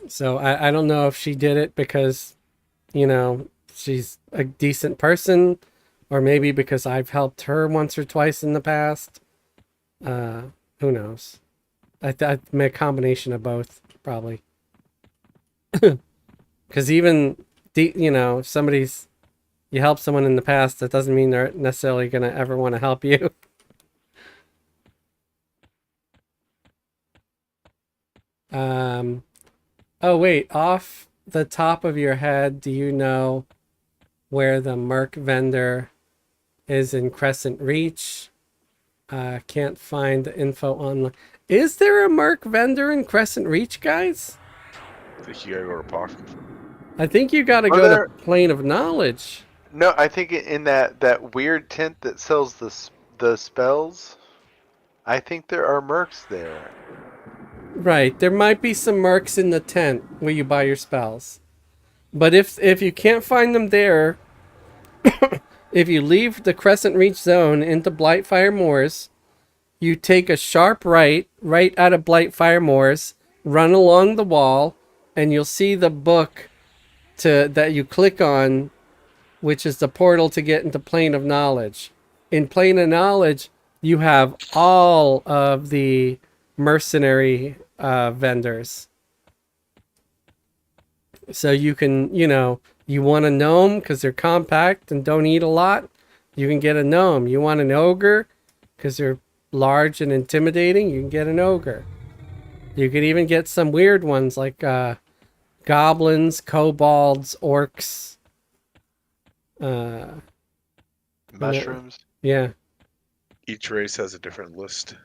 [SPEAKER 1] So I don't know if she did it because, you know, she's a decent person, or maybe because I've helped her once or twice in the past. Uh, who knows? I made a combination of both, probably. Because even, you know, if you help someone in the past, that doesn't mean they're necessarily going to ever want to help you. Oh wait, off the top of your head, do you know where the Merc vendor is in Crescent Reach? Can't find the info online. Is there a Merc vendor in Crescent Reach, guys?
[SPEAKER 2] I think you gotta go to Park.
[SPEAKER 1] I think you got to
[SPEAKER 4] Are
[SPEAKER 1] go
[SPEAKER 4] there-
[SPEAKER 1] to Plane of Knowledge.
[SPEAKER 4] No, I think in that weird tent that sells the spells, I think there are mercs there.
[SPEAKER 1] Right, there might be some Mercs in the tent where you buy your spells. But if you can't find them there, if you leave the Crescent Reach zone into Blightfire Moors, you take a sharp right out of Blightfire Moors, run along the wall, and you'll see the book that you click on, which is the portal to get into Plane of Knowledge. In Plane of Knowledge, you have all of the mercenary vendors. So you can, you know, you want a gnome because they're compact and don't eat a lot, you can get a gnome. You want an ogre because they're large and intimidating, you can get an ogre. You could even get some weird ones like goblins, kobolds, orcs.
[SPEAKER 4] Mushrooms.
[SPEAKER 1] Yeah.
[SPEAKER 2] Each race has a different list.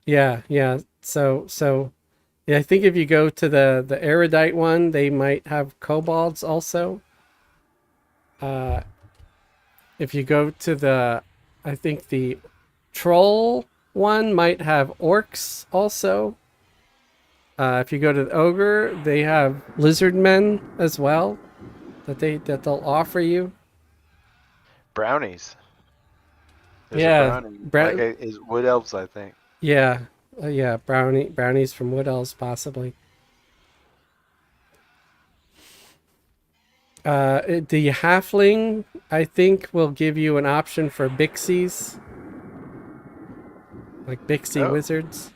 [SPEAKER 1] Yeah. So yeah, I think if you go to the erudite one, they might have kobolds also. If you go to I think the troll one might have orcs also. If you go to the ogre, they have lizard men as well that they'll offer you.
[SPEAKER 4] Brownies. There's
[SPEAKER 1] Yeah,
[SPEAKER 4] a brownie. Is wood elves, I think.
[SPEAKER 1] yeah, yeah. Brownies from Wood Elves possibly. The halfling, I think, will give you an option for Bixies, like Bixie
[SPEAKER 4] Oh.
[SPEAKER 1] wizards.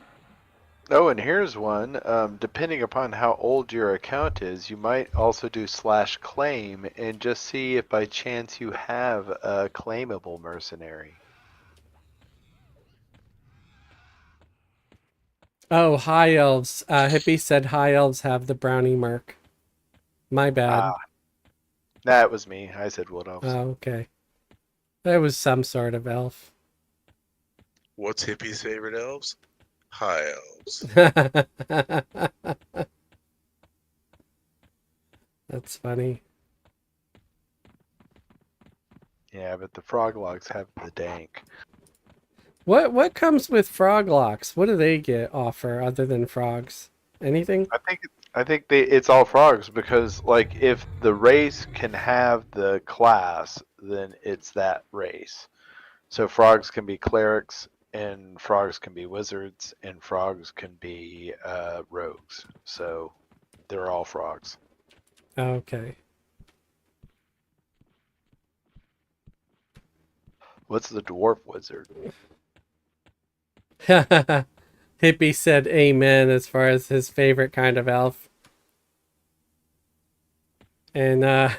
[SPEAKER 4] Oh, and here's one. Depending upon how old your account is, you might also do /claim and just see if by chance you have a claimable mercenary.
[SPEAKER 1] Oh, high elves. Hippie said high elves have the brownie merc. My bad.
[SPEAKER 4] That was me. I said wood elves.
[SPEAKER 1] Oh, okay. There was some sort of elf.
[SPEAKER 2] What's Hippie's favorite elves? High elves.
[SPEAKER 1] That's funny.
[SPEAKER 4] Yeah, but the froglogs have the dank.
[SPEAKER 1] What comes with froglocks? What do they offer other than frogs? Anything?
[SPEAKER 4] I think it's all frogs because like if the race can have the class, then it's that race. So frogs can be clerics, and frogs can be wizards, and frogs can be rogues. So they're all frogs.
[SPEAKER 1] Okay.
[SPEAKER 4] What's the dwarf wizard?
[SPEAKER 1] Hippie said amen as far as his favorite kind of elf. And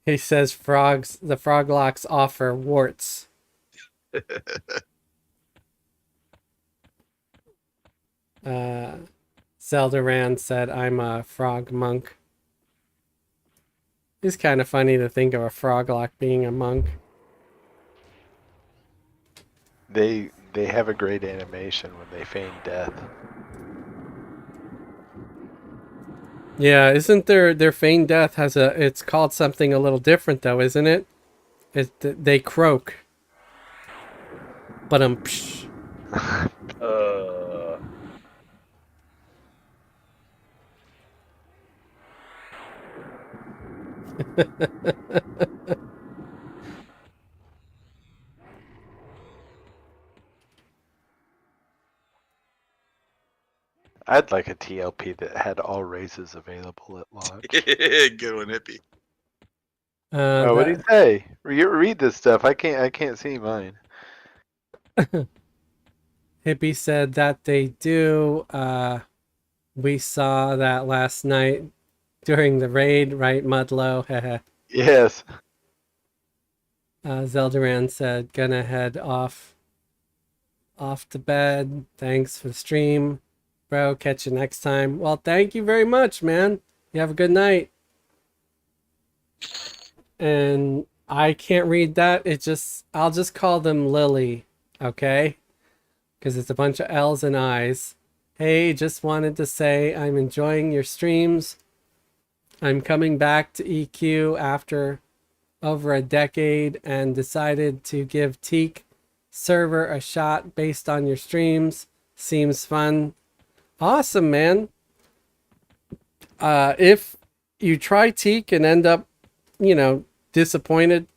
[SPEAKER 1] he says the froglocks offer warts. Zeldaran said, I'm a frog monk. It's kind of funny to think of a froglock being a monk.
[SPEAKER 4] They have a great animation when they feign death.
[SPEAKER 1] Yeah, isn't their feigned death has it's called something a little different though, isn't it? They croak. But psh.
[SPEAKER 4] I'd like a TLP that had all races available at launch.
[SPEAKER 2] Good one, hippie.
[SPEAKER 4] Oh, what do you say? Read this stuff. I can't see mine.
[SPEAKER 1] Hippie said that they do. We saw that last night during the raid, right, Mudlow?
[SPEAKER 4] Yes.
[SPEAKER 1] Zeldaran said, gonna head off to bed. Thanks for the stream, bro. Catch you next time. Well, thank you very much, man. You have a good night. And I can't read that. I'll just call them Lily, okay? Because it's a bunch of L's and I's. Hey, just wanted to say I'm enjoying your streams. I'm coming back to EQ after over a decade and decided to give Teek server a shot based on your streams. Seems fun. Awesome, man. If you try Teek and end up, disappointed,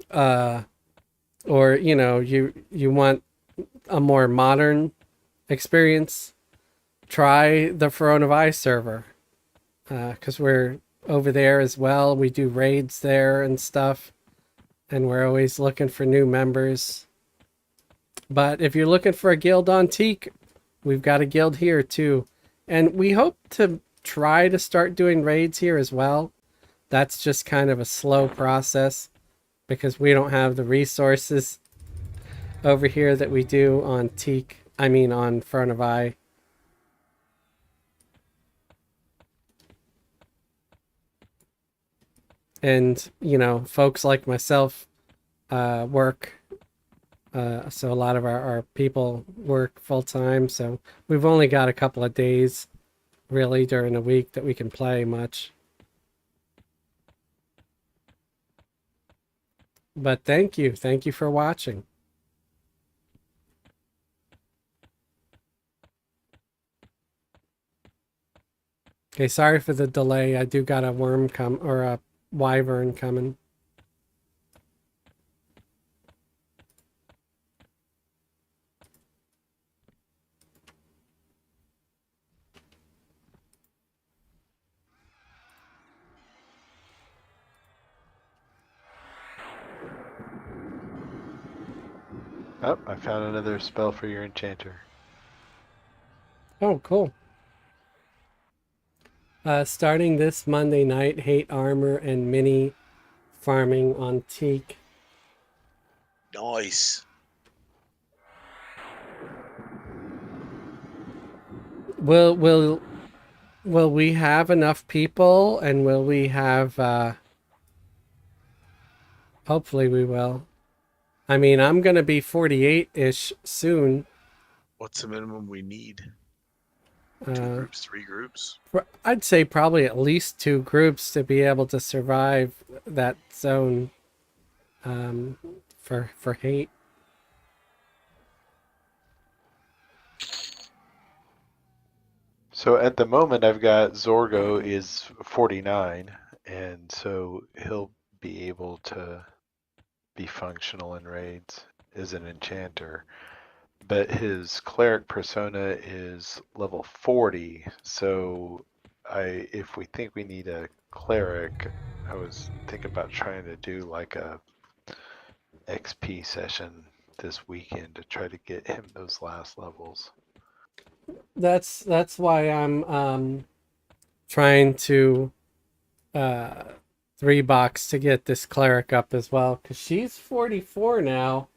[SPEAKER 1] or you want a more modern experience, try the Throne of Ice server, because we're over there as well. We do raids there and stuff, and we're always looking for new members. But if you're looking for a guild on Teek, we've got a guild here too, and we hope to try to start doing raids here as well. That's just kind of a slow process because we don't have the resources over here that we do on Teek. I mean on Throne of Eye. And, folks like myself work. So a lot of our people work full time. So we've only got a couple of days really during the week that we can play much. But thank you. Thank you for watching. Okay, sorry for the delay. I do got a worm or a wyvern coming.
[SPEAKER 4] Oh, I found another spell for your enchanter.
[SPEAKER 1] Oh, cool. Starting this Monday night, hate armor and mini farming on Teek.
[SPEAKER 2] Nice.
[SPEAKER 1] Will we have enough people, and will we have hopefully we will. I mean, I'm gonna be 48-ish soon.
[SPEAKER 2] What's the minimum we need? 2 groups, 3 groups?
[SPEAKER 1] I'd say probably at least 2 groups to be able to survive that zone for hate.
[SPEAKER 4] So at the moment, I've got Zorgo is 49, and so he'll be able to be functional in raids as an enchanter. But his cleric persona is level 40, so if we think we need a cleric, I was thinking about trying to do like a XP session this weekend to try to get him those last levels.
[SPEAKER 1] That's why I'm trying to 3 box to get this cleric up as well, because she's 44 now.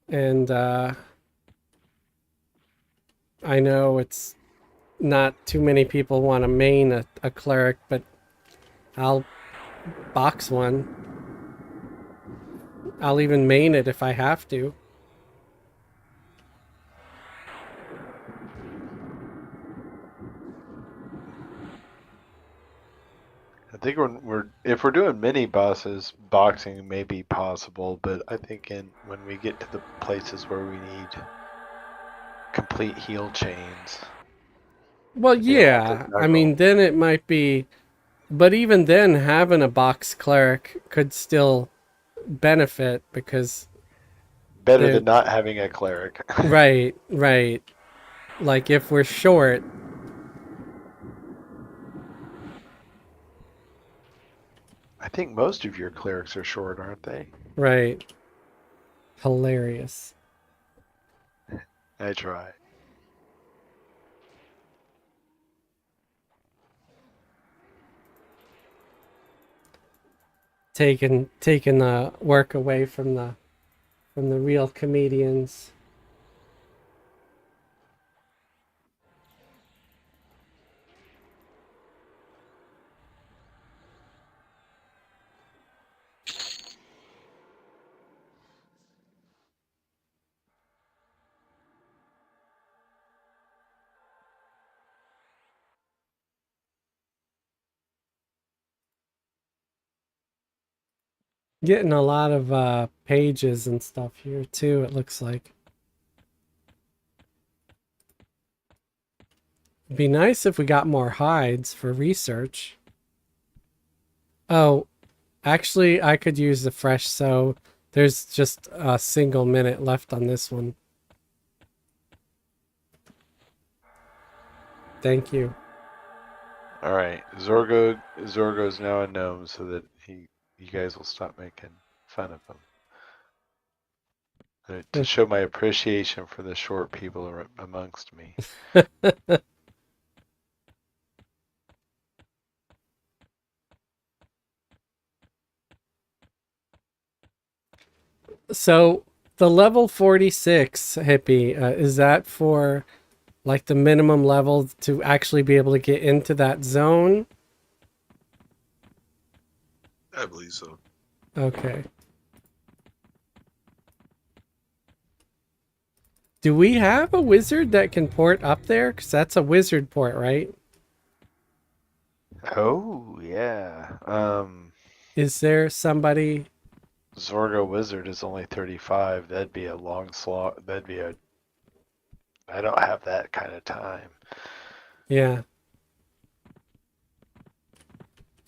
[SPEAKER 1] And I know it's not too many people want to main a cleric, but I'll box one. I'll even main it if I have to.
[SPEAKER 4] I think if we're doing mini bosses, boxing may be possible, but I think when we get to the places where we need complete heal chains,
[SPEAKER 1] Well,
[SPEAKER 4] I think we'll have
[SPEAKER 1] yeah.
[SPEAKER 4] to
[SPEAKER 1] I mean,
[SPEAKER 4] juggle.
[SPEAKER 1] then it might be, but even then, having a box cleric could still benefit because
[SPEAKER 4] Better
[SPEAKER 1] they're
[SPEAKER 4] than not having a cleric.
[SPEAKER 1] right, right. Like if we're short,
[SPEAKER 4] I think most of your clerics are short, aren't they?
[SPEAKER 1] right. Hilarious.
[SPEAKER 4] I try.
[SPEAKER 1] Taking the work away from the real comedians. Getting a lot of pages and stuff here too, it looks like. It'd be nice if we got more hides for research. Oh, actually, I could use the fresh, so there's just a single minute left on this one. Thank you.
[SPEAKER 4] All right, Zorgo's now a gnome, so that you guys will stop making fun of him. To show my appreciation for the short people amongst me.
[SPEAKER 1] So the level 46 hippie, is that for like the minimum level to actually be able to get into that zone?
[SPEAKER 2] I believe so.
[SPEAKER 1] Okay. Do we have a wizard that can port up there? Because that's a wizard port, right?
[SPEAKER 4] Oh yeah.
[SPEAKER 1] Is there somebody?
[SPEAKER 4] Zorgo Wizard is only 35. That'd be a long slog. I don't have that kind of time.
[SPEAKER 1] Yeah.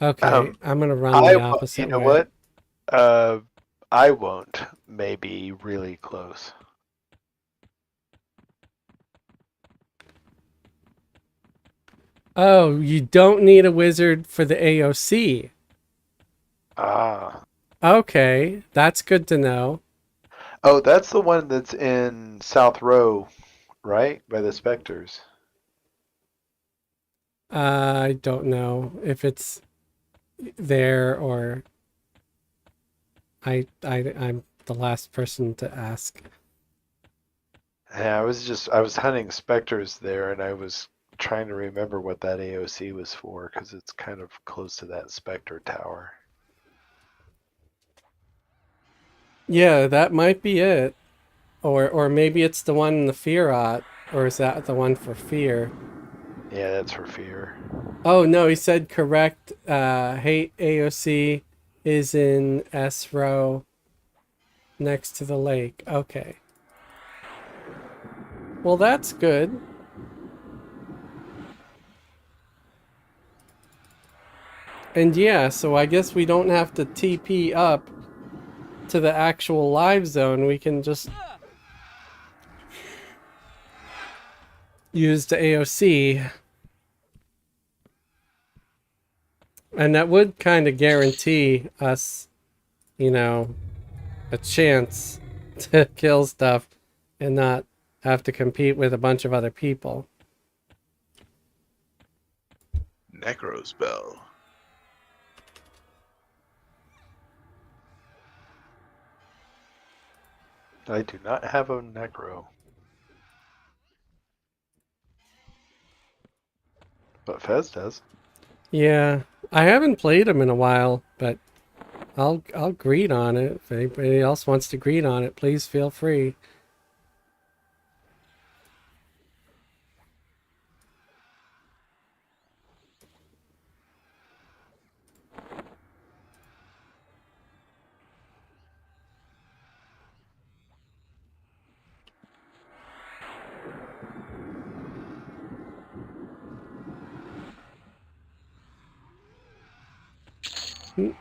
[SPEAKER 1] Okay, I'm gonna run
[SPEAKER 4] I
[SPEAKER 1] the opposite
[SPEAKER 4] you know
[SPEAKER 1] way.
[SPEAKER 4] what? I won't. Maybe really close.
[SPEAKER 1] Oh, you don't need a wizard for the AOC.
[SPEAKER 4] Ah.
[SPEAKER 1] Okay, that's good to know.
[SPEAKER 4] Oh, that's the one that's in South Row, right? By the Spectres.
[SPEAKER 1] I don't know if it's there or I'm the last person to ask.
[SPEAKER 4] Yeah, I was hunting Spectres there, and I was trying to remember what that AOC was for, because it's kind of close to that Spectre tower.
[SPEAKER 1] Yeah, that might be it. Or maybe it's the one in the Fiat, or is that the one for fear?
[SPEAKER 4] Yeah, that's for fear.
[SPEAKER 1] Oh no, he said correct. Hate AOC is in S row next to the lake. Okay. Well, that's good. And yeah, so I guess we don't have to TP up to the actual live zone. We can just use the AOC. And that would kind of guarantee us, you know, a chance to kill stuff and not have to compete with a bunch of other people.
[SPEAKER 2] Necro's Bell.
[SPEAKER 4] I do not have a necro. But Fez does.
[SPEAKER 1] Yeah, I haven't played them in a while, but I'll greet on it. If anybody else wants to greet on it, please feel free.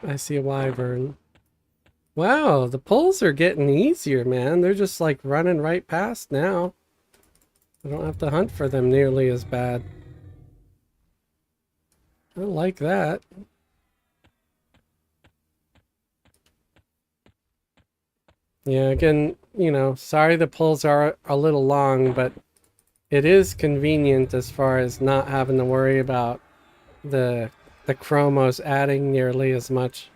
[SPEAKER 1] I see a wyvern. Wow, the pulls are getting easier, man. They're just like running right past now. I don't have to hunt for them nearly as bad. I like that. Yeah, again, you know, sorry the pulls are a little long, but it is convenient as far as not having to worry about the chromos adding nearly as much.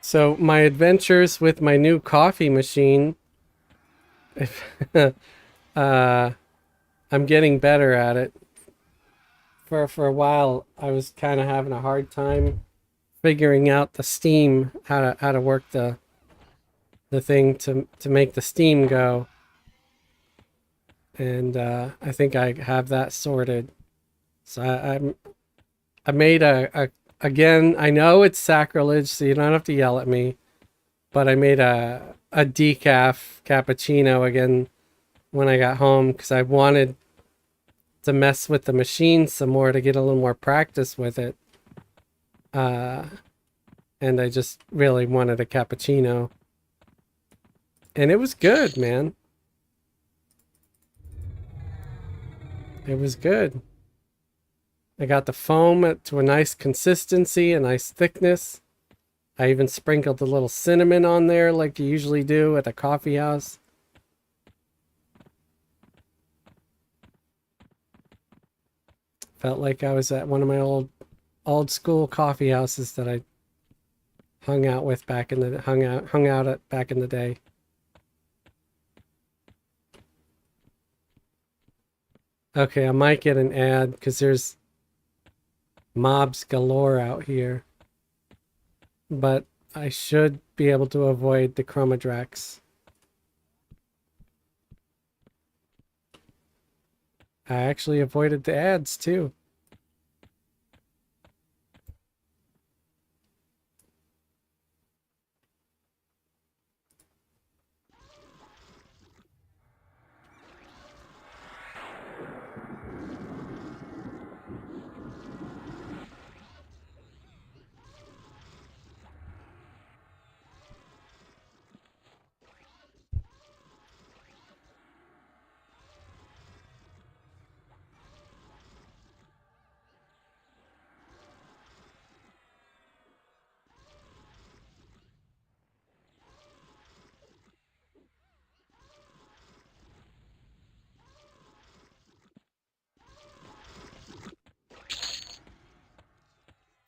[SPEAKER 1] So my adventures with my new coffee machine, I'm getting better at it. For a while, I was kind of having a hard time figuring out the steam, how to work the thing to make the steam go. And I think I have that sorted. So I made a again. I know it's sacrilege, so you don't have to yell at me. But I made a decaf cappuccino again when I got home because I wanted to mess with the machine some more to get a little more practice with it. And I just really wanted a cappuccino. And it was good, man. It was good. I got the foam to a nice consistency, a nice thickness. I even sprinkled a little cinnamon on there like you usually do at a coffee house. Felt like I was at one of my old school coffee houses that I hung out with back in the hung out at back in the day. Okay, I might get an ad because there's mobs galore out here. But I should be able to avoid the chromodrax. I actually avoided the ads too.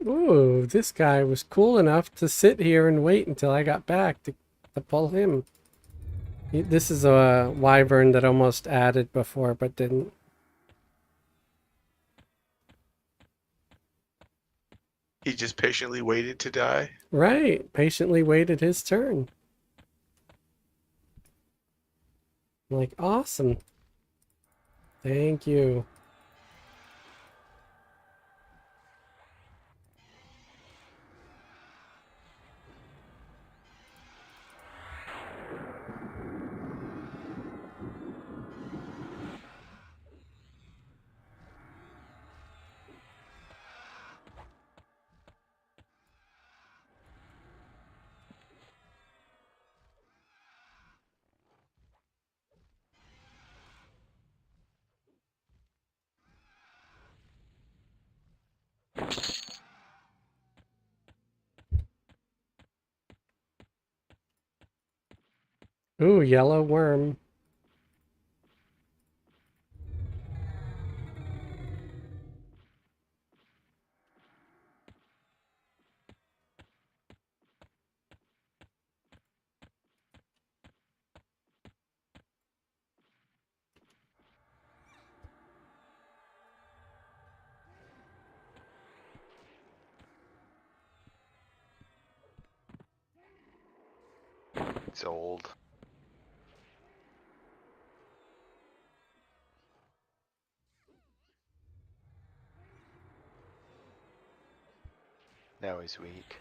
[SPEAKER 1] Ooh, this guy was cool enough to sit here and wait until I got back to pull him. This is a wyvern that almost added before but didn't.
[SPEAKER 2] He just patiently waited to die.
[SPEAKER 1] Right, patiently waited his turn. I'm like, awesome. Thank you. Ooh, yellow worm.
[SPEAKER 4] It's old. Now he's weak.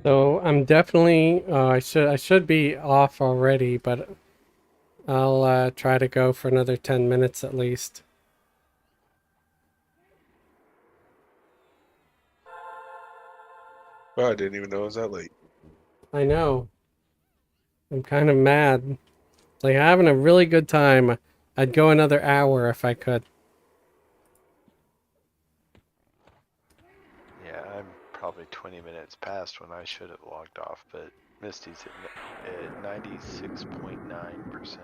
[SPEAKER 1] So I'm definitely I should be off already, but I'll try to go for another 10 minutes at least.
[SPEAKER 2] Oh, I didn't even know it was that late.
[SPEAKER 1] I know. I'm kind of mad. Like having a really good time. I'd go another hour if I could.
[SPEAKER 4] Yeah, I'm probably 20 minutes past when I should have logged off, but Misty's at 96.9%.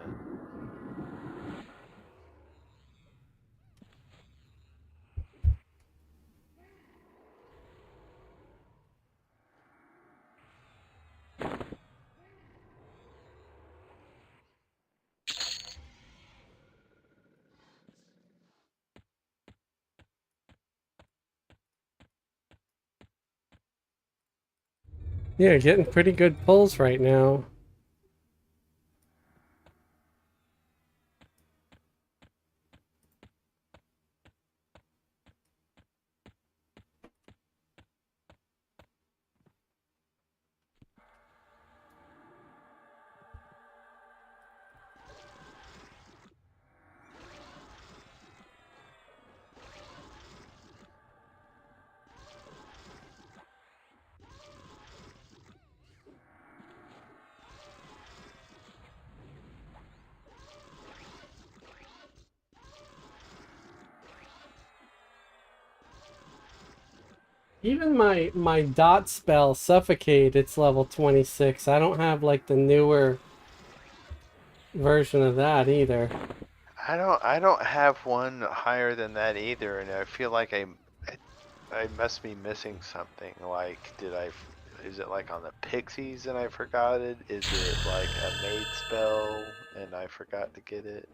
[SPEAKER 1] Yeah, getting pretty good pulls right now. Even my dot spell suffocate, it's level 26. I don't have like the newer version of that either.
[SPEAKER 4] I don't have one higher than that either, and I feel like I must be missing something. Like, is it like on the pixies and I forgot it? Is it like a maid spell and I forgot to get it?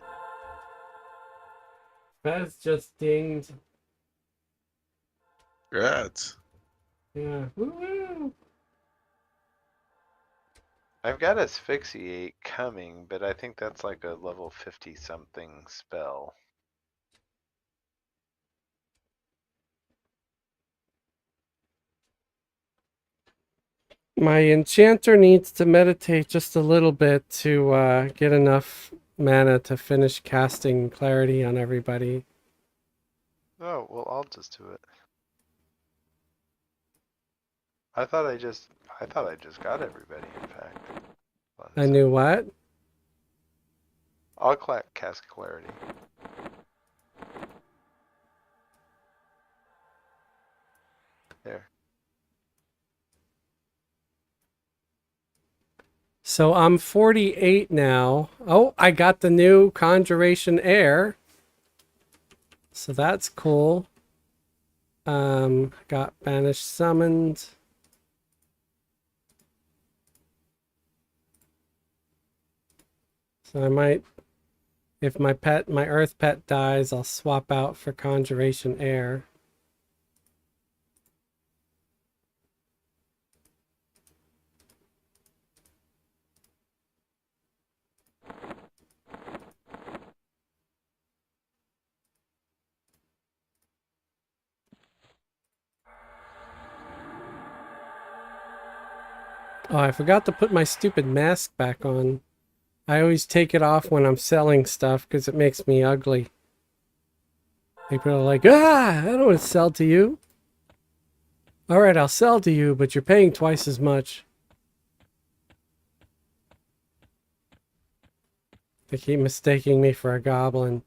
[SPEAKER 1] Fez just dinged.
[SPEAKER 2] Congrats.
[SPEAKER 1] Yeah. Woo-woo.
[SPEAKER 4] I've got asphyxiate coming, but I think that's like a level 50 something spell.
[SPEAKER 1] My enchanter needs to meditate just a little bit to get enough mana to finish casting clarity on everybody.
[SPEAKER 4] Oh, well, I'll just do it. I thought I just got everybody, in fact. Hold on a
[SPEAKER 1] I knew
[SPEAKER 4] second.
[SPEAKER 1] what?
[SPEAKER 4] I'll cast clarity. There.
[SPEAKER 1] So I'm 48 now. Oh, I got the new Conjuration Air. So that's cool. Got Banished Summoned. So I might, if my Earth pet dies, I'll swap out for Conjuration Air. Oh, I forgot to put my stupid mask back on. I always take it off when I'm selling stuff because it makes me ugly. People are like, I don't want to sell to you. All right, I'll sell to you, but you're paying twice as much. They keep mistaking me for a goblin.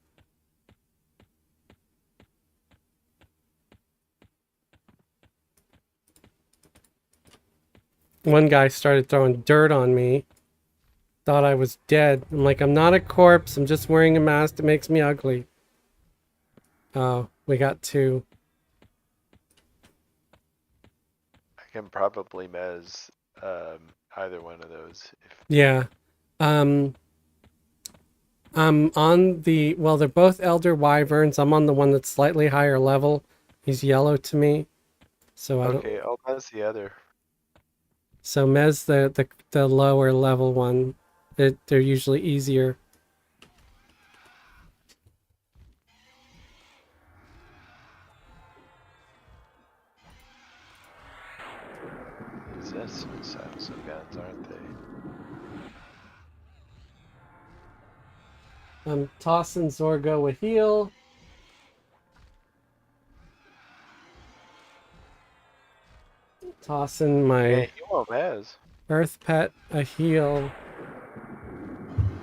[SPEAKER 1] one guy started throwing dirt on me. Thought I was dead. I'm like, I'm not a corpse. I'm just wearing a mask. It makes me ugly. Oh, we got two.
[SPEAKER 4] I can probably mez either one of those. If
[SPEAKER 1] Yeah. I'm on the, well, they're both Elder Wyverns. I'm on the one that's slightly higher level. He's yellow to me. So I don't,
[SPEAKER 4] okay, I'll mez the other.
[SPEAKER 1] so Mez the lower level one. They're usually easier.
[SPEAKER 4] Possessed missiles of guns, aren't they?
[SPEAKER 1] I'm tossing Zorgo a heal. Tossing my
[SPEAKER 4] Hey, you won't mez.
[SPEAKER 1] Earth Pet a heal.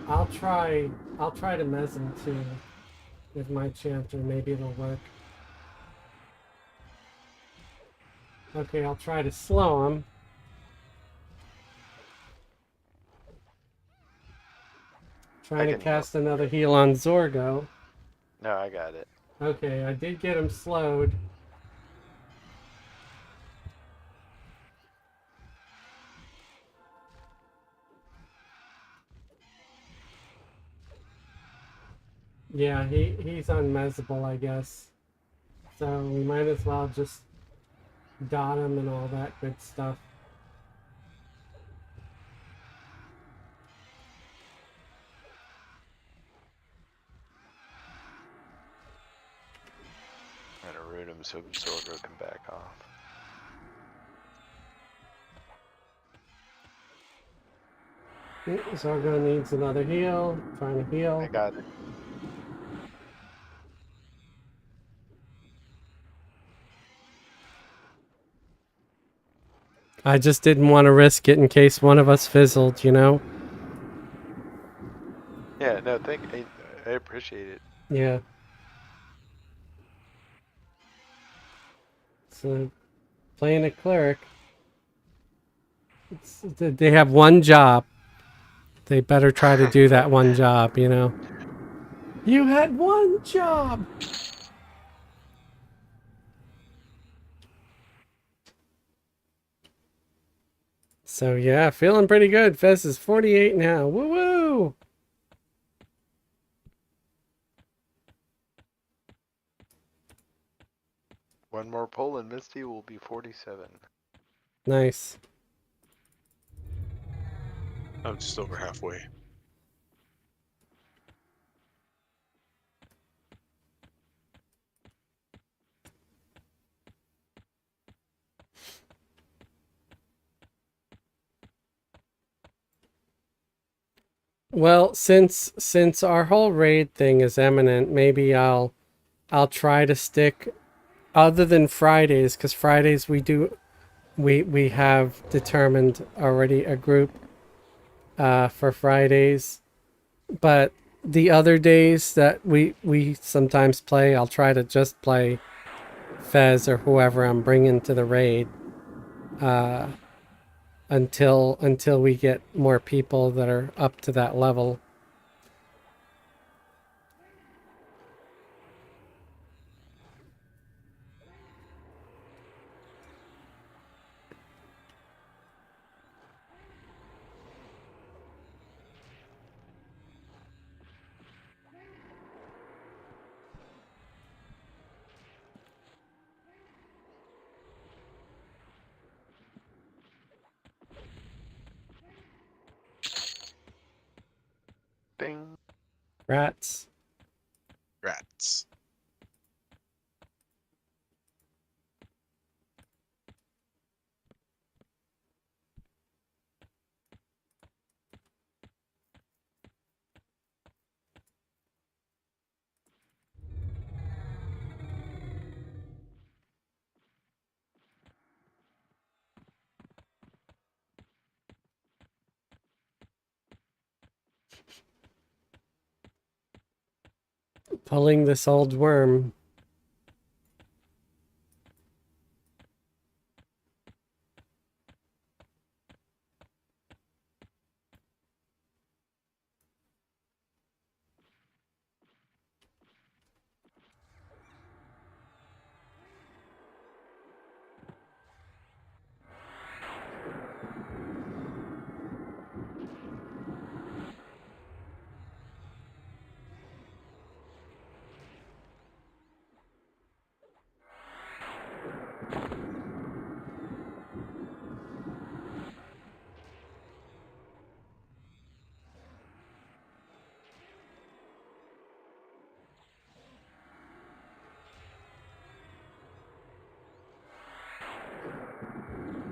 [SPEAKER 1] I'll try to mez him too with my chanter. Maybe it'll work. Okay, I'll try to slow him. Trying to
[SPEAKER 4] can
[SPEAKER 1] cast
[SPEAKER 4] heal.
[SPEAKER 1] another heal on Zorgo.
[SPEAKER 4] No, I got it.
[SPEAKER 1] Okay, I did get him slowed. Yeah, he's unmessable, I guess. So we might as well just dot him and all that good stuff.
[SPEAKER 4] I'm gonna root him so Zorgo can back off.
[SPEAKER 1] Zorgo needs another heal. Trying to heal.
[SPEAKER 4] I got it.
[SPEAKER 1] I just didn't want to risk it in case one of us fizzled, you know?
[SPEAKER 4] Yeah, no, I appreciate it.
[SPEAKER 1] Yeah. So, playing a cleric, they have one job. They better try to do that one job, you know? You had one job! So, yeah, feeling pretty good. Fez is 48 now. Woo woo!
[SPEAKER 4] One more pull and Misty will be 47.
[SPEAKER 1] Nice.
[SPEAKER 2] I'm just over halfway.
[SPEAKER 1] Well, since our whole raid thing is imminent, maybe I'll try to stick other than Fridays, because Fridays we have determined already a group for Fridays, but the other days that we sometimes play, I'll try to just play Fez or whoever I'm bringing to the raid until we get more people that are up to that level.
[SPEAKER 4] Ding.
[SPEAKER 1] Rats.
[SPEAKER 2] Rats.
[SPEAKER 1] Pulling this old worm.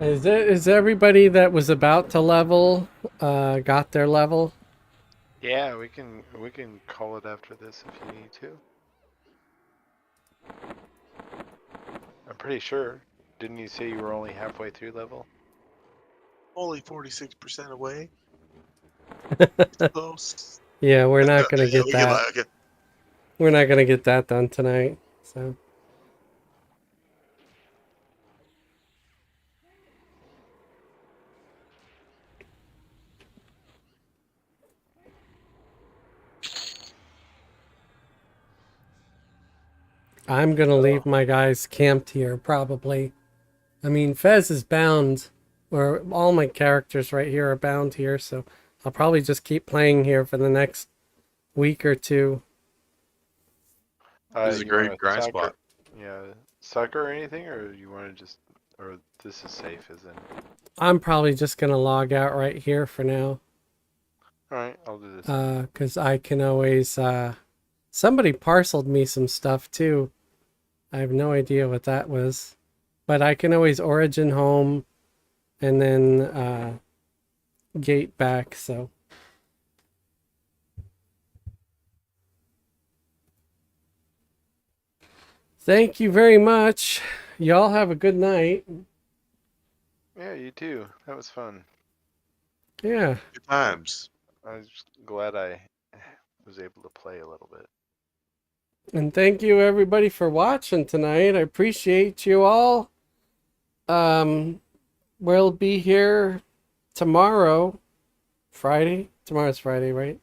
[SPEAKER 1] Is everybody that was about to level got their level?
[SPEAKER 4] Yeah, we can call it after this if you need to. I'm pretty sure. Didn't you say you were only halfway through level?
[SPEAKER 2] Only 46% away. Close.
[SPEAKER 1] Yeah, we're not gonna
[SPEAKER 2] Yeah,
[SPEAKER 1] get
[SPEAKER 2] we can
[SPEAKER 1] that.
[SPEAKER 2] like it.
[SPEAKER 1] We're not gonna get that done tonight. So I'm gonna leave my guys camped here probably. I mean, Fez is bound, or all my characters right here are bound here, so I'll probably just keep playing here for the next week or two.
[SPEAKER 2] This is a
[SPEAKER 4] You want
[SPEAKER 2] great
[SPEAKER 4] a
[SPEAKER 2] grind
[SPEAKER 4] soccer?
[SPEAKER 2] spot.
[SPEAKER 4] Yeah, soccer or anything, or you want to just, or this is safe, as in.
[SPEAKER 1] I'm probably just gonna log out right here for now.
[SPEAKER 4] All right, I'll do the same.
[SPEAKER 1] Because I can always, somebody parceled me some stuff too. I have no idea what that was, but I can always origin home and then gate back. So thank you very much. Y'all have a good night.
[SPEAKER 4] Yeah, you too. That was fun.
[SPEAKER 1] Yeah.
[SPEAKER 2] Good times.
[SPEAKER 4] I was glad I was able to play a little bit.
[SPEAKER 1] And thank you everybody for watching tonight. I appreciate you all. We'll be here tomorrow, Friday. Tomorrow's Friday, right?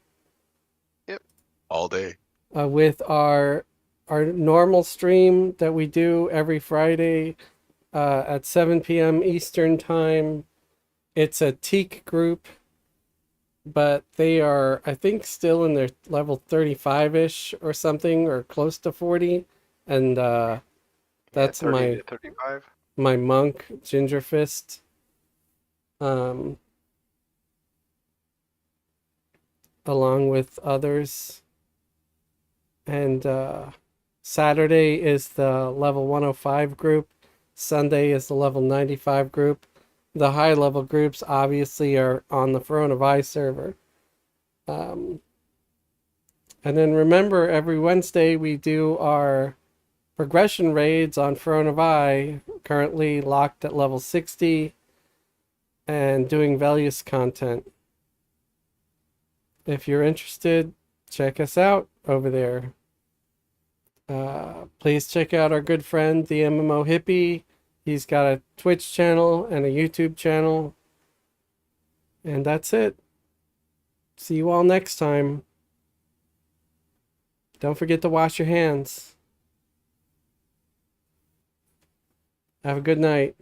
[SPEAKER 2] All day.
[SPEAKER 1] With our normal stream that we do every Friday at 7 p.m. Eastern time. It's a Teek group, but they are, I think, still in their level 35-ish or something, or close to 40. And that's
[SPEAKER 4] 30
[SPEAKER 1] my
[SPEAKER 4] to 35.
[SPEAKER 1] my monk, Ginger Fist. Along with others. And Saturday is the level 105 group. Sunday is the level 95 group. The high level groups obviously are on the Throne of I server. And then remember, every Wednesday we do our progression raids on Throne of I, currently locked at level 60 and doing Velius content. If you're interested, check us out over there. Please check out our good friend, the MMO Hippie. He's got a Twitch channel and a YouTube channel. And that's it. See you all next time. Don't forget to wash your hands. Have a good night.